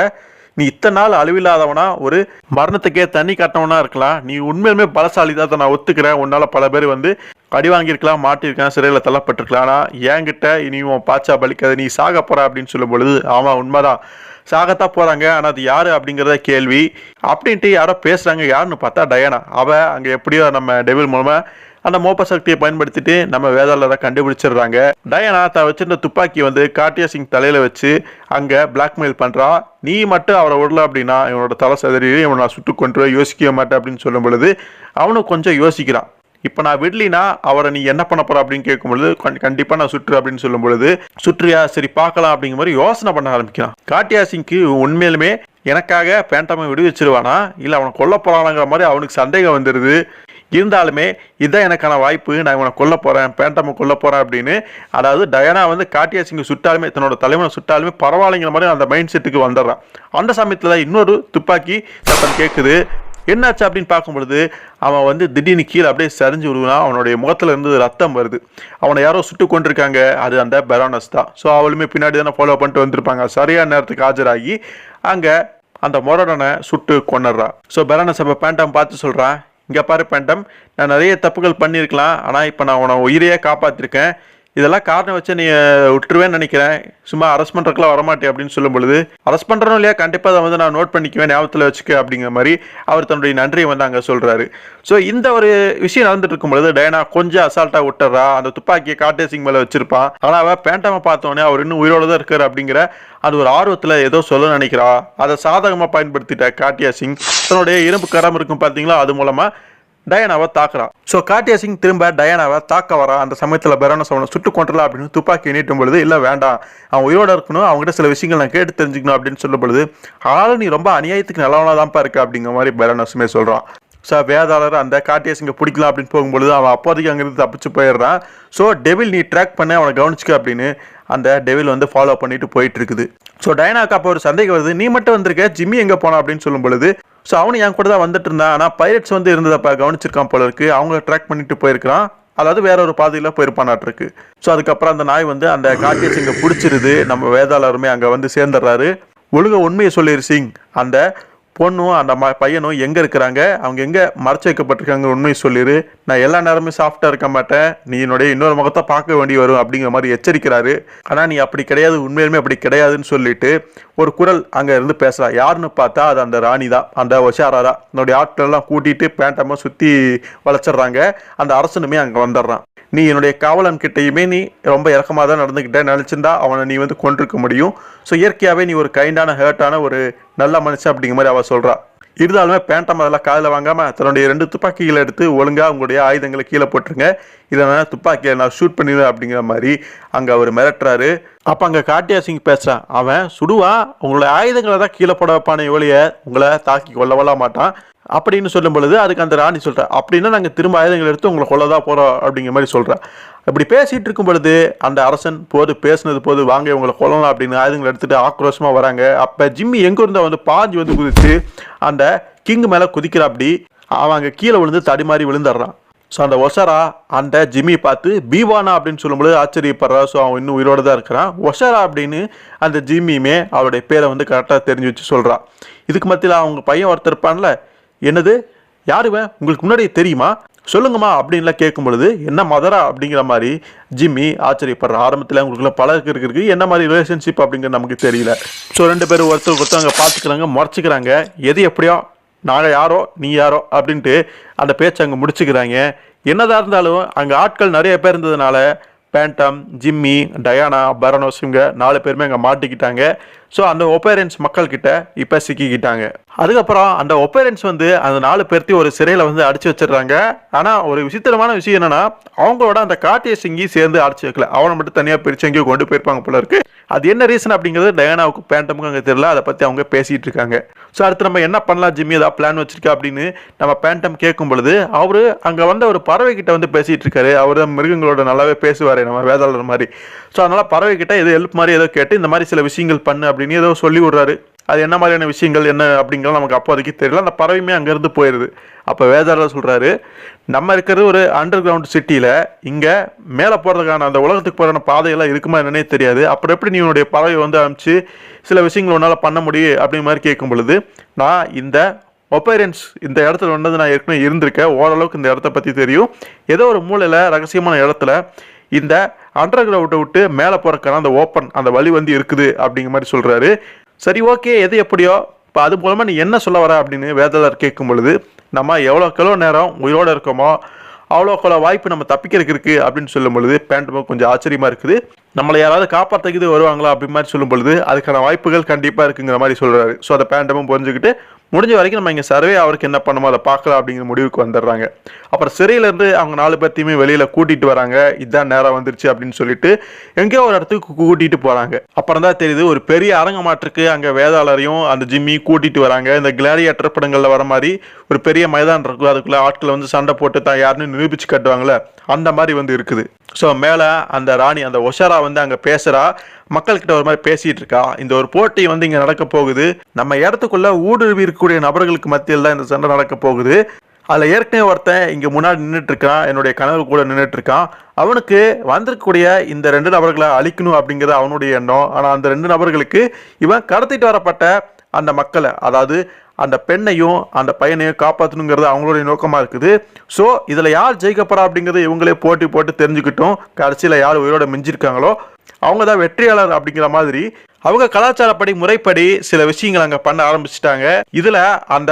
நீ இத்தனை நாள் அழிவில்லாதவனா, ஒரு மரணத்துக்கே தண்ணி காட்டினவனா இருக்கலாம், நீ உண்மையுமே பலசாலி தான், நான் ஒத்துக்கிறேன். உன்னால் பல பேர் வந்து அடி வாங்கியிருக்கலாம், மாட்டிருக்கலாம், சிறையில் தள்ளப்பட்டிருக்கலாம். ஆனால் என்கிட்ட இனி உன் பாச்சா பலிக்காது, நீ சாக போற அப்படின்னு சொல்லும் பொழுது ஆமாம் உண்மைதான், சாகத்தான் போகிறாங்க. ஆனால் அது யார் அப்படிங்கிறத கேள்வி அப்படின்ட்டு யாரோ பேசுகிறாங்க. யாருன்னு பார்த்தா டயானா. அவள் அங்கே எப்படியோ நம்ம டெவில் மூலமாக அந்த மோப்ப சக்தியை பயன்படுத்திட்டு நம்ம வேதாளரை கண்டுபிடிச்சிடுறாங்க. டயானா தான் வச்சிருந்த துப்பாக்கி வந்து காட்டியா சிங் தலையில் வச்சு அங்கே பிளாக்மெயில் பண்ணுறான். நீ மட்டும் அவரை விடல அப்படின்னா இவனோட தலை சதறி இவனை நான் சுட்டு கொண்டு யோசிக்க மாட்டேன் அப்படின்னு சொல்லும் பொழுது அவனும் கொஞ்சம் யோசிக்கிறான். இப்போ நான் விடலினா அவரை நீ என்ன பண்ண போற அப்படின்னு கேட்கும்பொழுது கண்டிப்பாக நான் சுற்று அப்படின்னு சொல்லும் பொழுது சுற்றியா சரி பார்க்கலாம் அப்படிங்கிற மாதிரி யோசனை பண்ண ஆரம்பிக்கிறான். காட்டியா சிங்க்கு உண்மையிலுமே எனக்காக பேண்டமை விடுவிச்சிருவானா இல்லை அவனை கொல்ல போறானாங்கிற மாதிரி அவனுக்கு சந்தேகம் வந்துடுது. இருந்தாலுமே இதுதான் எனக்கான வாய்ப்பு, நான் இவனை கொல்ல போகிறேன், பேண்டமை கொல்ல போகிறேன் அப்படின்னு. அதாவது டயானா வந்து காட்டியா சிங்கை சுட்டாலுமே, தன்னோட தலைவனை சுட்டாலுமே பரவாயில்லைங்கிற மாதிரி அந்த மைண்ட் செட்டுக்கு வந்துடுறான். அந்த சமயத்தில் இன்னொரு துப்பாக்கி சத்தம் கேட்குது. என்னாச்சு அப்படின்னு பார்க்கும் பொழுது அவன் வந்து திடீர்னு கீழே அப்படியே சரிஞ்சு விடுவான். அவனுடைய முகத்தில் இருந்து ரத்தம் வருது. அவனை யாரோ சுட்டு கொண்டிருக்காங்க. அது அந்த பெரானஸ் தான். ஸோ அவளுமே பின்னாடி தானே ஃபாலோ பண்ணிட்டு வந்திருப்பாங்க. சரியான நேரத்துக்கு ஆஜராகி அங்கே அந்த மொரடனை சுட்டு கொண்டுடுறா. ஸோ பெரானஸ் அப்போ பேண்டம் பார்த்து சொல்கிறான், இங்கே பாரு பேண்டம், நான் நிறைய தப்புகள் பண்ணியிருக்கலாம், ஆனால் இப்போ நான் உன உயிரையே காப்பாற்றிருக்கேன். இதெல்லாம் காரணம் வச்சு நீ விட்டுருவேன்னு நினைக்கிறேன், சும்மா அரெஸ்ட் பண்ணுறதுக்குலாம் வரமாட்டேன் அப்படின்னு சொல்லும் பொழுது அரெஸ்ட் பண்ணுறோம் இல்லையா, கண்டிப்பாக அதை வந்து நான் நோட் பண்ணிக்குவேன், ஞாபகத்தில் வச்சுக்க அப்படிங்கிற மாதிரி அவர் தன்னுடைய நன்றியை வந்து அங்கே சொல்கிறாரு. ஸோ இந்த ஒரு விஷயம் நடந்துட்டு இருக்கும் பொழுது டயானா கொஞ்சம் அசால்ட்டாக விட்டுறா. அந்த துப்பாக்கியை காட்டியா சிங் மேலே வச்சிருப்பான். ஆனால் அவள் பேண்டாமை பார்த்தோன்னே அவர் இன்னும் உயிரோடு தான் இருக்கார் அப்படிங்கிற அது ஒரு ஆர்வத்தில் ஏதோ சொல்ல நினைக்கிறா. அதை சாதகமாக பயன்படுத்திட்ட காட்டியா சிங் தன்னுடைய இரும்பு கரம் இருக்கும் பார்த்தீங்களா, அது மூலமாக டயானாவை தாக்குறான். ஸோ காட்டியா சிங் திரும்ப டயானாவை தாக்க வரான். அந்த சமயத்தில் பெரானஸ் அவனை சுட்டு கொண்டலாம் அப்படின்னு துப்பாக்கி நீட்டும் பொழுது இல்லை வேண்டாம், அவன் உயிரோடு இருக்கணும், அவங்ககிட்ட சில விஷயங்கள் நான் கேட்டு தெரிஞ்சுக்கணும் அப்படின்னு சொல்லும் பொழுது ஆனாலும் நீ ரொம்ப அநியாயத்துக்கு நல்லவனா தான்ப்பா இருக்கு அப்படிங்கிற மாதிரி பெரானஸுமே சொல்கிறான். ஸோ வேதாளர் அந்த காட்டியா சிங்கை பிடிக்கலாம் அப்படின்னு போகும்பொழுது அவன் அப்போதைக்கு அங்கிருந்து தப்பிச்சு போயிடுறான். ஸோ டெவில் நீ ட்ராக் பண்ண அவனை கவனிச்சுக்க அப்படின்னு அந்த டெவில் வந்து ஃபாலோ பண்ணிட்டு போயிட்டு இருக்குது. ஸோ டயானாக்கு அப்போ ஒரு சந்தேகம் வருது, நீ மட்டும் வந்திருக்க, ஜிம்மி எங்கே போனா அப்படின்னு சொல்லும் பொழுது ஸோ அவனு என் கூட தான் வந்துட்டு இருந்தான், ஆனால் பைரட்ஸ் வந்து இருந்ததப்ப கவனிச்சிருக்கான் போல இருக்கு, அவங்கள ட்ராக் பண்ணிட்டு போயிருக்கிறான், அதாவது வேற ஒரு பாதையில் போயிருப்பானாட்டிருக்கு. ஸோ அதுக்கப்புறம் அந்த நாய் வந்து அந்த காட்டியா சிங்கை பிடிச்சிருது. நம்ம வேதாளருமே அங்கே வந்து சேர்ந்துடுறாரு. ஒழுங்க உண்மையை சொல்லிரு சிங், அந்த பொண்ணும் அந்த பையனும் எங்கே இருக்கிறாங்க, அவங்க எங்கே மறைச்சு வைக்கப்பட்டிருக்காங்க, உண்மையை சொல்லிடு, நான் எல்லா நேரமே சாஃப்டாக இருக்க மாட்டேன், நீ என்னுடைய இன்னொரு முகத்தை பார்க்க வேண்டி வரும் அப்படிங்கிற மாதிரி எச்சரிக்கிறாரு. ஆனால் நீ அப்படி கிடையாது, உண்மையிலுமே அப்படி கிடையாதுன்னு சொல்லிட்டு ஒரு குரல் அங்கே இருந்து பேசுகிறா. யாருன்னு பார்த்தா அது அந்த ராணி தான், அந்த ஒஷாரா. என்னுடைய ஆட்களெல்லாம் கூட்டிகிட்டு பேண்டமாக சுற்றி வளைச்சிட்றாங்க. அந்த அரசனுமே அங்கே வந்துடுறான். நீ என்னுடைய காவலன் கிட்டையுமே நீ ரொம்ப இறக்கமாக தான் நடந்துக்கிட்ட, நினச்சிருந்தா அவனை நீ வந்து கொண்டிருக்க முடியும். ஸோ இயற்கையாகவே நீ ஒரு கைண்டான ஹேர்ட்டான ஒரு நல்ல மனுஷன் அப்படிங்கிற மாதிரி அவள் சொல்கிறா. இருந்தாலுமே பேண்டம் அதெல்லாம் காதில் வாங்காமல் தன்னுடைய 2 துப்பாக்கிகளை எடுத்து ஒழுங்காக உங்களுடைய ஆயுதங்களை கீழே போட்டுருங்க, இதை நான் துப்பாக்கியை நான் ஷூட் பண்ணிடுவேன் அப்படிங்கிற மாதிரி அங்கே அவர் மிரட்டுறாரு. அப்போ அங்கே காட்டியா சிங் பேசுகிறான், அவன் சுடுவான், உங்களுடைய ஆயுதங்களை தான் கீழே போட வைப்பான ஒழிய உங்களை தாக்கி கொல்லவல்ல மாட்டான் அப்படின்னு சொல்லும் பொழுது அதுக்கு அந்த ராணி சொல்கிறா, அப்படின்னா நாங்கள் திரும்ப ஆயுதங்கள் எடுத்து உங்களை கொல்லதான் போகிறோம் அப்படிங்கிற மாதிரி சொல்கிறேன். அப்படி பேசிகிட்டு இருக்கும் பொழுது அந்த அரசன் பேசுனது போது வாங்க உங்களை கொல்லலாம் அப்படின்னு ஆயுதங்களை எடுத்துகிட்டு ஆக்ரோஷமாக வராங்க. அப்போ ஜிம்மி எங்கே இருந்தால் வந்து பாஞ்சு வந்து குதிச்சு அந்த கிங் மேலே குதிக்கிற, அப்படி அவன் அங்கே கீழே விழுந்து தடிமாறி விழுந்துடுறான். ஸோ அந்த ஒஷரா அந்த ஜிம்மி பார்த்து பீவானா அப்படின்னு சொல்லும்போது ஆச்சரியப்படுறா. ஸோ அவன் இன்னும் உயிரோடு தான் இருக்கிறான். ஒஷரா அப்படின்னு அந்த ஜிம்மியுமே அவருடைய பேரை வந்து கரெக்டாக தெரிஞ்சு வச்சு சொல்கிறான். இதுக்கு மத்தியில் அவங்க பையன் ஒருத்தர் இருப்பான்ல, என்னது யாருவன் உங்களுக்கு முன்னாடியே தெரியுமா சொல்லுங்கம்மா அப்படின்லாம் கேட்கும் பொழுது என்ன மதரா அப்படிங்கிற மாதிரி ஜிம்மி ஆச்சரியப்படுறான். ஆரம்பத்தில் அவங்களுக்குள்ள பழக இருக்கு, என்ன மாதிரி ரிலேஷன்ஷிப் அப்படிங்கிறது நமக்கு தெரியல. ஸோ 2 பேரும் ஒருத்தருக்கு அங்கே பார்த்துக்கிறாங்க, முறைச்சிக்கிறாங்க. எது எப்படியோ நாங்கள் யாரோ நீ யாரோ அப்படின்ட்டு அந்த பேச்சை அங்கே முடிச்சுக்கிறாங்க. என்னதான் இருந்தாலும் அங்கே ஆட்கள் நிறைய பேர் இருந்ததுனால பேண்டம், ஜிம்மி, டயானா, பரனோஸ் இவங்க 4 பேருமே அங்கே மாட்டிக்கிட்டாங்க. ஸோ அந்த ஒப்பேரன்ஸ் மக்கள்கிட்ட இப்போ சிக்கிக்கிட்டாங்க. அதுக்கப்புறம் அந்த ஒப்பேரன்ஸ் வந்து அந்த 4 பேர்த்தையும் ஒரு சிறையில் வந்து அடைச்சி வச்சிடுறாங்க. ஆனால் ஒரு விசித்திரமான விஷயம் என்னன்னா, அவங்களோட அந்த காட்டியசிங்கி சேர்ந்து அடைச்சி வைக்கல, அவனை மட்டும் தனியாக பிரித்து எங்கேயோ கொண்டு போயிருப்பாங்க போல இருக்கு. அது என்ன ரீசன் அப்படிங்கிறது டயானாவுக்கு பேண்டமுக்கு அங்கே தெரியல. அதை பற்றி அவங்க பேசிகிட்டு இருக்காங்க. ஸோ அடுத்து நம்ம என்ன பண்ணலாம், ஜிம்மி ஏதாவது பிளான் வச்சிருக்கா அப்படின்னு நம்ம பேண்டம் கேட்கும் பொழுது அவர் அங்கே வந்து ஒரு பறவை கிட்ட வந்து பேசிகிட்டு இருக்காரு. அவர் மிருகங்களோட நல்லாவே பேசுவார், நம்ம வேதாளர் மாதிரி. ஸோ அதனால் பறவை கிட்ட ஏதோ ஹெல்ப் மாதிரி ஏதோ கேட்டு இந்த மாதிரி சில விஷயங்கள் பண்ணு அப்படின்னு ஏதோ சொல்லி விடுறாரு. அது என்ன மாதிரியான விஷயங்கள் என்ன அப்படிங்கிறது நமக்கு அப்போதைக்கு தெரியல. அந்த பறவையுமே அங்கேருந்து போயிடுது. அப்போ வேதாளர் சொல்கிறாரு, நம்ம இருக்கிறது ஒரு அண்டர் கிரவுண்ட் சிட்டியில், இங்கே மேலே போகிறதுக்கான அந்த உலகத்துக்கு போகிற பாதையெல்லாம் இருக்குமா என்னன்னே தெரியாது. அப்புறம் எப்படி நீ உன்னுடைய பறவை வந்து அனுப்பிச்சு சில விஷயங்கள் உன்னால் பண்ண முடியும் அப்படிங்கிற மாதிரி கேட்கும் பொழுது, நான் இந்த ஒப்பேரன்ஸ் இந்த இடத்துல வந்தது நான் ஏற்கனவே இருந்திருக்கேன், ஓரளவுக்கு இந்த இடத்த பற்றி தெரியும். ஏதோ ஒரு மூலையில் ரகசியமான இடத்துல இந்த அண்டர் கிரவுண்டை விட்டு மேலே போகிறக்கான அந்த ஓப்பன் அந்த வழி வந்து இருக்குது அப்படிங்கிற மாதிரி சொல்கிறாரு. சரி ஓகே, எது எப்படியோ இப்போ அது மூலமாக நீ என்ன சொல்ல வர அப்படின்னு வேதாளர் கேட்கும் பொழுது, நம்ம எவ்வளோ நேரம் உயிரோடு இருக்கோமோ அவ்வளோக்கெவ்வளோ வாய்ப்பு நம்ம தப்பிக்கிறதுக்கு இருக்குது அப்படின்னு சொல்லும் பொழுது பேண்டமும் கொஞ்சம் ஆச்சரியமாக இருக்குது. நம்மளை யாராவது காப்பாற்றுறது வருவாங்களா அப்படி மாதிரி சொல்லும் பொழுது அதுக்கான வாய்ப்புகள் கண்டிப்பாக இருக்குங்கிற மாதிரி சொல்கிறாரு. ஸோ அதை பேண்டமும் புரிஞ்சுக்கிட்டு முடிஞ்ச வரைக்கும் நம்ம இங்கே சர்வே அவருக்கு என்ன பண்ணுமோ அதை பார்க்கலாம் அப்படிங்கிற முடிவுக்கு வந்துடுறாங்க. அப்புறம் சிறையிலேருந்து அவங்க 4 பேர்த்தையுமே வெளியில் கூட்டிகிட்டு வராங்க. இதுதான் நேரம் வந்துருச்சு அப்படின்னு சொல்லிட்டு எங்கேயோ ஒரு இடத்துக்கு கூட்டிகிட்டு போகிறாங்க. அப்புறம் தான் தெரியுது ஒரு பெரிய அரங்கமாற்றுக்கு அங்கே வேதாளரையும் அந்த ஜிம்மி கூட்டிகிட்டு வராங்க. இந்த கிளாடியேட்டர் படங்களில் வர மாதிரி ஒரு பெரிய மைதானம் இருக்கும், அதுக்குள்ளே ஆட்களை வந்து சண்டை போட்டு தான் யாருன்னு நிரூபிச்சு கட்டுவாங்களே அந்த மாதிரி வந்து இருக்குது. ஸோ மேலே அந்த ராணி அந்த ஒஷரா வந்து அங்கே பேசுகிறா, மக்கள்கிட்ட ஒரு மாதிரி பேசிகிட்டு இருக்கா. இந்த ஒரு போட்டி வந்து இங்கே நடக்க போகுது, நம்ம இடத்துக்குள்ளே ஊடுருவி இருக்கக்கூடிய நபர்களுக்கு மத்தியில் தான் இந்த சண்டை நடக்க போகுது. அதில் ஏற்கனவே ஒருத்தன் இங்கே முன்னாடி நின்றுட்டு இருக்கான், என்னுடைய கனவு கூட நின்றுட்டு இருக்கான். அவனுக்கு வந்திருக்கக்கூடிய இந்த 2 நபர்களை அழிக்கணும் அப்படிங்கிறது அவனுடைய எண்ணம். ஆனால் அந்த 2 நபர்களுக்கு இவன் கடத்திட்டு வரப்பட்ட அந்த மக்களை, அதாவது அந்த பெண்ணையும் அந்த பையனையும் காப்பாற்றணுங்கிறது அவங்களுடைய நோக்கமாக இருக்குது. ஸோ இதில் யார் ஜெயிக்கப்படா அப்படிங்கிறது இவங்களே போட்டி போட்டு தெரிஞ்சுக்கிட்டோம். கடைசியில் யார் உயிரோட மிஞ்சிருக்காங்களோ அவங்க தான் வெற்றியாளர் அப்படிங்கிற மாதிரி அவங்க கலாச்சாரப்படி முறைப்படி சில விஷயங்கள் அங்கே பண்ண ஆரம்பிச்சிட்டாங்க. இதில் அந்த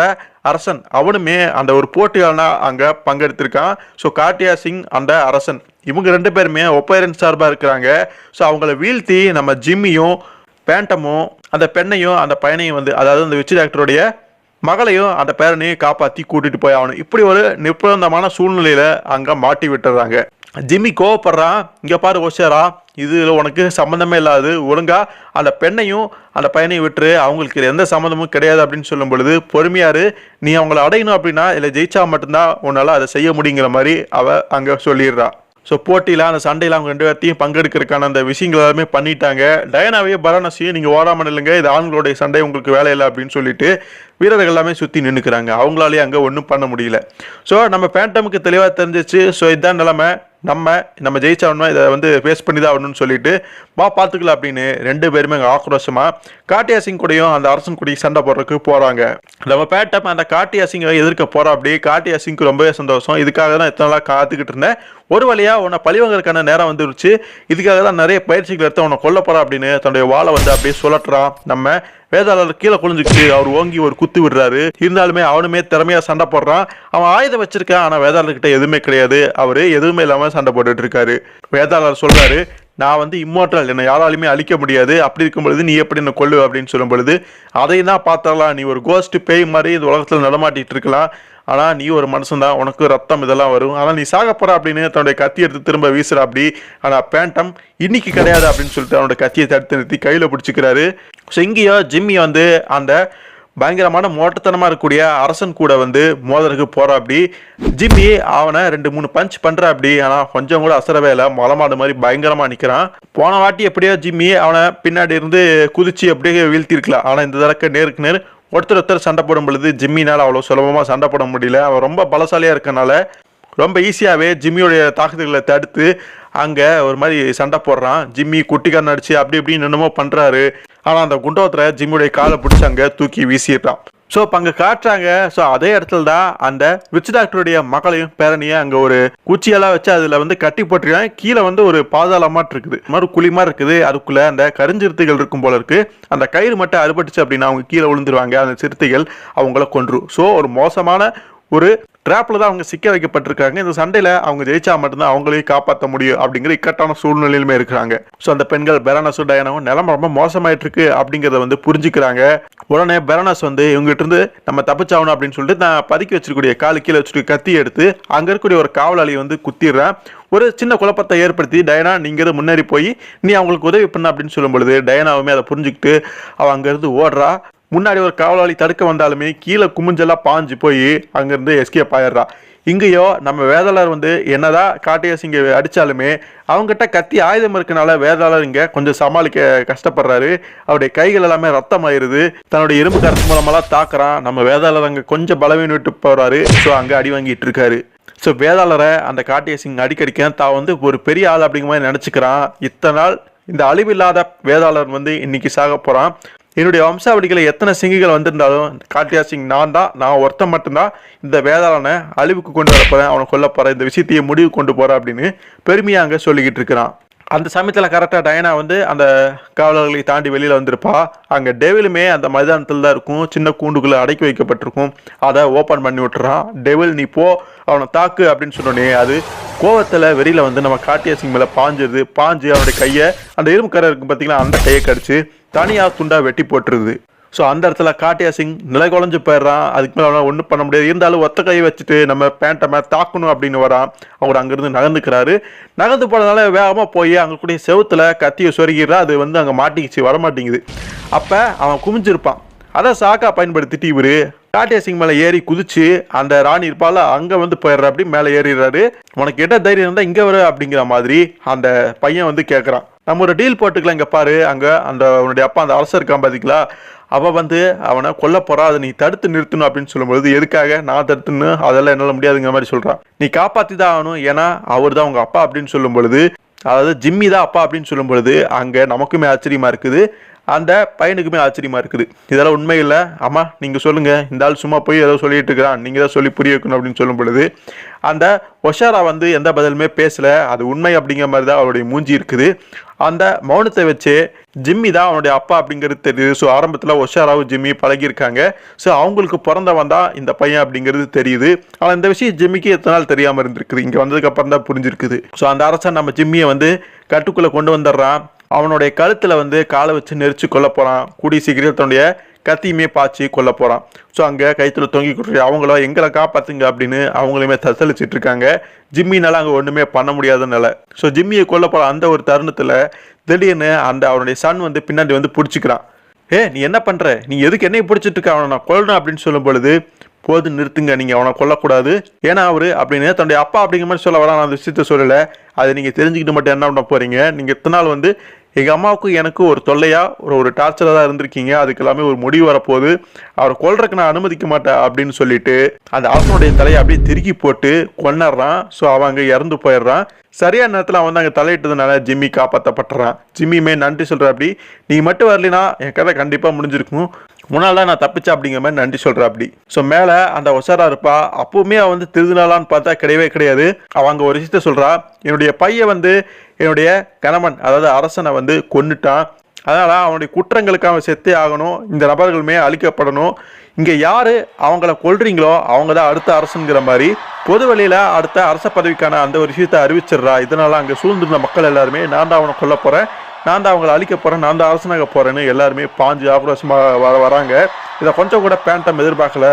அரசன் அவனுமே அந்த ஒரு போட்டியாளனா அங்கே பங்கெடுத்திருக்கான். ஸோ காட்டியா சிங் அந்த அரசன் இவங்க 2 பேருமே ஒப்பேரன்ஸ் சார்பாக இருக்கிறாங்க. ஸோ அவங்கள வீழ்த்தி நம்ம ஜிம்மியும் பேண்டமும் அந்த பெண்ணையும் அந்த பையனையும் வந்து, அதாவது அந்த விச்சு டாக்டருடைய மகளையும் அந்த பேரனையும் காப்பாற்றி கூட்டிகிட்டு போய் ஆகணும். இப்படி ஒரு நிர்பந்தமான சூழ்நிலையில் அங்கே மாட்டி விட்டுறாங்க. ஜிம்மி கோவப்படுறான், இங்கே பாரு ஒஷரா, இதில் உனக்கு சம்மந்தமே இல்லாது, ஒழுங்கா அந்த பெண்ணையும் அந்த பையனையும் விட்டுரு, அவங்களுக்கு எந்த சம்மந்தமும் கிடையாது அப்படின்னு சொல்லும் பொழுது, பொறுமையாரு, நீ அவங்கள அடையணும் அப்படின்னா இல்லை ஜெயிச்சா மட்டும்தான் உன்னால் அதை செய்ய முடியுங்கிற மாதிரி அவ அங்கே சொல்லிடுறா. ஸோ போட்டியில் அந்த சண்டையில் அவங்க 2 பேர்த்தையும் பங்கெடுக்கிறதுக்கான அந்த விஷயங்கள் எல்லாமே பண்ணிட்டாங்க. டயானாவையும் பரனஸையும் நீங்கள் ஓடாமல் இல்லைங்க, இது ஆண்களுடைய சண்டை, உங்களுக்கு வேலை இல்லை அப்படின்னு சொல்லிட்டு வீரர்கள் எல்லாமே சுற்றி நின்றுக்கிறாங்க. அவங்களாலேயே அங்கே ஒன்றும் பண்ண முடியல. ஸோ நம்ம பேண்டமுக்கு தெளிவாக தெரிஞ்சிச்சு. ஸோ இதுதான் நிலைமை, நம்ம ஜெயிச்சாகணும்னா இதை வந்து ஃபேஸ் பண்ணி தான் ஆகணும்னு சொல்லிட்டு பார்த்துக்கலாம் அப்படின்னு 2 பேருமே அங்கே ஆக்ரோஷமாக காட்டியா சிங் கூடயும் அந்த அரசன் கூடயும் சண்டை போடுறதுக்கு போகிறாங்க. நம்ம பேட்டம் அந்த காட்டியா சிங்கை எதிர்க்க போகிறோம். அப்படி காட்டியா சிங்க்கு ரொம்பவே சந்தோஷம். இதுக்காக தான் இத்தனை நாளாக காத்துக்கிட்டு இருந்தேன், ஒரு வழியாக உன்னை பழிவாங்கிறதுக்கான நேரம் வந்துருச்சு, இதுக்காக தான் நிறைய பயிற்சிகள் எடுத்து உன்னை கொல்ல போகிறான் அப்படின்னு தன்னுடைய வாளை வந்து அப்படியே சுழட்டுறான். நம்ம வேதாளர் கீழே குளிஞ்சுக்கிட்டு அவர் ஓங்கி ஒரு குத்து விடுறாரு. இருந்தாலுமே அவனுமே திறமையாக சண்டை போடுறான். அவன் ஆயுதம் வச்சிருக்கான், ஆனால் வேதாளர்கிட்ட எதுவுமே கிடையாது. அவர் எதுவுமே இல்லாமல் சண்டை போட்டுட்டு இருக்காரு. வேதாளர் சொல்றாரு, நான் வந்து இம்மோர்டல், என்னை யாராலுமே அழிக்க முடியாது, அப்படி இருக்கும் பொழுது நீ எப்படி என்ன கொல்லு அப்படின்னு சொல்லும் பொழுது, அதையும் தான் பார்த்தாலாம், நீ ஒரு கோஸ்ட் பேய் மாதிரி இந்த உலகத்தில் நடமாட்டிட்டு இருக்கலாம், ஆனால் நீ ஒரு மனுஷன் தான், உனக்கு ரத்தம் இதெல்லாம் வரும், ஆனால் நீ சாக போற அப்படின்னு தன்னுடைய கத்தி எடுத்து திரும்ப வீசுற. அப்படி ஆனால் பேண்டம் இன்னைக்கு கிடையாது அப்படின்னு சொல்லிட்டு அவனோட கத்தியை தடுத்து நிறுத்தி கையில் பிடிச்சிக்கிறாரு. ஸோ இங்கேயோ ஜிம்மி வந்து அந்த பயங்கரமான மோட்டத்தனமாக இருக்கக்கூடிய அரசன் கூட வந்து மோதலுக்கு போகிற. அப்படி ஜிம்மி அவனை 2-3 பஞ்ச் பண்ணுற. அப்படி ஆனால் கொஞ்சம் கூட அசரவே இல்லை, மலமாடு மாதிரி பயங்கரமாக நிற்கிறான். போன வாட்டி எப்படியோ ஜிம்மி அவனை பின்னாடி இருந்து குதிச்சு அப்படியே வீழ்த்திருக்கலாம். ஆனால் இந்த தடவை நேருக்கு நேர் ஒருத்தர் சண்டை போடும் பொழுது ஜிம்மினால் அவ்வளோ சுலபமாக சண்டை போட முடியல. அவன் ரொம்ப பலசாலியாக இருக்கனால ரொம்ப ஈஸியாகவே ஜிம்மியோடைய தாக்குதல்களை தடுத்து அங்கே ஒரு மாதிரி சண்டை போடுறான். ஜிம்மி குட்டிக்காரன் அடிச்சு அப்படி இப்படின்னு என்னமோ பண்ணுறாரு. ஆனால் அந்த குண்டோத்தில் ஜிம்மியோடைய காலை பிடிச்சி அங்கே தூக்கி வீசிடுறான். ஸோ இப்போ அங்கே காட்டுறாங்க. ஸோ அதே இடத்துல தான் அந்த விச் டாக்டருடைய மகளையும் பேரனையும் அங்கே ஒரு குச்சியெல்லாம் வச்சு அதில் வந்து கட்டி போட்டிருக்காங்க. கீழே வந்து ஒரு பாதாளமாட்டு இருக்குது, மாதிரி குழி மாதிரி இருக்குது. அதுக்குள்ளே அந்த கருஞ்சிறுத்தைகள் இருக்கும் போல இருக்கு. அந்த கயிறு மட்டும் அறுபட்டுச்சு அப்படின்னா அவங்க கீழே விழுந்துருவாங்க. அந்த சிறுத்தைகள் அவங்கள கொன்றும். ஸோ ஒரு மோசமான ஒரு ட்ராப்பில் தான் அவங்க சிக்க வைக்கப்பட்டிருக்காங்க. இந்த சண்டையில் அவங்க ஜெயிச்சா மட்டும்தான் அவங்களையும் காப்பாற்ற முடியும் அப்படிங்கிற இக்கட்டான சூழ்நிலையிலுமே இருக்கிறாங்க. ஸோ அந்த பெண்கள் பெரானஸும் டயானாவும் நிலைமை ரொம்ப மோசமாயிட்டு இருக்கு அப்படிங்கிறத வந்து புரிஞ்சுக்கிறாங்க. உடனே பெரானஸ் வந்து இவங்ககிட்ட இருந்து நம்ம தப்பிச்சாகணும் அப்படின்னு சொல்லிட்டு நான் பதுக்கி வச்சிருக்கக்கூடிய காலு கீழே வச்சுட்டு கத்தி எடுத்து அங்கே இருக்கக்கூடிய ஒரு காவலாளியை வந்து குத்திடுறேன். ஒரு சின்ன குழப்பத்தை ஏற்படுத்தி டயானா நீங்கள் முன்னேறி போய் நீ அவங்களுக்கு உதவி பண்ண அப்படின்னு சொல்லும் பொழுது டயானாவுமே அதை புரிஞ்சுக்கிட்டு அவள் அங்கேருந்து ஓடுறா. முன்னாடி ஒரு காவலாளி தடுக்க வந்தாலுமே கீழே குமிஞ்செல்லாம் பாஞ்சு போய் அங்கேருந்து எஸ்கேப் ஆயிடுறா. இங்கேயோ நம்ம வேதாளர் வந்து என்னதான் காட்டியாசி இங்கே அடித்தாலுமே அவங்ககிட்ட கத்தி ஆயுதம் இருக்கனால வேதாளர் இங்கே கொஞ்சம் சமாளிக்க கஷ்டப்படுறாரு. அவருடைய கைகள் எல்லாமே ரத்தம் ஆயிடுது. தன்னுடைய இரும்பு கரத்து மூலமெல்லாம் தாக்குறான். நம்ம வேதாளர் அங்கே கொஞ்சம் பலவீனம் விட்டு போகிறாரு. ஸோ அங்கே அடி வாங்கிட்டு இருக்காரு. ஸோ வேதாளரை அந்த காட்டியாசிங் அடிக்கடிக்க தான் வந்து ஒரு பெரிய ஆள் அப்படிங்கிற மாதிரி நினச்சிக்கிறான். இத்தனை நாள் இந்த அழிவில்லாத வேதாளர் வந்து இன்னைக்கு சாக போகிறான். என்னுடைய வம்சாவளிகளை எத்தனை சிங்கிகள் வந்திருந்தாலும் காட்டியாசிங் நான் ஒருத்தன் மட்டும்தான் இந்த வேதாளனை அழிவுக்கு கொண்டு வரப்போறேன், அவனை கொல்ல போறேன், இந்த விஷயத்தையே முடிவு கொண்டு போறேன் அப்படின்னு பெருமையாக அங்கே சொல்லிக்கிட்டு இருக்கிறான். அந்த சமயத்தில் கரெக்டாக டயானா வந்து அந்த காவலர்களை தாண்டி வெளியில் வந்திருப்பா. அங்கே டெவிலுமே அந்த மைதானத்தில் தான் இருக்கும். சின்ன கூண்டுக்குள்ளே அடக்கி வைக்கப்பட்டிருக்கும். அதை ஓப்பன் பண்ணி விட்டுறான். டெவில் நீ போ, அவனை தாக்கு அப்படின்னு சொன்னோடனே அது கோவத்தில் வெளியில் வந்து நம்ம காட்டியாசிங் மேலே பாஞ்சு அவனுடைய கையை அந்த இரும்பு கரை இருக்கும் பார்த்தீங்களா, அந்த கையை கடிச்சு தனியாக துண்டாக வெட்டி போட்டுருது. ஸோ அந்த இடத்துல காட்டியாசிங் நிலை குழஞ்சு போயிடுறான். அதுக்கு மேலே அவனால் ஒன்றும் பண்ண முடியாது. இருந்தாலும் ஒத்த கையை வச்சுட்டு நம்ம பேண்ட்டை மேலே தாக்கணும் அப்படின்னு வரான். அவர் அங்கேருந்து நகர்ந்துக்கிறாரு. நகர்ந்து போனதுனால வேகமாக போய் அங்கே கூடிய செவுத்தில் கத்தியை சொருகிறா. அது வந்து அங்கே மாட்டிக்கிச்சு, வரமாட்டேங்குது. அப்போ அவன் குமிஞ்சிருப்பான். அதை சாக்கா பயன்படுத்திட்டு இவர் காட்டியாசிங் மேலே ஏறி குதிச்சு அந்த ராணி இருப்பால அங்கே வந்து போயிடுற அப்படி மேலே ஏறிடுறாரு. உனக்கு என்ன தைரியம் இருந்தால் இங்கே வர அப்படிங்கிற மாதிரி அந்த பையன் வந்து கேட்குறான். நம்ம ஒரு டீல் போட்டுக்கலாம், இங்கே பாரு, அங்கே அந்த அவனுடைய அப்பா அந்த அரசர் இருக்கான் பார்த்தீங்களா, அவள் வந்து அவனை கொல்ல போறா, அதை நீ தடுத்து நிறுத்தணும் அப்படின்னு சொல்லும்போது எதுக்காக நான் தடுத்துன்னு, அதெல்லாம் என்னால் முடியாதுங்கிற மாதிரி சொல்கிறான். நீ காப்பாற்றி தான் ஆகணும், ஏன்னா அவர் தான் உங்கள் அப்பா அப்படின்னு சொல்லும் பொழுது, அதாவது ஜிம்மி தான் அப்பா அப்படின்னு சொல்லும் பொழுது அங்கே நமக்குமே ஆச்சரியமாக இருக்குது, அந்த பையனுக்குமே ஆச்சரியமாக இருக்குது. இதெல்லாம் உண்மை இல்லை, அம்மா நீங்கள் சொல்லுங்கள், இந்த ஆள் சும்மா போய் ஏதோ சொல்லிட்டு இருக்கிறான், நீங்கள் தான் சொல்லி புரிய வைக்கணும் அப்படின்னு சொல்லும் பொழுது அந்த ஒஷாரா வந்து எந்த பதிலுமே பேசலை. அது உண்மை அப்படிங்கிற மாதிரி தான் அவருடைய மூஞ்சி இருக்குது. அந்த மௌனத்தை வச்சு ஜிம்மி தான் அவனுடைய அப்பா அப்படிங்கிறது தெரியுது. ஸோ ஆரம்பத்தில் ஒஷாராவும் ஜிம்மி பழகியிருக்காங்க. ஸோ அவங்களுக்கு பிறந்தவன் தான் இந்த பையன் அப்படிங்கிறது தெரியுது. ஆனால் இந்த விஷயம் ஜிம்மிக்கு எத்தனை நாள் தெரியாமல் இருந்திருக்குது, இங்கே வந்ததுக்கு அப்புறம் தான் புரிஞ்சிருக்குது. ஸோ அந்த அரசன் நம்ம ஜிம்மியை வந்து கட்டுக்குள்ளே கொண்டு வந்துடுறான். அவனுடைய கழுத்தில் வந்து காலை வச்சு நெரிச்சு கொல்ல போகிறான். கூடிய சீக்கிரம் தன்னுடைய கத்தியுமே பாய்ச்சி கொல்ல போகிறான். ஸோ அங்கே கைத்தில் தொங்கி கொடுத்து அவங்கள எங்களை காப்பாற்றுங்க அப்படின்னு அவங்களுமே தத்தளிச்சிட்டு இருக்காங்க. ஜிம்மினால அங்கே ஒன்றுமே பண்ண முடியாதனால. ஸோ ஜிம்மியை கொல்ல போகிற அந்த ஒரு தருணத்தில் திடீர்னு அந்த அவனுடைய சன் வந்து பின்னாடி வந்து பிடிச்சிக்கிறான். நீ என்ன பண்ணுற, நீ எதுக்கு என்னையை பிடிச்சிட்டு இருக்க, அவனை நான் கொல்லணும் அப்படின்னு சொல்லும் பொழுது போது நிறுத்துங்க, நீங்கள் அவனை கொல்லக்கூடாது, ஏன்னா அவர் அப்படின்னு தன்னுடைய அப்பா அப்படிங்கிற மாதிரி சொல்ல வரான். அந்த விஷயத்த சொல்லலை, அதை நீங்கள் தெரிஞ்சுக்கிட்டு மட்டும் என்ன பண்ண போகிறீங்க, நீங்கள் இத்தனை நாள் வந்து எங்கள் அம்மாவுக்கும் எனக்கு ஒரு தொல்லையாக ஒரு டார்ச்சராக தான் இருந்திருக்கீங்க, அதுக்கு எல்லாமே ஒரு முடிவு வரப்போகுது, அவரை கொல்றதுக்கு நான் அனுமதிக்க மாட்டேன் அப்படின்னு சொல்லிட்டு அந்த அரசனுடைய தலையை அப்படியே திருக்கி போட்டு கொண்டுறான். ஸோ அவன் அங்கே இறந்து போயிடுறான். சரியான நேரத்தில் அவன் வந்து அங்கே தலையிட்டதுனால ஜிம்மி காப்பாற்றப்பட்டுறான். ஜிம்மியுமே நன்றி சொல்கிற அப்படி, நீங்கள் மட்டும் வரலினா என் கதை கண்டிப்பாக முடிஞ்சிருக்கும், முன்னால் தான் நான் தப்பிச்சேன் அப்படிங்கிற மாதிரி நன்றி சொல்கிறா அப்படி. ஸோ மேலே அந்த ஒசாரா இருப்பா. அப்போவுமே அவன் வந்து திருதினாலான்னு பார்த்தா கிடையவே கிடையாது. அவன் அங்கே ஒரு விஷயத்த சொல்கிறா, என்னுடைய பையன் வந்து என்னுடைய கணவன் அதாவது அரசனை வந்து கொன்னுட்டான், அதனால் அவனுடைய குற்றங்களுக்கு அவன் செத்தே ஆகணும், இந்த நபர்களுமே அழிக்கப்படணும், இங்கே யார் அவங்கள கொல்றீங்களோ அவங்க தான் அடுத்த அரசனுங்கிற மாதிரி பொது வழியில் அடுத்த அரச பதவிக்கான அந்த ஒரு விஷயத்தை அறிவிச்சிடுறா. இதனால் அங்கே சூழ்ந்திருந்த மக்கள் எல்லாருமே நான் தான் அவனை கொல்ல போகிறேன், நான் தான் அவங்களை அழிக்க போகிறேன், நான் தான் அரசனாக போகிறேன்னு எல்லாருமே பாஞ்சு ஆக்ரோஷமாக வராங்க. இதை கொஞ்சம் கூட பேண்டம் எதிர்பார்க்கல,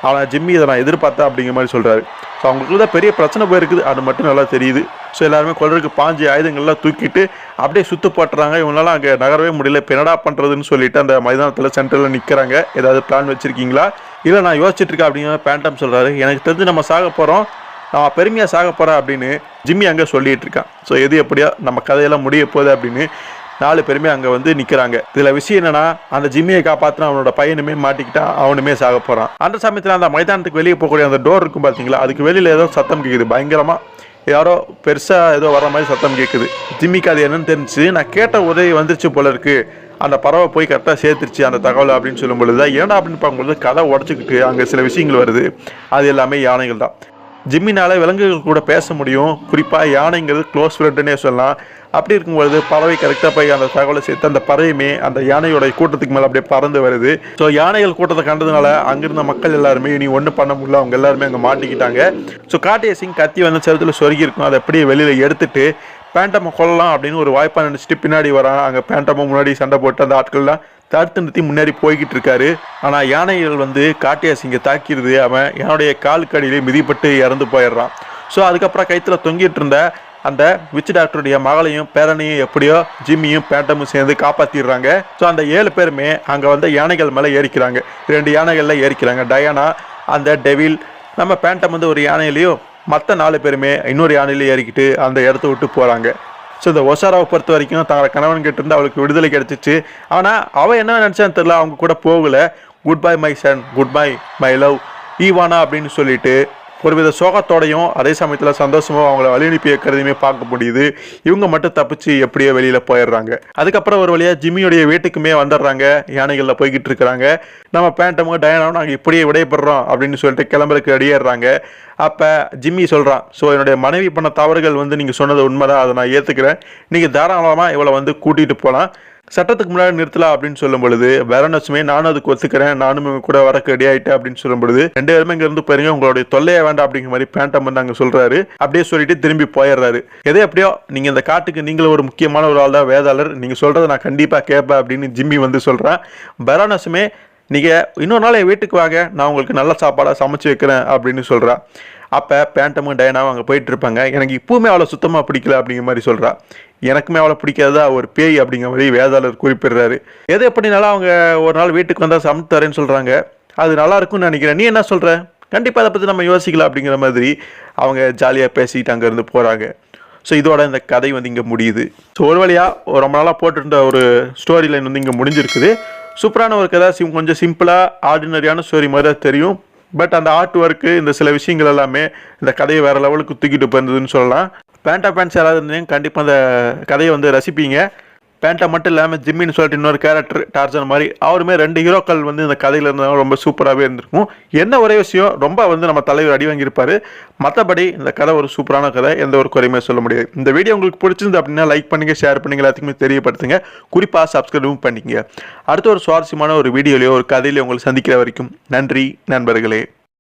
ஆனால் ஜிம்மி இதை நான் எதிர்பார்த்தேன் அப்படிங்கிற மாதிரி சொல்கிறாரு. ஸோ அவங்களுக்கு தான் பெரிய பிரச்சனை போயிருக்குது, அது மட்டும் நல்லா தெரியுது. ஸோ எல்லாருமே கொல்றதுக்கு பாஞ்சு ஆயுதங்கள்லாம் தூக்கிட்டு அப்படியே சுற்று போட்டுறாங்க. இவங்களாம் அங்கே நகரவே முடியல, இப்போ என்னடா பண்ணுறதுன்னு சொல்லிட்டு அந்த மைதானத்தில் சென்டரில் நிற்கிறாங்க. ஏதாவது பிளான் வச்சுருக்கீங்களா, இல்லை நான் யோசிச்சுட்டு இருக்கேன் அப்படிங்கிற பேண்டம் சொல்கிறாரு. எனக்கு தெரிஞ்சு நம்ம சாக போகிறோம், நான் பெருமையாக சாக போகிறேன் அப்படின்னு ஜிம்மி அங்கே சொல்லிகிட்டு இருக்கான். ஸோ எது எப்படியா நம்ம கதையெல்லாம் முடிய போகுது அப்படின்னு 4 பேருமே அங்கே வந்து நிற்கிறாங்க. இதில் விஷயம் என்னன்னா, அந்த ஜிம்மியை காப்பாற்றின அவனோட பையனுமே மாட்டிக்கிட்டான், அவனுமே சாக போகிறான். அந்த சமயத்தில் அந்த மைதானத்துக்கு வெளியே போகக்கூடிய அந்த டோர் இருக்கும் பார்த்தீங்களா, அதுக்கு வெளியில் ஏதோ சத்தம் கேட்குது, பயங்கரமாக யாரோ பெருசாக ஏதோ வர மாதிரி சத்தம் கேட்குது. ஜிம்மிக்கு அது என்னன்னு தெரிஞ்சு, நான் கேட்ட உதவி வந்துருச்சு போல இருக்கு, அந்த பறவை போய் கரெக்டாக சேர்த்துருச்சு அந்த தகவல் அப்படின்னு சொல்லும் பொழுது தான் ஏன்னா அப்படின்னு பார்க்கும்போது கதை உடச்சிக்கிட்டு அங்கே சில விஷயங்கள் வருது. அது எல்லாமே யானைகள் தான். ஜிம்மினால விலங்குகள் கூட பேச முடியும், குறிப்பாக யானைங்கிறது க்ளோஸ் ஃப்ரெண்டுன்னே சொல்லலாம். அப்படி இருக்கும்பொழுது பறவை கரெக்டாக போய் அந்த தகவலை சேர்த்து அந்த பறவையுமே அந்த யானையோட கூட்டத்துக்கு மேலே அப்படியே பறந்து வருது. ஸோ யானைகள் கூட்டத்தை கண்டதுனால அங்கிருந்த மக்கள் எல்லாருமே இனி ஒன்றும் பண்ண முடியல, அவங்க எல்லாருமே அங்கே மாட்டிக்கிட்டாங்க. ஸோ காட்டிய சிங் கத்தி வந்து செவத்தில் சொருகி இருக்கும், அதை அப்படியே வெளியில் எடுத்துட்டு பேண்டமை கொள்ளலாம் அப்படின்னு ஒரு வாய்ப்பாக நினச்சிட்டு பின்னாடி வரான். அங்கே பேண்டமை முன்னாடி சண்டை போட்டு அந்த ஆட்கள்லாம் தடுத்து நிறுத்தி முன்னேறி போய்கிட்டு இருக்காரு. ஆனால் யானைகள் வந்து காட்டிய சிங்கை தாக்கிடுது, அவன் என்னுடைய காலுக்கடியிலே மிதிப்பட்டு இறந்து போயிடுறான். ஸோ அதுக்கப்புறம் கைத்தில் தொங்கிட்டு இருந்த அந்த விச் டாக்டருடைய மகளையும் பேரனையும் எப்படியோ ஜிம்மியும் பேண்டமும் சேர்ந்து காப்பாற்றிடுறாங்க. ஸோ அந்த 7 பேருமே அங்கே வந்து யானைகள் மேலே ஏறிக்கிறாங்க. 2 யானைகளில் ஏறிக்கிறாங்க. டயானா, அந்த டெவில், நம்ம பேண்டம் வந்து ஒரு யானையிலையும், மற்ற 4 பேருமே இன்னொரு யானையிலையும் ஏறிக்கிட்டு அந்த இடத்த விட்டு போகிறாங்க. ஸோ இந்த ஒசாராவை பொறுத்த வரைக்கும் தங்களை கணவன் கிட்ட இருந்து அவளுக்கு விடுதலை கிடைச்சிச்சு. ஆனால் அவள் என்ன நினச்சான்னு தெரியல, அவங்க கூட போகலை. Good bye my son, good bye my love ஈவானா அப்படின்னு சொல்லிட்டு ஒருவித சோகத்தோடையும் அதே சமயத்தில் சந்தோஷமாக அவங்கள வழி அனுப்பி வைக்கிறதையுமே பார்க்க முடியுது. இவங்க மட்டும் தப்பிச்சு எப்படியோ வெளியில் போயிடுறாங்க. அதுக்கப்புறம் ஒரு வழியாக ஜிம்மியோடைய வீட்டுக்குமே வந்துடுறாங்க. யானைகளில் போய்கிட்டு இருக்கிறாங்க. நம்ம பேண்டமும் டயானாவும் நாங்கள் இப்படியே விடைபெறோம் அப்படின்னு சொல்லிட்டு கிளம்புறதுக்கு ரெடியாடுறாங்க. அப்போ ஜிம்மி சொல்கிறான், ஸோ என்னுடைய மனைவி பண்ண தவறுகள் வந்து நீங்கள் சொன்னது உண்மைதான், அதை நான் ஏற்றுக்கிறேன், நீங்கள் தாராளமாக இவளை வந்து கூட்டிகிட்டு போகலாம், சட்டத்துக்கு முன்னாடி நிறுத்தலாம் அப்படின்னு சொல்லும் பொழுது வெரனஸுமே நானும் அதுக்கு ஒத்துக்கிறேன், நானும் கூட வரக்கு ரெடி ஆகிட்டேன் அப்படின்னு சொல்லும் பொழுது 2 பேருமே இங்கேருந்து போயிருங்க, உங்களுடைய தொல்லையே வேண்டாம் அப்படிங்கிற மாதிரி பேண்டம் வந்து அங்கே சொல்கிறாரு. அப்படியே சொல்லிட்டு திரும்பி போயிடுறாரு. எதே எப்படியோ நீங்கள் இந்த காட்டுக்கு நீங்களும் ஒரு முக்கியமான ஒரு ஆள் தான், வேதாளர், நீங்கள் சொல்கிறத நான் கண்டிப்பாக கேட்பேன் அப்படின்னு ஜிம்மி வந்து சொல்கிறேன். வெரனஸுமே நீங்கள் இன்னொரு நாள் என் வீட்டுக்கு வாங்க, நான் உங்களுக்கு நல்ல சாப்பாடாக சமைச்சு வைக்கிறேன் அப்படின்னு சொல்கிறா. அப்போ பேண்டமும் டயானாவும் அங்கே போயிட்டு இருப்பாங்க. எனக்கு இப்போவுமே அவளை சுத்தமாக பிடிக்கல அப்படிங்கிற மாதிரி சொல்கிறா. எனக்குமே அவளை பிடிக்காதா, ஒரு பேய் அப்படிங்கிற மாதிரி வேதாளர் குறிப்பிடுறாரு. எது எப்படினாலும் அவங்க ஒரு நாள் வீட்டுக்கு வந்தால் சமைத்து தரேன்னு சொல்கிறாங்க. அது நல்லா இருக்கும்னு நினைக்கிறேன், நீ என்ன சொல்கிற? கண்டிப்பாக அதை பற்றி நம்ம யோசிக்கலாம் அப்படிங்கிற மாதிரி அவங்க ஜாலியாக பேசிக்கிட்டு அங்கேருந்து போகிறாங்க. ஸோ இதோட இந்த கதை வந்து இங்கே முடியுது. ஸோ ஒரு வழியாக ரொம்ப நாளாக போட்டுருந்த ஒரு ஸ்டோரி லைன் வந்து இங்கே முடிஞ்சிருக்குது. சூப்பரான ஒரு கதை, கொஞ்சம் சிம்பிளாக ஆர்டினரியான ஸ்டோரி மாதிரி தான் தெரியும். பட் அந்த ஆர்ட் ஒர்க்கு, இந்த சில விஷயங்கள் எல்லாமே இந்த கதையை வேறு லெவலுக்கு தூக்கிட்டு போயிருந்ததுன்னு சொல்லலாம். பேண்டா ஃபேன்ஸ் யாராவது இருந்தீங்க கண்டிப்பாக அந்த கதையை வந்து ரசிப்பீங்க. பேண்டா மட்டும் இல்லாமல் ஜிம்மின்னு சொல்லிட்டு இன்னொரு கேரக்டர் டார்ஜன் மாதிரி அவருமே 2 ஹீரோக்கள் வந்து இந்த கதையில் இருந்தாலும் ரொம்ப சூப்பராகவே இருந்திருக்கும். என்ன ஒரே விஷயம், ரொம்ப வந்து நம்ம தலைவர் அடி வாங்கியிருப்பார். மற்றபடி இந்த கதை ஒரு சூப்பரான கதை, எந்த ஒரு குறையுமே சொல்ல முடியாது. இந்த வீடியோ உங்களுக்கு பிடிச்சிருந்து அப்படின்னா லைக் பண்ணுங்க, ஷேர் பண்ணுங்க, எல்லாத்துக்குமே தெரியப்படுத்துங்க. குறிப்பாக சப்ஸ்கிரைபும் பண்ணிக்கங்க. அடுத்த ஒரு சுவாரஸ்யமான ஒரு வீடியோலையோ ஒரு கதையிலையோ உங்களை சந்திக்கிற வரைக்கும் நன்றி நண்பர்களே.